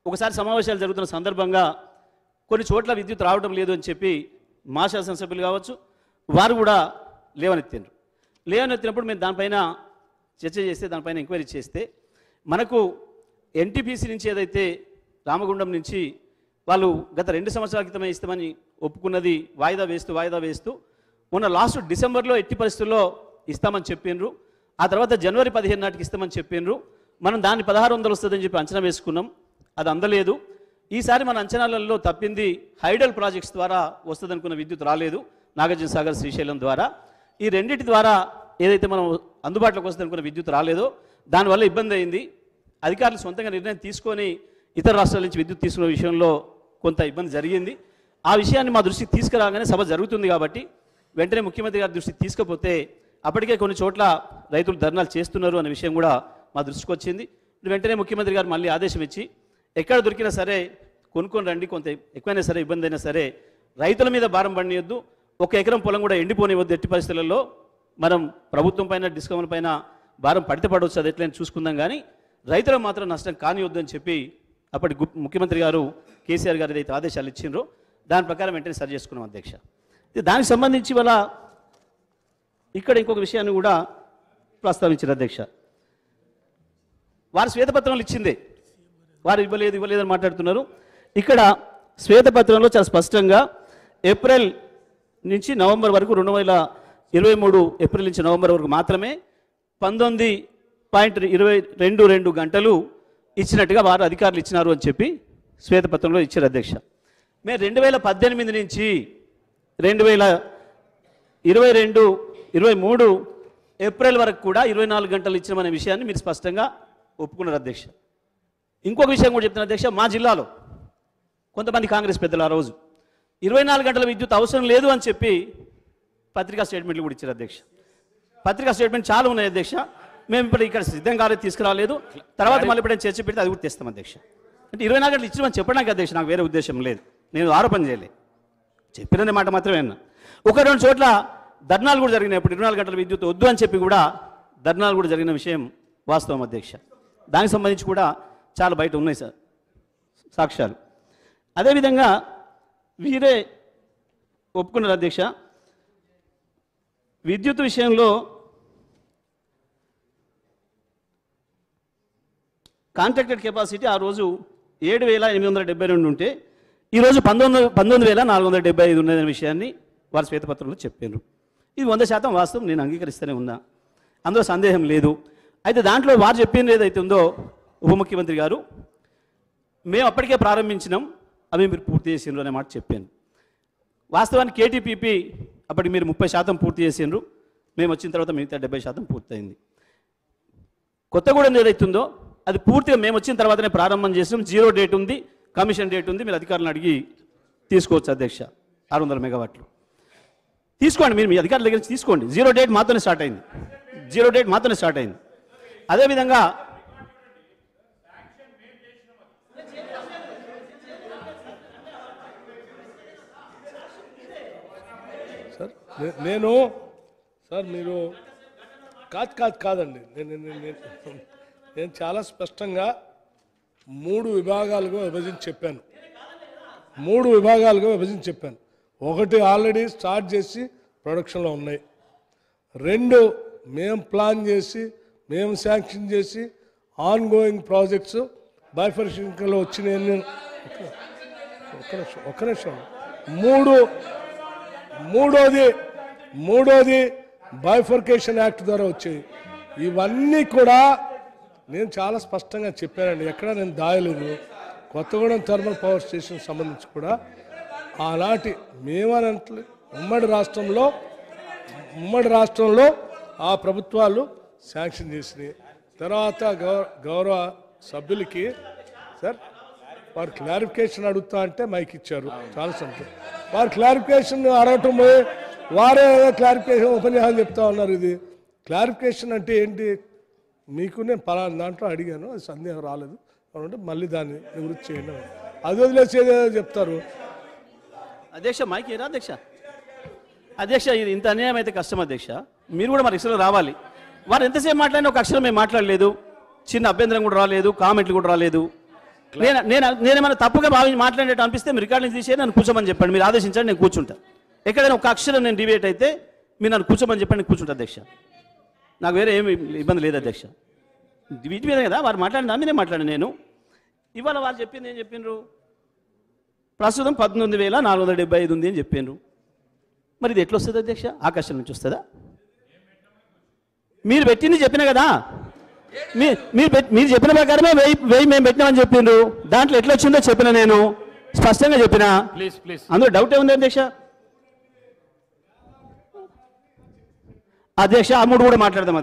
ఒకసారి సమావేశాలు జరుగుతున్న సందర్భంగా కొన్ని చోట్ల విద్యుత్ రావడం లేదు అని చెప్పి మా శాసనసభ్యులు కావచ్చు వారు కూడా లేవనెత్తినప్పుడు మేము దానిపైన చర్చ చేస్తే, దానిపైన ఎంక్వైరీ చేస్తే మనకు ఎన్టీపీసీ నుంచి ఏదైతే రామగుండం నుంచి వాళ్ళు గత 2 సంవత్సరాల క్రితమే ఇస్తామని ఒప్పుకున్నది వాయిదా వేస్తూ మొన్న లాస్ట్ డిసెంబర్లో ఎట్టి పరిస్థితుల్లో ఇస్తామని చెప్పిండ్రు. ఆ తర్వాత జనవరి 15 నాటికి ఇస్తామని చెప్పిండ్రు. మనం దాన్ని 1600 వస్తుందని చెప్పి అంచనా వేసుకున్నాం, అది అందలేదు. ఈసారి మన అంచనాలలో తప్పింది హైడల్ ప్రాజెక్ట్స్ ద్వారా వస్తుందనుకున్న విద్యుత్ రాలేదు, నాగార్జున సాగర్ శ్రీశైలం ద్వారా. ఈ రెండింటి ద్వారా ఏదైతే మనం అందుబాటులోకి వస్తుందనుకున్న విద్యుత్ రాలేదో దానివల్ల ఇబ్బంది అయింది. అధికారులు సొంతంగా నిర్ణయం తీసుకొని ఇతర రాష్ట్రాల నుంచి విద్యుత్ తీసుకునే విషయంలో కొంత ఇబ్బంది జరిగింది. ఆ విషయాన్ని మా దృష్టికి తీసుకురాగానే సభ జరుగుతుంది కాబట్టి వెంటనే ముఖ్యమంత్రి గారి దృష్టికి తీసుకపోతే అప్పటికే కొన్ని చోట్ల రైతులు ధర్నాలు చేస్తున్నారు అనే విషయం కూడా మా దృష్టికి వచ్చింది. వెంటనే ముఖ్యమంత్రి గారు మళ్ళీ ఆదేశం ఇచ్చి ఎక్కడ దొరికినా సరే కొనుక్కొని రండి, కొంత ఎక్కువైనా సరే ఇబ్బంది అయినా సరే రైతుల మీద భారం పడియొద్దు, 1 ఎకరం పొలం కూడా ఎండిపోనివద్దు, ఎట్టి పరిస్థితులలో మనం ప్రభుత్వం పైన డిస్కౌంట్ పైన భారం పడితే పడవచ్చు, అది ఎట్లయినా చూసుకుందాం, కానీ రైతులకు మాత్రం నష్టం కానివద్దు అని చెప్పి అప్పటి ముఖ్యమంత్రి గారు కేసీఆర్ గారు ఏదైతే ఆదేశాలు ఇచ్చిండ్రో దాని ప్రకారం వెంటనే సరి చేసుకున్నాం అధ్యక్ష. దానికి సంబంధించి వల్ల ఇక్కడ ఇంకొక విషయాన్ని కూడా ప్రస్తావించారు అధ్యక్ష. వారు శ్వేతపత్రంలో ఇచ్చిందే, వారు ఇవ్వలేదని మాట్లాడుతున్నారు. ఇక్కడ శ్వేతపత్రంలో చాలా స్పష్టంగా ఏప్రిల్ నుంచి నవంబర్ వరకు 2023 ఏప్రిల్ నుంచి నవంబర్ వరకు మాత్రమే 19.22 గంటలు ఇచ్చినట్టుగా వారు అధికారులు ఇచ్చినారు అని చెప్పి శ్వేతపత్రంలో ఇచ్చారు అధ్యక్ష. మేము 2018 నుంచి 2022-23 ఏప్రిల్ వరకు కూడా 24 గంటలు ఇచ్చినామనే విషయాన్ని మీరు స్పష్టంగా ఒప్పుకున్నారు అధ్యక్ష. ఇంకొక విషయం కూడా చెప్తున్నారు అధ్యక్ష, మా జిల్లాలో కొంతమంది కాంగ్రెస్ పెద్దలు ఆ రోజు 24 గంటల విద్యుత్ అవసరం లేదు అని చెప్పి పత్రికా స్టేట్మెంట్లు కూడా ఇచ్చారు అధ్యక్ష. పత్రికా స్టేట్మెంట్ చాలా ఉన్నాయి అధ్యక్ష, మేము ఇప్పుడు ఇక్కడ సిద్ధంగా తీసుకురాలేదు, తర్వాత మళ్ళీ ఇప్పుడు చర్చ పెడితే అది కూడా తెస్తాం అధ్యక్ష. అంటే 24 గంటలు ఇచ్చినామని చెప్పడానికి అధ్యక్ష నాకు వేరే ఉద్దేశం లేదు, నేను ఆరోపణ చేయలేదు, చెప్పిన మాట మాత్రమే అన్నా. 1-2 చోట్ల ధర్నాలు కూడా జరిగినాయి, ఇప్పుడు 24 గంటల విద్యుత్ వద్దు అని చెప్పి కూడా ధర్నాలు కూడా జరిగిన విషయం వాస్తవం అధ్యక్ష. దానికి సంబంధించి కూడా చాలా బయట ఉన్నాయి సార్ సాక్ష్యాలు. అదేవిధంగా వీరే ఒప్పుకున్నారు అధ్యక్ష, విద్యుత్ విషయంలో కాంట్రాక్టెడ్ కెపాసిటీ ఆ రోజు 7,872 ఉంటే ఈరోజు 19,475 ఉన్నదనే విషయాన్ని వారి శ్వేతపత్రంలో చెప్పారు. ఇది 100% వాస్తవం, నేను అంగీకరిస్తూనే ఉన్నా, అందులో సందేహం లేదు. అయితే దాంట్లో వారు చెప్పింది ఏదైతే ఉందో ఉప ముఖ్యమంత్రి గారు, మేము అప్పటికే ప్రారంభించినాం, అవి మీరు పూర్తి చేసిండ్రు అనే మాట చెప్పాను. వాస్తవానికి కేటీపీపీ అప్పటికి మీరు 30% పూర్తి చేసిండ్రు, మేము వచ్చిన తర్వాత మిగతా 70% పూర్తయింది. కొత్తగూడెం ఏదైతుందో అది పూర్తిగా మేము వచ్చిన తర్వాతనే ప్రారంభం చేసినాం, 0 డేట్ ఉంది, కమిషన్ డేట్ ఉంది, మీరు అధికారులను అడిగి తీసుకోవచ్చు అధ్యక్ష. 600 మెగావాట్లు తీసుకోండి, మీరు మీ అధికారుల దగ్గర నుంచి తీసుకోండి. 0 డేట్ మాత్రమే స్టార్ట్ అయింది, 0 డేట్ మాత్రమే స్టార్ట్ అయింది. అదేవిధంగా సార్ మీరు కాదండి, నేను చాలా స్పష్టంగా 3 విభాగాలుగా విభజించి చెప్పాను. 1 ఆల్రెడీ స్టార్ట్ చేసి ప్రొడక్షన్లో ఉన్నాయి, 2 మేము ప్లాన్ చేసి మేము శాంక్షన్ చేసి ఆన్ గోయింగ్ ప్రాజెక్ట్స్ బైఫర్షన్లో వచ్చినాయి. ఒక్క నిమిషం. మూడోది బైఫర్కేషన్ యాక్ట్ ద్వారా వచ్చాయి. ఇవన్నీ కూడా నేను చాలా స్పష్టంగా చెప్పానండి, ఎక్కడ నేను దాయలేదు. కొత్తగూడెం థర్మల్ పవర్ స్టేషన్ సంబంధించి కూడా ఆనాటి మేమనంటే ఉమ్మడి రాష్ట్రంలో ఆ ప్రభుత్వాలు శాంక్షన్ చేసినాయి. తర్వాత గౌరవ సభ్యులకి సార్ వారు క్లారిఫికేషన్ అడుగుతా అంటే మైక్ ఇచ్చారు, చాలా సంతోషం. వారు క్లారిఫికేషన్ అడగటం పోయి వారే క్లారిఫికేషన్ ఉపన్యాసాలు చెప్తా ఉన్నారు. ఇది క్లారిఫికేషన్ అంటే ఏంటి? మీకు నేను పలానా దాంట్లో అడిగాను, అది సందేహం రాలేదు అంటే మళ్ళీ దాన్ని నివృత్తి చేయండి, అది వదిలేసేది చెప్తారు. అధ్యక్ష మైక్ ఏరా అధ్యక్ష ఇది ఇంత అన్యాయం అయితే కష్టం అధ్యక్ష. మీరు కూడా మరి రిక్షలో రావాలి. వారు ఎంతసేపు మాట్లాడినా ఒక అక్షరం మేము మాట్లాడలేదు, చిన్న అభ్యంతరం కూడా రాలేదు, కామెంట్లు కూడా రాలేదు. నేనేమైనా తప్పుగా మాట్లాడేట్టు అనిపిస్తే మీరు రికార్డింగ్ తీసే నన్ను కూర్చోమని చెప్పండి, మీరు ఆదేశించండి, నేను కూర్చుంటా. ఎక్కడైనా ఒక అక్షరం నేను డిబేట్ అయితే మీరు నన్ను కూర్చోమని చెప్పండి, నేను కూర్చుంటా అధ్యక్ష. నాకు వేరే ఏమి ఇబ్బంది లేదు అధ్యక్ష. వీటి మీద కదా వారు మాట్లాడినా మీరే మాట్లాడండి. నేను ఇవాళ వాళ్ళు చెప్పింది ఏం చెప్పిండ్రు? ప్రస్తుతం 19,475 ఉంది అని చెప్పిండ్రు. మరి ఇది ఎట్లా వస్తుంది అధ్యక్ష? ఆకాశం నుంచి వస్తుందా? మీరు పెట్టింది చెప్పిన కదా, మీరు చెప్పిన ప్రకారమే 1000 మేము పెట్టినామని చెప్పిండ్రు. దాంట్లో ఎట్లా వచ్చిందో చెప్పిన, నేను స్పష్టంగా చెప్పిన. అందులో డౌట్ ఏముంది అధ్యక్ష? అధ్యక్ష ఆ మూడు కూడా మాట్లాడదాం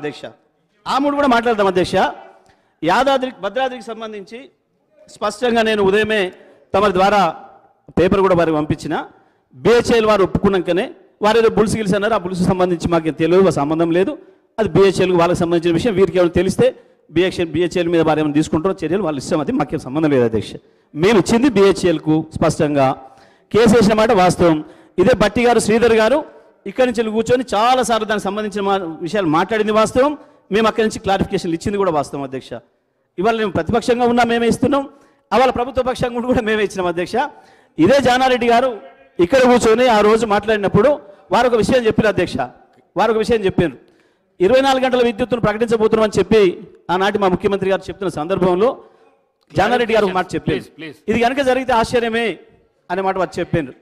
అధ్యక్ష. భద్రాద్రికి సంబంధించి స్పష్టంగా నేను ఉదయమే తమ ద్వారా పేపర్ కూడా వారికి పంపించిన. బిహెచ్ఎల్ వారు ఒప్పుకున్నాకనే వారు ఏదో బుల్స్ గిల్స్ అన్నారు, ఆ బుల్స్ సంబంధించి మాకు తెలియదు, సంబంధం లేదు. అది బిహెచ్ఎల్ వాళ్ళకి సంబంధించిన విషయం. వీరికి ఏమైనా తెలిస్తే బిహెచ్ఎల్ మీద వారు ఏమైనా తీసుకుంటారో చర్యలు వాళ్ళు ఇష్టం, అది మాకేం సంబంధం లేదు అధ్యక్ష. మేము ఇచ్చింది బిహెచ్ఎల్కు స్పష్టంగా కేసు వేసిన మాట వాస్తవం. ఇదే బట్టి గారు శ్రీధర్ గారు ఇక్కడి నుంచి కూర్చొని చాలాసార్లు దానికి సంబంధించిన విషయాలు మాట్లాడింది వాస్తవం. మేము అక్కడి నుంచి క్లారిఫికేషన్లు ఇచ్చింది కూడా వాస్తవం అధ్యక్ష. ఇవాళ మేము ప్రతిపక్షంగా ఉన్నా మేమే ఇస్తున్నాం, అవాళ ప్రభుత్వ పక్షంగా కూడా మేమే ఇచ్చినాం అధ్యక్ష. ఇదే జానారెడ్డి గారు ఇక్కడ కూర్చొని ఆ రోజు మాట్లాడినప్పుడు వారు ఒక విషయం చెప్పారు అధ్యక్ష. వారు ఒక విషయం చెప్పారు, 24 గంటల విద్యుత్తును ప్రకటించబోతున్నాం అని చెప్పి ఆనాటి మా ముఖ్యమంత్రి గారు చెప్తున్న సందర్భంలో జానారెడ్డి గారు ఒక మాట చెప్పారు, ఇది కనుక జరిగితే ఆశ్చర్యమే అనే మాట వారు చెప్పారు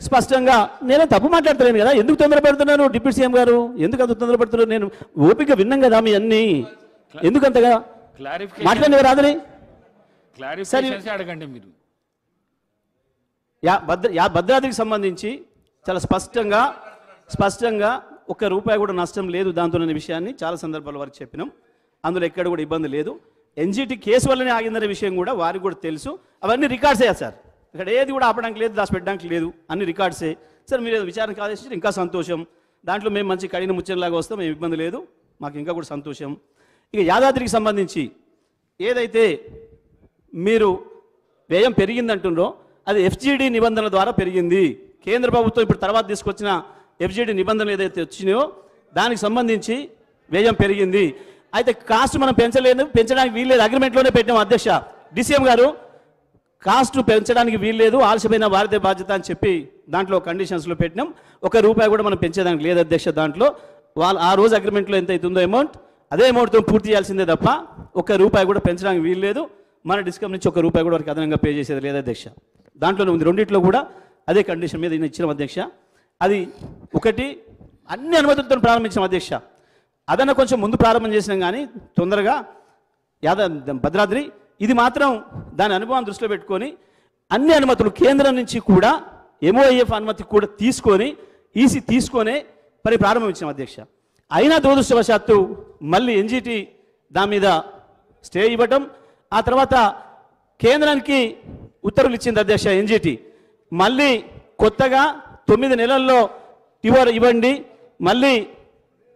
స్పష్టంగా. నేనే తప్పు మాట్లాడతలేను కదా, ఎందుకు తొందరపడుతున్నారు డిప్యూటీ సీఎం గారు, ఎందుకు అంత తొందరపడుతున్నారు? నేను ఓపిక విన్నాం కదా మీ అన్ని, ఎందుకు అంతగా మాట్లాడినవి రాదని అడగండి మీరు. భద్రాద్రికి సంబంధించి చాలా స్పష్టంగా ₹1 కూడా నష్టం లేదు దాంతో అనే విషయాన్ని చాలా సందర్భాల్లో వారికి చెప్పినాం. అందులో ఎక్కడ కూడా ఇబ్బంది లేదు. ఎన్జిటి కేసు వల్లనే ఆగిందనే విషయం కూడా వారికి కూడా తెలుసు. అవన్నీ రికార్డ్సే సార్, ఇక్కడ ఏది కూడా ఆపడానికి లేదు, దాచిపెట్టడానికి లేదు, అన్ని రికార్డ్సే సార్. మీరు విచారణకు ఆదేశించి ఇంకా సంతోషం. దాంట్లో మేము మంచి కడిగిన ముచ్చలాగా వస్తాం, మేము ఇబ్బంది లేదు, మాకు ఇంకా కూడా సంతోషం. ఇక యాదాద్రికి సంబంధించి ఏదైతే మీరు వ్యయం పెరిగిందంటుండ్రో అది FGD నిబంధనల ద్వారా పెరిగింది. కేంద్ర ప్రభుత్వం ఇప్పుడు తర్వాత తీసుకొచ్చిన FGD నిబంధనలు ఏదైతే వచ్చినాయో దానికి సంబంధించి వ్యయం పెరిగింది. అయితే కాస్ట్ మనం పెంచడానికి వీల్లేదు, అగ్రిమెంట్లోనే పెట్టాం అధ్యక్ష. DCM గారు కాస్ట్ పెంచడానికి వీల్లేదు, ఆలస్యమైన వారిదే బాధ్యత అని చెప్పి దాంట్లో కండిషన్స్లో పెట్టినాం. ₹1 కూడా మనం పెంచేదానికి లేదు అధ్యక్ష. దాంట్లో వాళ్ళు ఆ రోజు అగ్రిమెంట్లో ఎంత అవుతుందో అమౌంట్ అదే అమౌంట్తో పూర్తి చేయాల్సిందే తప్ప ₹1 కూడా పెంచడానికి వీల్లేదు. మన డిస్కమ్ నుంచి ₹1 కూడా వారికి అదనంగా పే చేసేది లేదు అధ్యక్ష. దాంట్లోనే ఉంది, రెండిట్లో కూడా అదే కండిషన్ మీద ఇచ్చిన అధ్యక్ష. అది ఒకటి, అన్ని అనుమతులతో ప్రారంభించిన అధ్యక్ష. అదన్న కొంచెం ముందు ప్రారంభం చేసినాం కానీ తొందరగా భద్రాద్రి ఇది మాత్రం దాని అనుభవం దృష్టిలో పెట్టుకొని అన్ని అనుమతులు కేంద్రం నుంచి కూడా MOIF అనుమతి కూడా తీసుకొని ఈసీ తీసుకొనే మరి ప్రారంభించాం అధ్యక్ష. అయినా దురదృష్టవశాత్తు మళ్ళీ NGT దాని మీద స్టే ఇవ్వటం, ఆ తర్వాత కేంద్రానికి ఉత్తర్వులు ఇచ్చింది అధ్యక్ష NGT. మళ్ళీ కొత్తగా 9 నెలల్లో ఇవ్వండి, మళ్ళీ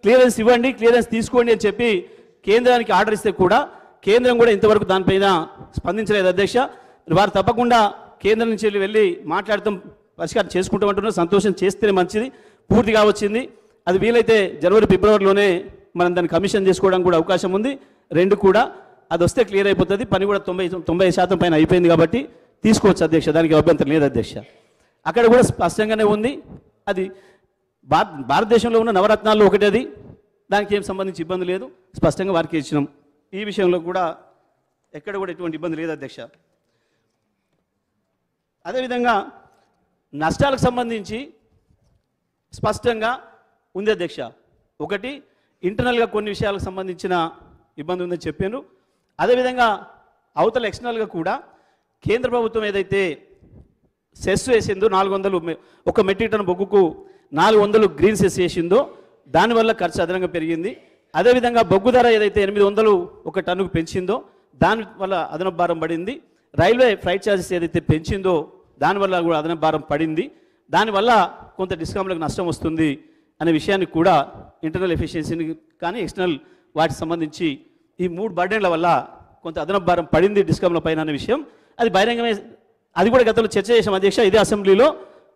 క్లియరెన్స్ ఇవ్వండి, క్లియరెన్స్ తీసుకోండి అని చెప్పి కేంద్రానికి ఆర్డర్ ఇస్తే కూడా కేంద్రం కూడా ఇంతవరకు దానిపైన స్పందించలేదు అధ్యక్ష. వారు తప్పకుండా కేంద్రం నుంచి వెళ్ళి మాట్లాడతాం, పరిష్కారం చేసుకుంటామంటున్నారు. సంతోషం, చేస్తేనే మంచిది. పూర్తిగా వచ్చింది అది వీలైతే జనవరి ఫిబ్రవరిలోనే మనం దాన్ని కమిషన్ చేసుకోవడానికి కూడా అవకాశం ఉంది. రెండు కూడా అది వస్తే క్లియర్ అయిపోతుంది. పని కూడా 90% పైన అయిపోయింది కాబట్టి తీసుకోవచ్చు అధ్యక్ష, దానికి అభ్యంతరం లేదు అధ్యక్ష. అక్కడ కూడా స్పష్టంగానే ఉంది, అది భారతదేశంలో ఉన్న నవరత్నాల్లో ఒకటి, అది దానికి ఏం సంబంధించి ఇబ్బంది లేదు, స్పష్టంగా వారికి ఇచ్చినాం. ఈ విషయంలో కూడా ఎక్కడ కూడా ఎటువంటి ఇబ్బంది లేదు అధ్యక్ష. అదేవిధంగా నష్టాలకు సంబంధించి స్పష్టంగా ఉంది అధ్యక్ష. ఒకటి ఇంటర్నల్గా కొన్ని విషయాలకు సంబంధించిన ఇబ్బంది ఉందని చెప్పాను. అదేవిధంగా అవతల ఎక్స్టర్నల్గా కూడా కేంద్ర ప్రభుత్వం ఏదైతే సెస్ వేసిందో 400 ఒక మెట్రిక్ టన్ బొగ్గుకు 400 గ్రీన్ సెస్ వేసిందో దానివల్ల ఖర్చు అదనంగా పెరిగింది. అదేవిధంగా బొగ్గు ధర ఏదైతే 800 ఒక టన్నుకు పెంచిందో దానివల్ల అదనపు భారం పడింది. రైల్వే ఫ్రైట్ ఛార్జెస్ ఏదైతే పెంచిందో దానివల్ల కూడా అదనపు భారం పడింది. దానివల్ల కొంత డిస్కామ్లకు నష్టం వస్తుంది అనే విషయాన్ని కూడా ఇంటర్నల్ ఎఫిషియన్సీని కానీ ఎక్స్టర్నల్ వాటికి సంబంధించి ఈ 3 బర్డెన్ల వల్ల కొంత అదనపు భారం పడింది డిస్కామ్ల పైన అనే విషయం అది బహిరంగమే. అది కూడా గతంలో చర్చ చేసాం అధ్యక్ష, ఇదే అసెంబ్లీలో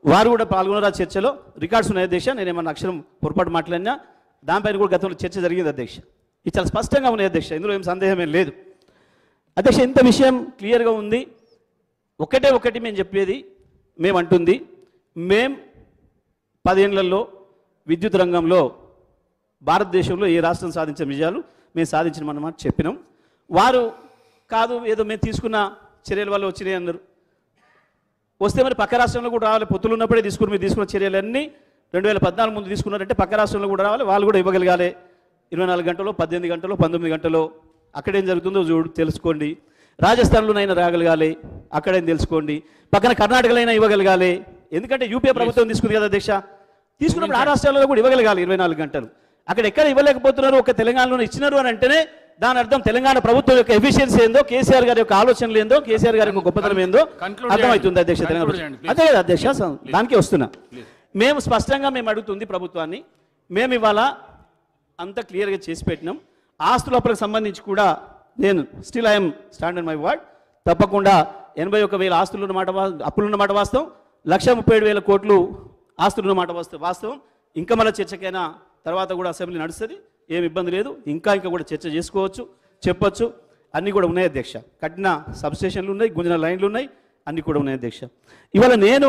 వారు కూడా పాల్గొన్నారు. చర్చలో రికార్డ్స్ ఉన్నాయి అధ్యక్ష, నేనేమన్నా అక్షరం పొరపాటు మాట్లాడినా దానిపైన కూడా గతంలో చర్చ జరిగింది అధ్యక్ష. ఇది చాలా స్పష్టంగా ఉన్నాయి అధ్యక్ష, ఇందులో ఏం సందేహం ఏం లేదు అధ్యక్ష. ఇంత విషయం క్లియర్గా ఉంది. ఒకటి మేము చెప్పేది, మేము అంటుంది, మేము 10 ఏళ్లలో విద్యుత్ రంగంలో భారతదేశంలో ఏ రాష్ట్రం సాధించిన విజయాలు మేము సాధించినమన్నమాట చెప్పినాం. వారు కాదు ఏదో మేము తీసుకున్న చర్యల వల్ల వచ్చినాయి అన్నారు. వస్తే మరి పక్క రాష్ట్రంలో కూడా రావాలి. పొత్తులు ఉన్నప్పుడే మీరు తీసుకున్న చర్యలన్నీ 2014 ముందు తీసుకున్నారంటే పక్క రాష్ట్రంలో కూడా రావాలి, వాళ్ళు కూడా ఇవ్వగలగాలి. 24 గంటలో 18 గంటలో 19 గంటలో అక్కడేం జరుగుతుందో తెలుసుకోండి. రాజస్థాన్లోనైనా రాగలగాలి, అక్కడేం తెలుసుకోండి. పక్కన కర్ణాటకలో ఇవ్వగలగాలి. ఎందుకంటే యూపీఏ ప్రభుత్వం తీసుకుంది కదా అధ్యక్ష, తీసుకున్నప్పుడు ఆ రాష్ట్రాలలో కూడా ఇవ్వగలగాలి 24 గంటలు. అక్కడ ఎక్కడ ఇవ్వలేకపోతున్నారు, ఒక తెలంగాణలో ఇచ్చినారు అని అంటేనే దాని అర్థం తెలంగాణ ప్రభుత్వం యొక్క ఎఫిషియన్సీ ఏందో, కేసీఆర్ గారి యొక్క ఆలోచనలు ఏందో, కేసీఆర్ గారి యొక్క గొప్పతనం ఏందో అర్థమవుతుంది అధ్యక్ష. తెలంగాణ అదే కదా అధ్యక్ష, దానికే వస్తున్నా. మేము స్పష్టంగా మేము అడుగుతుంది ప్రభుత్వాన్ని, మేము ఇవాళ అంత క్లియర్గా చేసి పెట్టినాం. ఆస్తులకు సంబంధించి కూడా నేను still I'm stand on my word. తప్పకుండా 81,000 ఆస్తులు ఉన్నమాట, అప్పులున్నమాట వాస్తవం. 1,37,000 కోట్లు ఆస్తులు ఉన్నమాట వాస్తవం. ఇంకా మళ్ళీ చర్చకైనా తర్వాత కూడా అసెంబ్లీ నడుస్తుంది, ఏమి ఇబ్బంది లేదు. ఇంకా కూడా చర్చ చేసుకోవచ్చు, చెప్పొచ్చు. అన్నీ కూడా ఉన్నాయి అధ్యక్ష. కట్టిన సబ్స్టేషన్లు ఉన్నాయి, గుంజిన లైన్లు ఉన్నాయి, అన్నీ కూడా ఉన్నాయి అధ్యక్ష. ఇవాళ నేను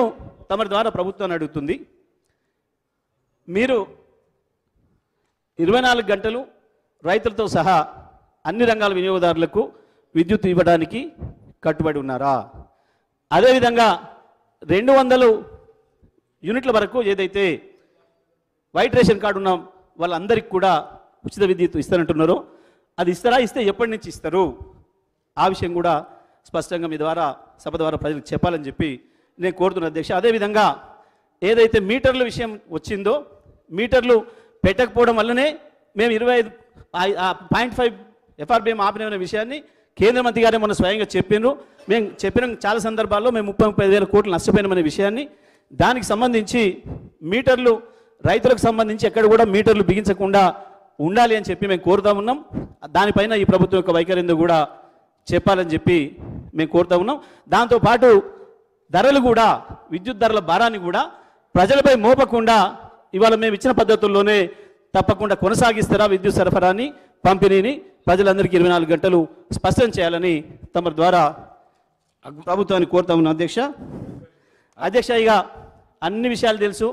తమరి ద్వారా ప్రభుత్వాన్ని అడుగుతుంది, మీరు 24 గంటలు రైతులతో సహా అన్ని రంగాల వినియోగదారులకు విద్యుత్ ఇవ్వడానికి కట్టుబడి ఉన్నారా? అదేవిధంగా 200 యూనిట్ల వరకు ఏదైతే వైట్ రేషన్ కార్డు ఉన్న వాళ్ళందరికీ కూడా ఉచిత విద్యుత్ ఇస్తారంటున్నారో అది ఇస్తారా? ఇస్తే ఎప్పటి నుంచి ఇస్తారు? ఆ విషయం కూడా స్పష్టంగా మీ ద్వారా సభ ద్వారా ప్రజలకు చెప్పాలని చెప్పి నేను కోరుతున్నా అధ్యక్ష. అదేవిధంగా ఏదైతే మీటర్ల విషయం వచ్చిందో, మీటర్లు పెట్టకపోవడం వల్లనే మేము 25.5 ఎఫ్ఆర్బిఎం ఆపిన విషయాన్ని కేంద్ర మంత్రి గారే మొన్న స్వయంగా చెప్పినారు. మేము చెప్పిన చాలా సందర్భాల్లో మేము 35,000 కోట్లు నష్టపోయినామనే విషయాన్ని. దానికి సంబంధించి మీటర్లు రైతులకు సంబంధించి ఎక్కడ కూడా మీటర్లు బిగించకుండా ఉండాలి అని చెప్పి మేము కోరుతా ఉన్నాం. దానిపైన ఈ ప్రభుత్వం యొక్క వైఖరిందో కూడా చెప్పాలని చెప్పి మేము కోరుతా ఉన్నాం. దాంతోపాటు ధరలు కూడా, విద్యుత్ ధరల భారాన్ని కూడా ప్రజలపై మోపకుండా ఇవాళ మేము ఇచ్చిన పద్ధతుల్లోనే తప్పకుండా కొనసాగిస్తారా విద్యుత్ సరఫరాని, పంపిణీని ప్రజలందరికీ 24 గంటలు స్పష్టం చేయాలని తమ ద్వారా ప్రభుత్వాన్ని కోరుతా ఉన్నాం అధ్యక్ష. ఇక అన్ని విషయాలు తెలుసు.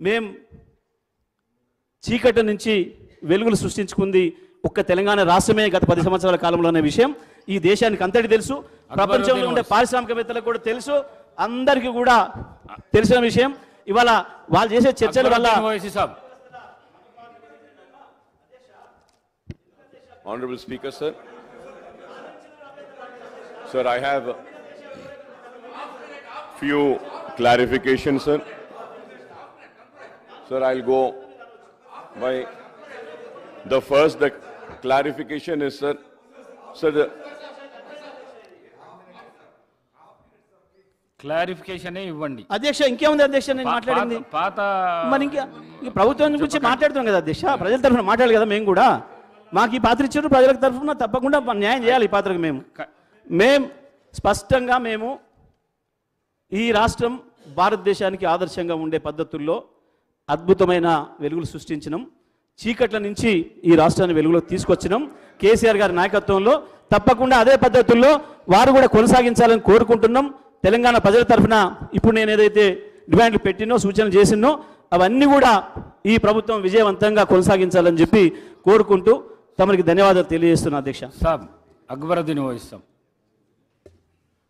మేం చీకటి నుంచి వెలుగులు సృష్టించుకుంది ఒక్క తెలంగాణ రాష్ట్రమే గత 10 సంవత్సరాల కాలంలో అనే విషయం ఈ దేశానికి అంతటి తెలుసు. ప్రపంచంలో ఉండే పారిశ్రామికవేత్తలకు కూడా తెలుసు, అందరికీ కూడా తెలిసిన విషయం. ఇవాళ వాళ్ళు చేసే చర్చల వల్ల Honorable Speaker, sir. Sir, I have few clarifications, sir. Sir, I'll go by the first. The clarification is, sir. Clarification ఇవ్వండి అధ్యక్ష. ఇంకేముంది అధ్యక్ష, నేను మాట్లాడింది పాత మరి ఇంకా ప్రభుత్వం గురించి మాట్లాడుతున్నాం కదా అధ్యక్ష, ప్రజల తరఫున మాట్లాడాలి కదా. మేము కూడా మాకు ఈ పాత్ర ఇచ్చారు, ప్రజల తరఫున తప్పకుండా న్యాయం చేయాలి ఈ పాత్రకు. మేము స్పష్టంగా మేము ఈ రాష్ట్రం భారతదేశానికి ఆదర్శంగా ఉండే పద్ధతుల్లో అద్భుతమైన వెలుగులు సృష్టించినాం. చీకట్ల నుంచి ఈ రాష్ట్రాన్ని వెలుగులోకి తీసుకొచ్చినాం కేసీఆర్ గారి నాయకత్వంలో. తప్పకుండా అదే పద్ధతుల్లో వారు కూడా కొనసాగించాలని కోరుకుంటున్నాం. తెలంగాణ ప్రజల తరఫున ఇప్పుడు నేను ఏదైతే డిమాండ్లు పెట్టినో, సూచనలు చేసినో అవన్నీ కూడా ఈ ప్రభుత్వం విజయవంతంగా కొనసాగించాలని చెప్పి కోరుకుంటూ తమరికి ధన్యవాదాలు తెలియజేస్తున్నా అధ్యక్ష. సాబ్ Akbaruddin Owaisi.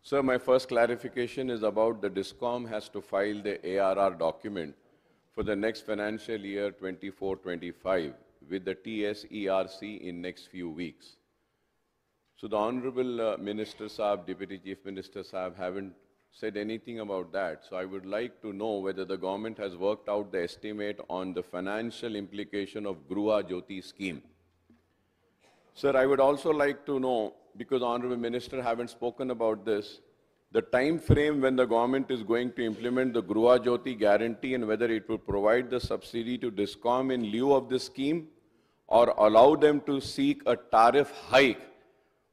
Sir, my first clarification is about the DISCOM has to file the ARR document for the next financial year 24-25. with the TSERC in next few weeks. So the Honorable Minister Saab, Deputy Chief Minister Saab haven't said anything about that. So I would like to know whether the government has worked out the estimate on the financial implication of Gruha Jyoti scheme. Sir, I would also like to know, because Honorable Minister haven't spoken about this, the time frame when the government is going to implement the Gruha Jyoti guarantee and whether it will provide the subsidy to DISCOM in lieu of the scheme or allow them to seek a tariff hike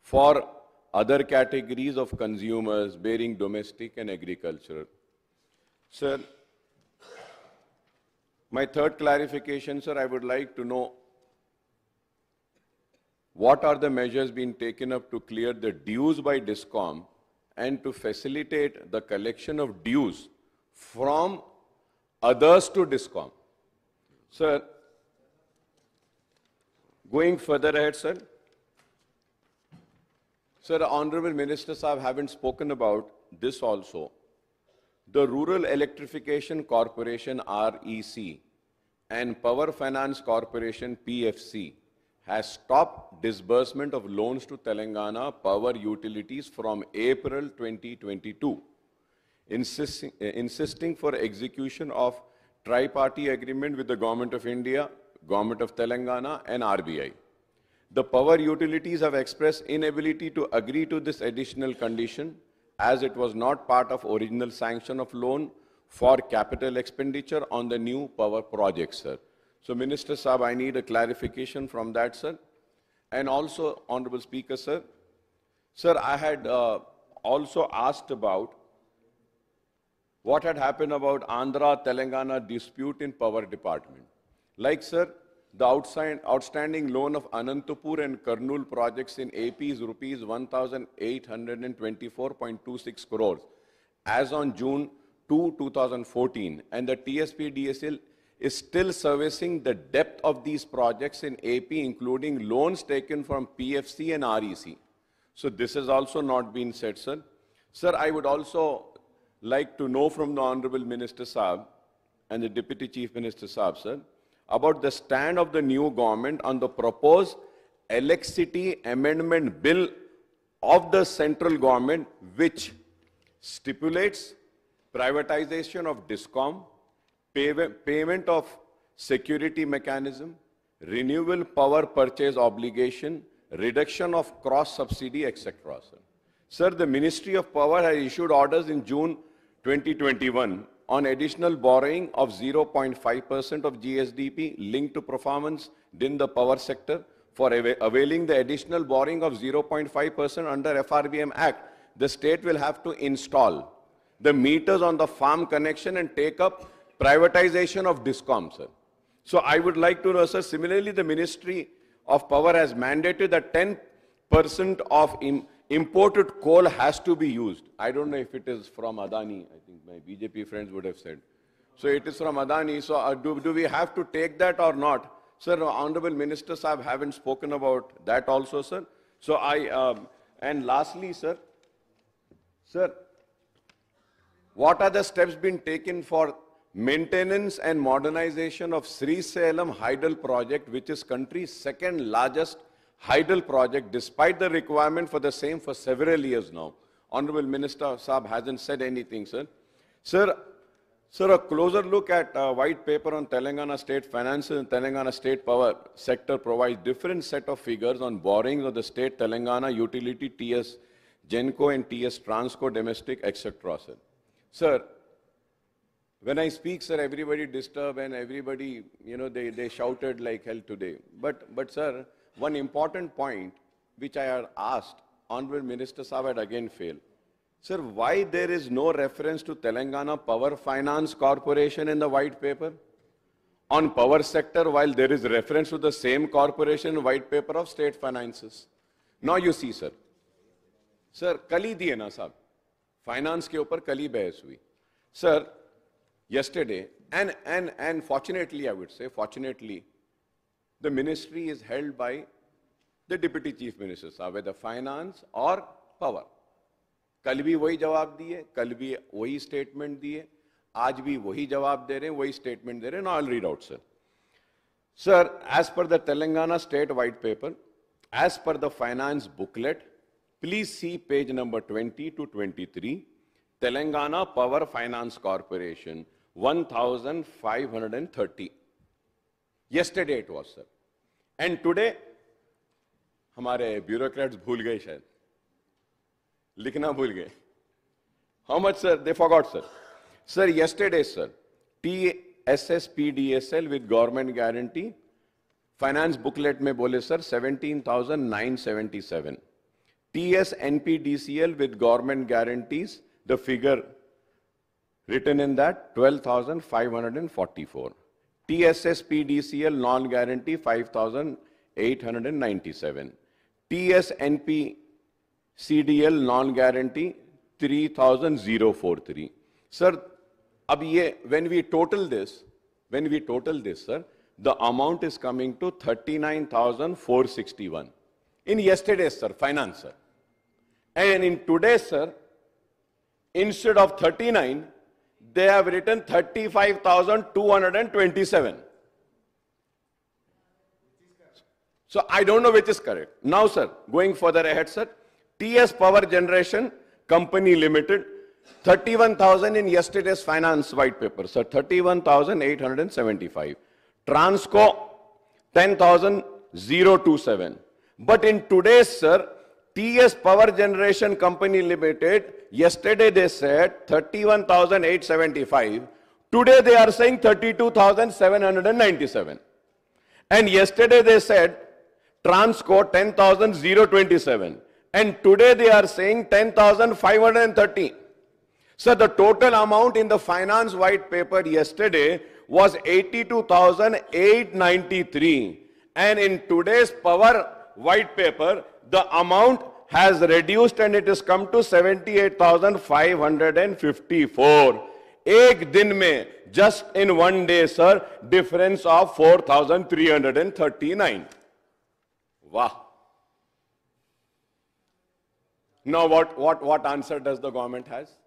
for other categories of consumers bearing domestic and agricultural. Sir, my third clarification, sir, I would like to know what are the measures being taken up to clear the dues by DISCOM and to facilitate the collection of dues from others to DISCOM. Sir, going further ahead, sir. Sir, Honorable Minister Saab haven't spoken about this also. The Rural Electrification Corporation REC and Power Finance Corporation PFC has stopped disbursement of loans to Telangana power utilities from April 2022, insisting for execution of tri-party agreement with the Government of India, Government of Telangana and RBI. The power utilities have expressed inability to agree to this additional condition as it was not part of original sanction of loan for capital expenditure on the new power project, sir. So, Minister Saab, I need a clarification from that, sir. And also, Honorable Speaker, sir. Sir, I had also asked about what had happened about Andhra-Telangana dispute in power department. Like, sir, the outstanding loan of Anantapur and Kurnool projects in AP is rupees 1,824.26 crores as on June 2, 2014, and the TSP-DSL is still servicing the debt of these projects in AP, including loans taken from PFC and REC. So this has also not been said, sir. Sir, I would also like to know from the Honorable Minister Saab and the Deputy Chief Minister Saab, sir, about the stand of the new government on the proposed Electricity Amendment Bill of the central government, which stipulates privatization of DISCOM, payment of security mechanism, renewable power purchase obligation, reduction of cross-subsidy, etc. Sir. Sir, the Ministry of Power has issued orders in June 2021 on additional borrowing of 0.5% of GSDP linked to performance in the power sector. For availing the additional borrowing of 0.5% under FRBM Act, the state will have to install the meters on the farm connection and take up privatization of DISCOM, sir. So I would like to know, sir, similarly, the Ministry of Power has mandated that 10% of imported coal has to be used. I don't know if it is from Adani. I think my BJP friends would have said. So it is from Adani. So do we have to take that or not? Sir, Honorable Minister Saab haven't spoken about that also, sir. So and lastly, sir, what are the steps being taken for maintenance and modernization of Srisailam Hydel project, which is country's second largest hydel project, despite the requirement for the same for several years now? Honorable Minister Saab hasn't said anything, sir. Sir, a closer look at white paper on Telangana state finances and Telangana state power sector provides different set of figures on borrowings of the state Telangana utility, TS Genco and TS Transco domestic, etc. Sir. Sir, when I speak, sir, everybody disturbed and everybody, they shouted like hell today. But sir, one important point which I had asked, Honorable Minister Saab had again failed. Sir, why there is no reference to Telangana Power Finance Corporation in the white paper on power sector, while there is reference to the same corporation in white paper of state finances? Now you see, sir. Sir, kali diye na sahab. Finance ke upar kali bahas hui. Sir, yesterday, and fortunately, I would say, fortunately, the ministry is held by the Deputy Chief Minister, whether finance or power. कल भी वही जवाब दिए, कल भी वही स्टेटमेंट दिए, आज भी वही जवाब दे रहे हैं, वही स्टेटमेंट दे रहे हैं. Now I'll read out, sir. Sir, as per the Telangana State White Paper, as per the finance booklet, please see page number 20 to 23, Telangana Power Finance Corporation, 1,530. Yesterday it was, sir. And today, हमारे bureaucrats भूल गए शायद, लिखना भूल गए. How much, sir? They forgot, sir. Sir, yesterday, sir, TSSPDSL with government guarantee, finance booklet में बोले sir 17,977. TSNPDCL with government guarantees, the figure written in that 12,544. TSSPDCL non-guarantee 5,897. TSNPCDL non-guarantee 3,043. Sir, अब ये when we total this, sir, the amount is coming to 39,461. In yesterday's, sir, finance, sir. And in today's, sir, instead of 39, they have written 35,227. So I don't know which is correct. Now, sir, going further ahead, sir, TS Power Generation Company Limited, 31,000 in yesterday's finance white paper, sir, 31,875. Transco, 10,027. But in today's, sir, TS Power Generation Company Limited, yesterday they said 31,875. Today they are saying 32,797. And yesterday they said Transco 10,027. And today they are saying 10,530. So the total amount in the finance white paper yesterday was 82,893. And in today's power white paper, the amount has reduced and it has come to 78,554. Ek din mein, just in one day, sir, difference of 4,339. Wow. Now what answer does the government has?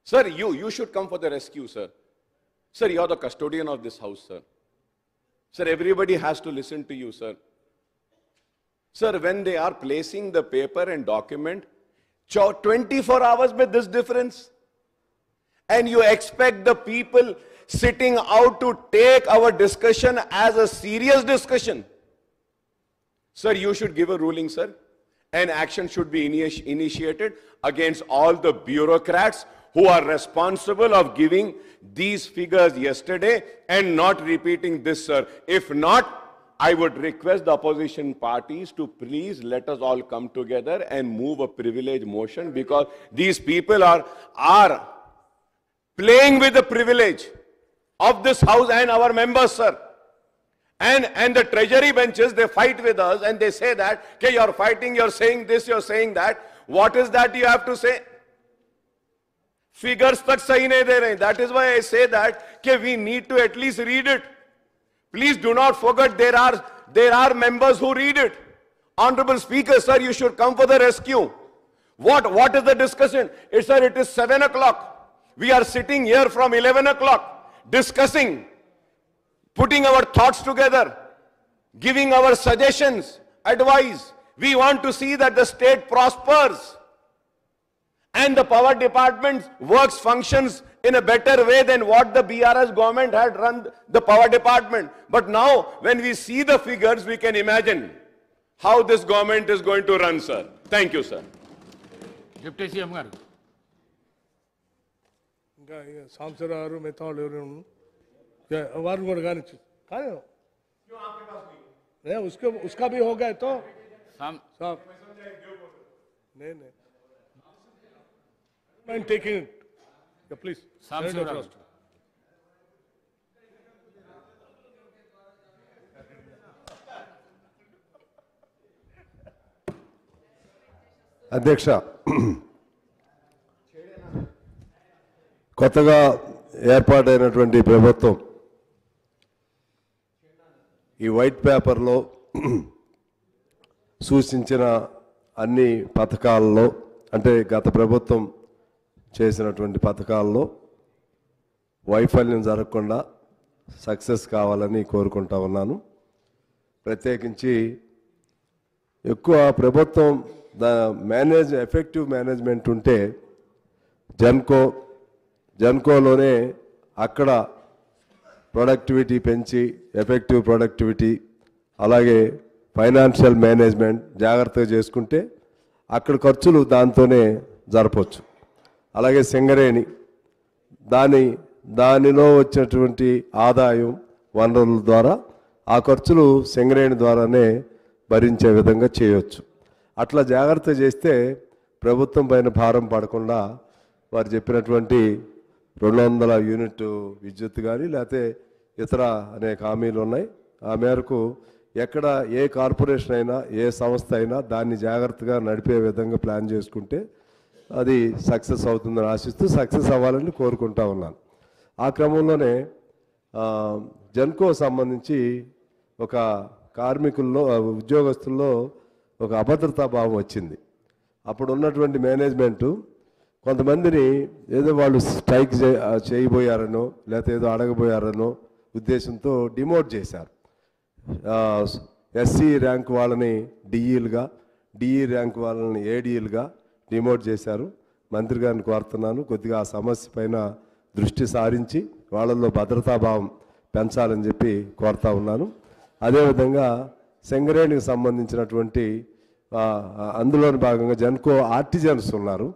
Sir, you should come for the rescue, sir. Sir, you are the custodian of this house, sir. Sir, everybody has to listen to you, sir. Sir, when they are placing the paper and document, 24 hours with this difference. And you expect the people sitting out to take our discussion as a serious discussion. Sir, you should give a ruling, sir. And action should be initiated against all the bureaucrats who are responsible of giving these figures yesterday and not repeating this, sir. If not, I would request the opposition parties to please let us all come together and move a privilege motion, because these people are playing with the privilege of this house and our members, sir. And the treasury benches, they fight with us and they say that, okay, you're fighting, you're saying this, you're saying that. What is that you have to say? Figures tak sahi nahi de rahe. That is why I say that, okay, we need to at least read it. Please do not forget there are members who read it. Honorable Speaker, sir, you should come for the rescue. What is the discussion? It is 7 o'clock. We are sitting here from 11 o'clock discussing, putting our thoughts together, giving our suggestions, advice. We want to see that the state prospers and the power department works, functions in a better way than what the BRS government had run the power department. But now, when we see the figures, we can imagine how this government is going to run, sir. Thank you, sir. Deputy CM garu. సాంసరారు మిగతా వాళ్ళు ఎవరు వారిని కూడా కానిచ్చు కానీ उसका भी हो गया तो साहब नहीं I'm taking it. Yeah, please. అధ్యక్ష, కొత్తగా ఏర్పాటైనటువంటి ప్రభుత్వం ఈ వైట్ పేపర్లో సూచించిన అన్ని పథకాల్లో, అంటే గత ప్రభుత్వం చేసినటువంటి పథకాల్లో వైఫల్యం జరగకుండా సక్సెస్ కావాలని కోరుకుంటా ఉన్నాను. ప్రత్యేకించి ఎక్కువ ప్రభుత్వం ఎఫెక్టివ్ మేనేజ్మెంట్ ఉంటే జెన్కోలోనే అక్కడ ప్రొడక్టివిటీ పెంచి ఎఫెక్టివ్ ప్రొడక్టివిటీ అలాగే ఫైనాన్షియల్ మేనేజ్మెంట్ జాగ్రత్తగా చేసుకుంటే అక్కడ ఖర్చులు దాంతోనే జరపవచ్చు. అలాగే సింగరేణి దానిలో వచ్చినటువంటి ఆదాయం వనరుల ద్వారా ఆ ఖర్చులు సింగరేణి ద్వారానే భరించే విధంగా చేయవచ్చు. అట్లా జాగ్రత్త చేస్తే ప్రభుత్వం పైన భారం పడకుండా వారు చెప్పినటువంటి 200 యూనిట్ విద్యుత్ కానీ లేకపోతే ఇతర అనేక హామీలు ఉన్నాయి. ఆ మేరకు ఎక్కడ ఏ కార్పొరేషన్ అయినా ఏ సంస్థ అయినా దాన్ని జాగ్రత్తగా నడిపే విధంగా ప్లాన్ చేసుకుంటే అది సక్సెస్ అవుతుందని ఆశిస్తూ సక్సెస్ అవ్వాలని కోరుకుంటా ఉన్నాను. ఆ క్రమంలోనే జెన్కో సంబంధించి ఒక కార్మికుల్లో ఉద్యోగస్తుల్లో ఒక అభద్రతా భావం వచ్చింది. అప్పుడు ఉన్నటువంటి మేనేజ్మెంటు కొంతమందిని ఏదో వాళ్ళు స్ట్రైక్ చేయబోయారనో లేకపోతే ఏదో అడగబోయారనో ఉద్దేశంతో డిమోట్ చేశారు. ఎస్సీ ర్యాంక్ వాళ్ళని డిఈలుగా, డిఈ ర్యాంక్ వాళ్ళని ఏడీలుగా డిమోట్ చేశారు. మంత్రి గారిని కోరుతున్నాను కొద్దిగా ఆ సమస్య పైన దృష్టి సారించి వాళ్ళల్లో భద్రతాభావం పెంచాలని చెప్పి కోరుతా ఉన్నాను. అదేవిధంగా సింగరేణికి సంబంధించినటువంటి అందులోని భాగంగా జెన్కో ఆర్టిజన్స్ ఉన్నారు.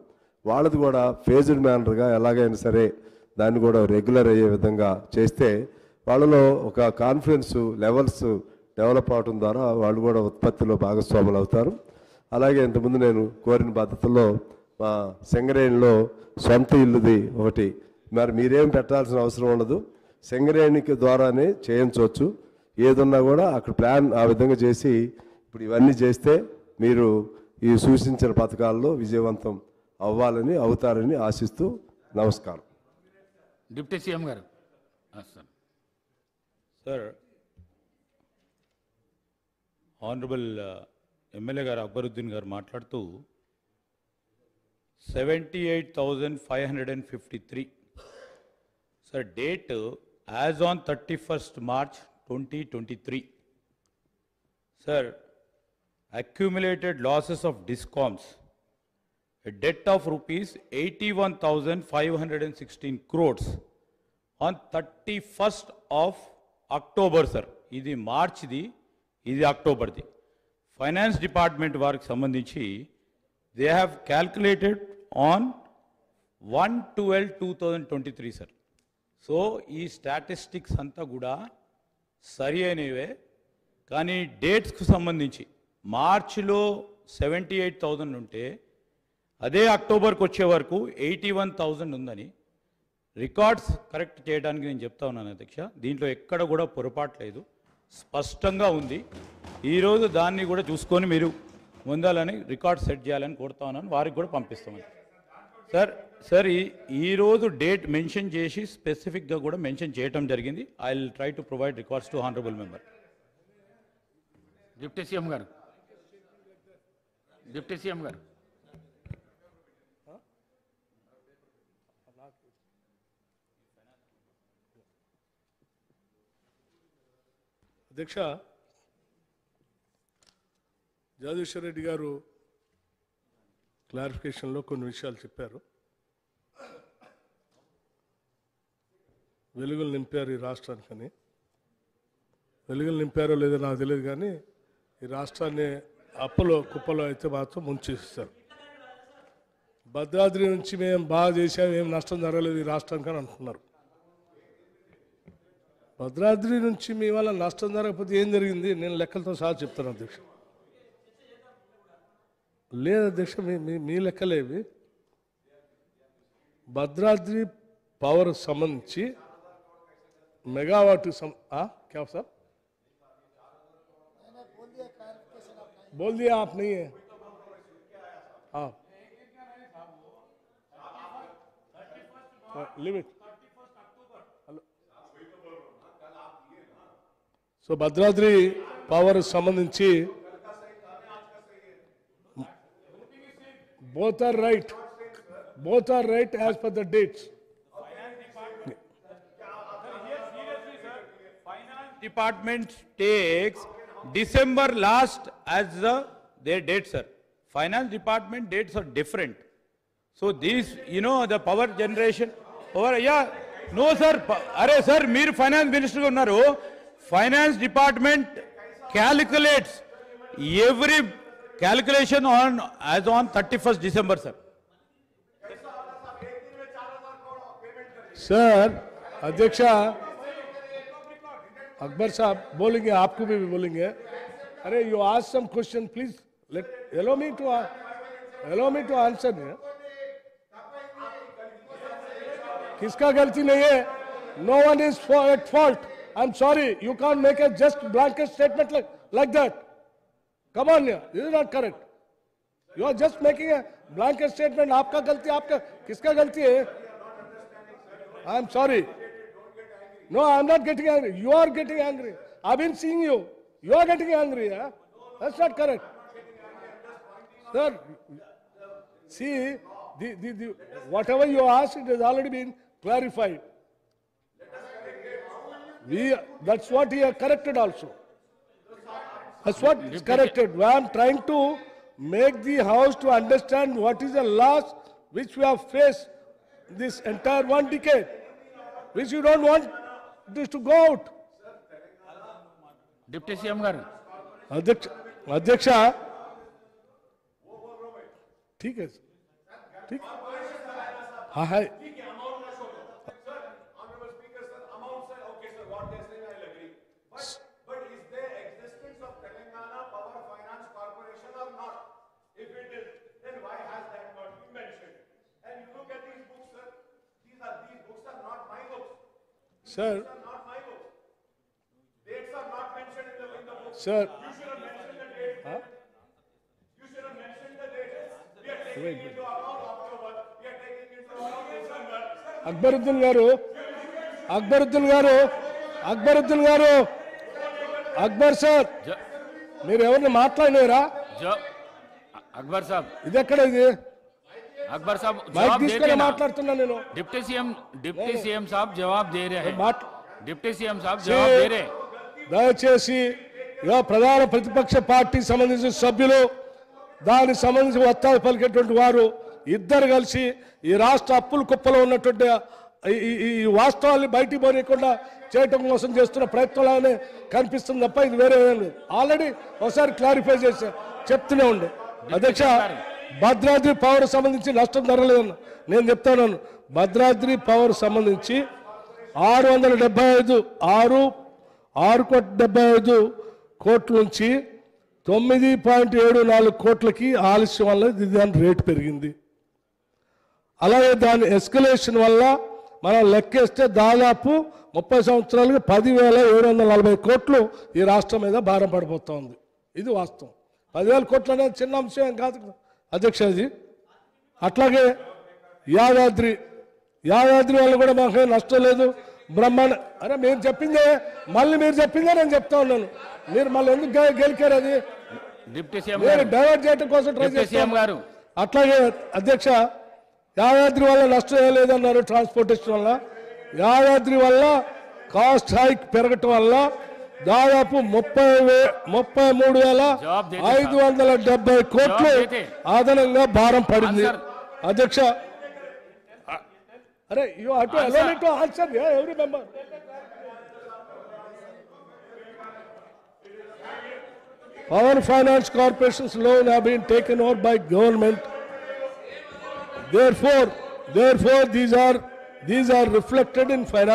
వాళ్ళది కూడా ఫేజ్డ్ మేనర్గా ఎలాగైనా సరే దాన్ని కూడా రెగ్యులర్ అయ్యే విధంగా చేస్తే వాళ్ళలో ఒక కాన్ఫిడెన్స్ లెవెల్స్ డెవలప్ అవడం ద్వారా వాళ్ళు కూడా ఉత్పత్తిలో భాగస్వాములు అవుతారు. అలాగే ఇంతకుముందు నేను కోరిన పద్ధతుల్లో మా సింగరేణిలో సొంత ఇల్లుది ఒకటి మరి మీరేం పెట్టాల్సిన అవసరం ఉండదు, సింగరేణికి ద్వారానే చేయించవచ్చు. ఏదున్నా కూడా అక్కడ ప్లాన్ ఆ విధంగా చేసి ఇప్పుడు ఇవన్నీ చేస్తే మీరు ఈ సూచించిన పథకాల్లో విజయవంతం అవ్వాలని అవుతారని ఆశిస్తూ నమస్కారం. డిప్యూటీ సీఎం గారు. సార్, ఆనరబుల్ ఎమ్మెల్యే గారు అక్బరుద్దీన్ గారు మాట్లాడుతూ 78,553 sir date as on 31st March 2023 sir accumulated losses of DISCOMs, a debt of rupees 81,516 crores on 31st of October sir. ఇది మార్చ్ది, ఇది అక్టోబర్ది. ఫైనాన్స్ డిపార్ట్మెంట్ వారికి సంబంధించి they have calculated on 1/12/2023 sir. So ఈ స్టాటిస్టిక్స్ అంతా కూడా సరి అయినవే, కానీ డేట్స్కు సంబంధించి మార్చిలో 78,000 ఉంటే అదే అక్టోబర్కి వచ్చే వరకు 81,000 ఉందని రికార్డ్స్ కరెక్ట్ చేయడానికి నేను చెప్తా ఉన్నాను అధ్యక్ష. దీంట్లో ఎక్కడ కూడా పొరపాటు లేదు, స్పష్టంగా ఉంది. ఈరోజు దాన్ని కూడా చూసుకొని మీరు ముందాలని రికార్డ్ సెట్ చేయాలని కోరుతా ఉన్నాను, వారికి కూడా పంపిస్తామని సార్. ఈరోజు డేట్ మెన్షన్ చేసి స్పెసిఫిక్గా కూడా మెన్షన్ చేయడం జరిగింది. I will try to provide records to honourable member. Deputy CM గారు. డిప్యూటీ సీఎం గారు. అధ్యక్ష, జగదీశ్వర్ రెడ్డి గారు క్లారిఫికేషన్లో కొన్ని విషయాలు చెప్పారు. వెలుగులు నింపారు ఈ రాష్ట్రానికని. వెలుగులు నింపారో లేదో నాకు తెలియదు, కానీ ఈ రాష్ట్రాన్ని అప్పులో కుప్పలో అయితే మాత్రం ముంచేస్తారు. భద్రాద్రి నుంచి మేము బాగా చేసాం, ఏం నష్టం జరగలేదు ఈ రాష్ట్రానికి అని అంటున్నారు. భద్రాద్రి నుంచి మీ వల్ల నష్టం జరగకపోతే ఏం జరిగింది నేను లెక్కలతో సహా చెప్తాను అధ్యక్ష. లేదు అధ్యక్ష, మీ లెక్కలేవి. భద్రాద్రి పవర్ సంబంధించి మెగావాట్ क्या साहब बोल दिया आप नहीं है. हाँ लिमिट. సో భద్రాద్రి పవర్ సంబంధించి both are right as per the dates. department takes December last as their date, sir. Finance department dates are different. So these, the power generation, no sir, arey sir, meer finance minister ga unnaru. Finance department calculates every calculation as on 31st December, sir. Sir अध्यक्ष अकबर साहब बोलेंगे, आपको भी बोलेंगे. अरे you ask some question please, let allow me to answer. किसका गलती नहीं है? No one is at fault. I'm sorry, you can't make a just blanket statement like that. Come on, this is not correct. You are just making a blanket statement. आपका गलती, आपका किसका गलती है? I'm sorry. No, I'm not getting angry. You are getting angry. I've been seeing you. You are getting angry. Huh? That's not correct. Sir, see, whatever you asked, it has already been clarified. That's what he has corrected also. That's what is corrected. I am trying to make the House to understand what is the loss which we have faced this entire 1 decade, which you don't want this to go out. Deputy CM garu. अध्यक्ष ठीक है, ठीक. हाँ है. Sir, dates are not mentioned in the book. Sir, you should have mentioned the date. Huh? You should have mentioned the date. We are taking into account October. We are taking into account December. Akbaruddin garu, Akbar sir. మీరు ఎవరిని మాట్లాడినారా? అక్బర్ సాబ్, ఇది ఎక్కడ ఇది? अकबर साहब మైక్ जवाब दे తీసుకొని रहे हैं మాట్లాడుతున్నా నేను. डिप्टी सीएम साहब जवाब दे रहे हैं. डिप्टी सीएम साहब जवाब दे रहे हैं. దయచేసి ప్రధాన ప్రతిపక్ష పార్టీ సంబంధించిన సభ్యులు, దానికి సంబంధించి వత్తాలు పలికేటువంటి వారు ఇద్దరు కలిసి ఈ రాష్ట్ర అప్పుల కుప్పలో ఉన్నటువంటి ఈ వాస్తవాన్ని బయటికి పోనీయకుండా చేయటం కోసం చేస్తున్న ప్రయత్నాలనే కనిపిస్తుంది తప్ప ఇది వేరే ఏం లేదు. ఆల్రెడీ ఒకసారి క్లారిఫై చేసి చెప్తూనే ఉండే. అధ్యక్ష, భద్రాద్రి పవర్ సంబంధించి నష్టం జరగలేదన్న నేను చెప్తాను. భద్రాద్రి పవర్ సంబంధించి 675 కోట్ల నుంచి 9.74 కోట్లకి ఆలస్యం వల్ల దాని రేటు పెరిగింది. అలాగే దాని ఎస్కలేషన్ వల్ల మనం లెక్కేస్తే దాదాపు 30 సంవత్సరాలుగా 10,740 కోట్లు ఈ రాష్ట్రం మీద భారం పడిపోతుంది. ఇది వాస్తవం. 10,000 కోట్లు అనేది చిన్న అంశం కాదు అధ్యక్షజీ. అట్లాగే యాదాద్రి వల్ల కూడా మాకు నష్టం లేదు, బ్రహ్మాండ. అరే మీరు చెప్పిందే మళ్ళీ మీరు చెప్పిందే నేను చెప్తా ఉన్నాను. మీరు మళ్ళీ ఎందుకు గెలికారు? అది మీరు డైవర్ట్ చేయడం కోసం ట్రై చేస్తారు. అట్లాగే అధ్యక్ష, యాదాద్రి వల్ల నష్టం ఏం లేదన్నారు. ట్రాన్స్పోర్టేషన్ వల్ల, యాదాద్రి వల్ల కాస్ట్ హైక్ పెరగటం వల్ల దాదాపు 33,570 కోట్లు అదనంగా భారం పడింది. అధ్యక్ష, అరే you have to allow me to answer every member. Power Finance Corporation's loan have been taken over by government. Therefore, these are reflected in finance.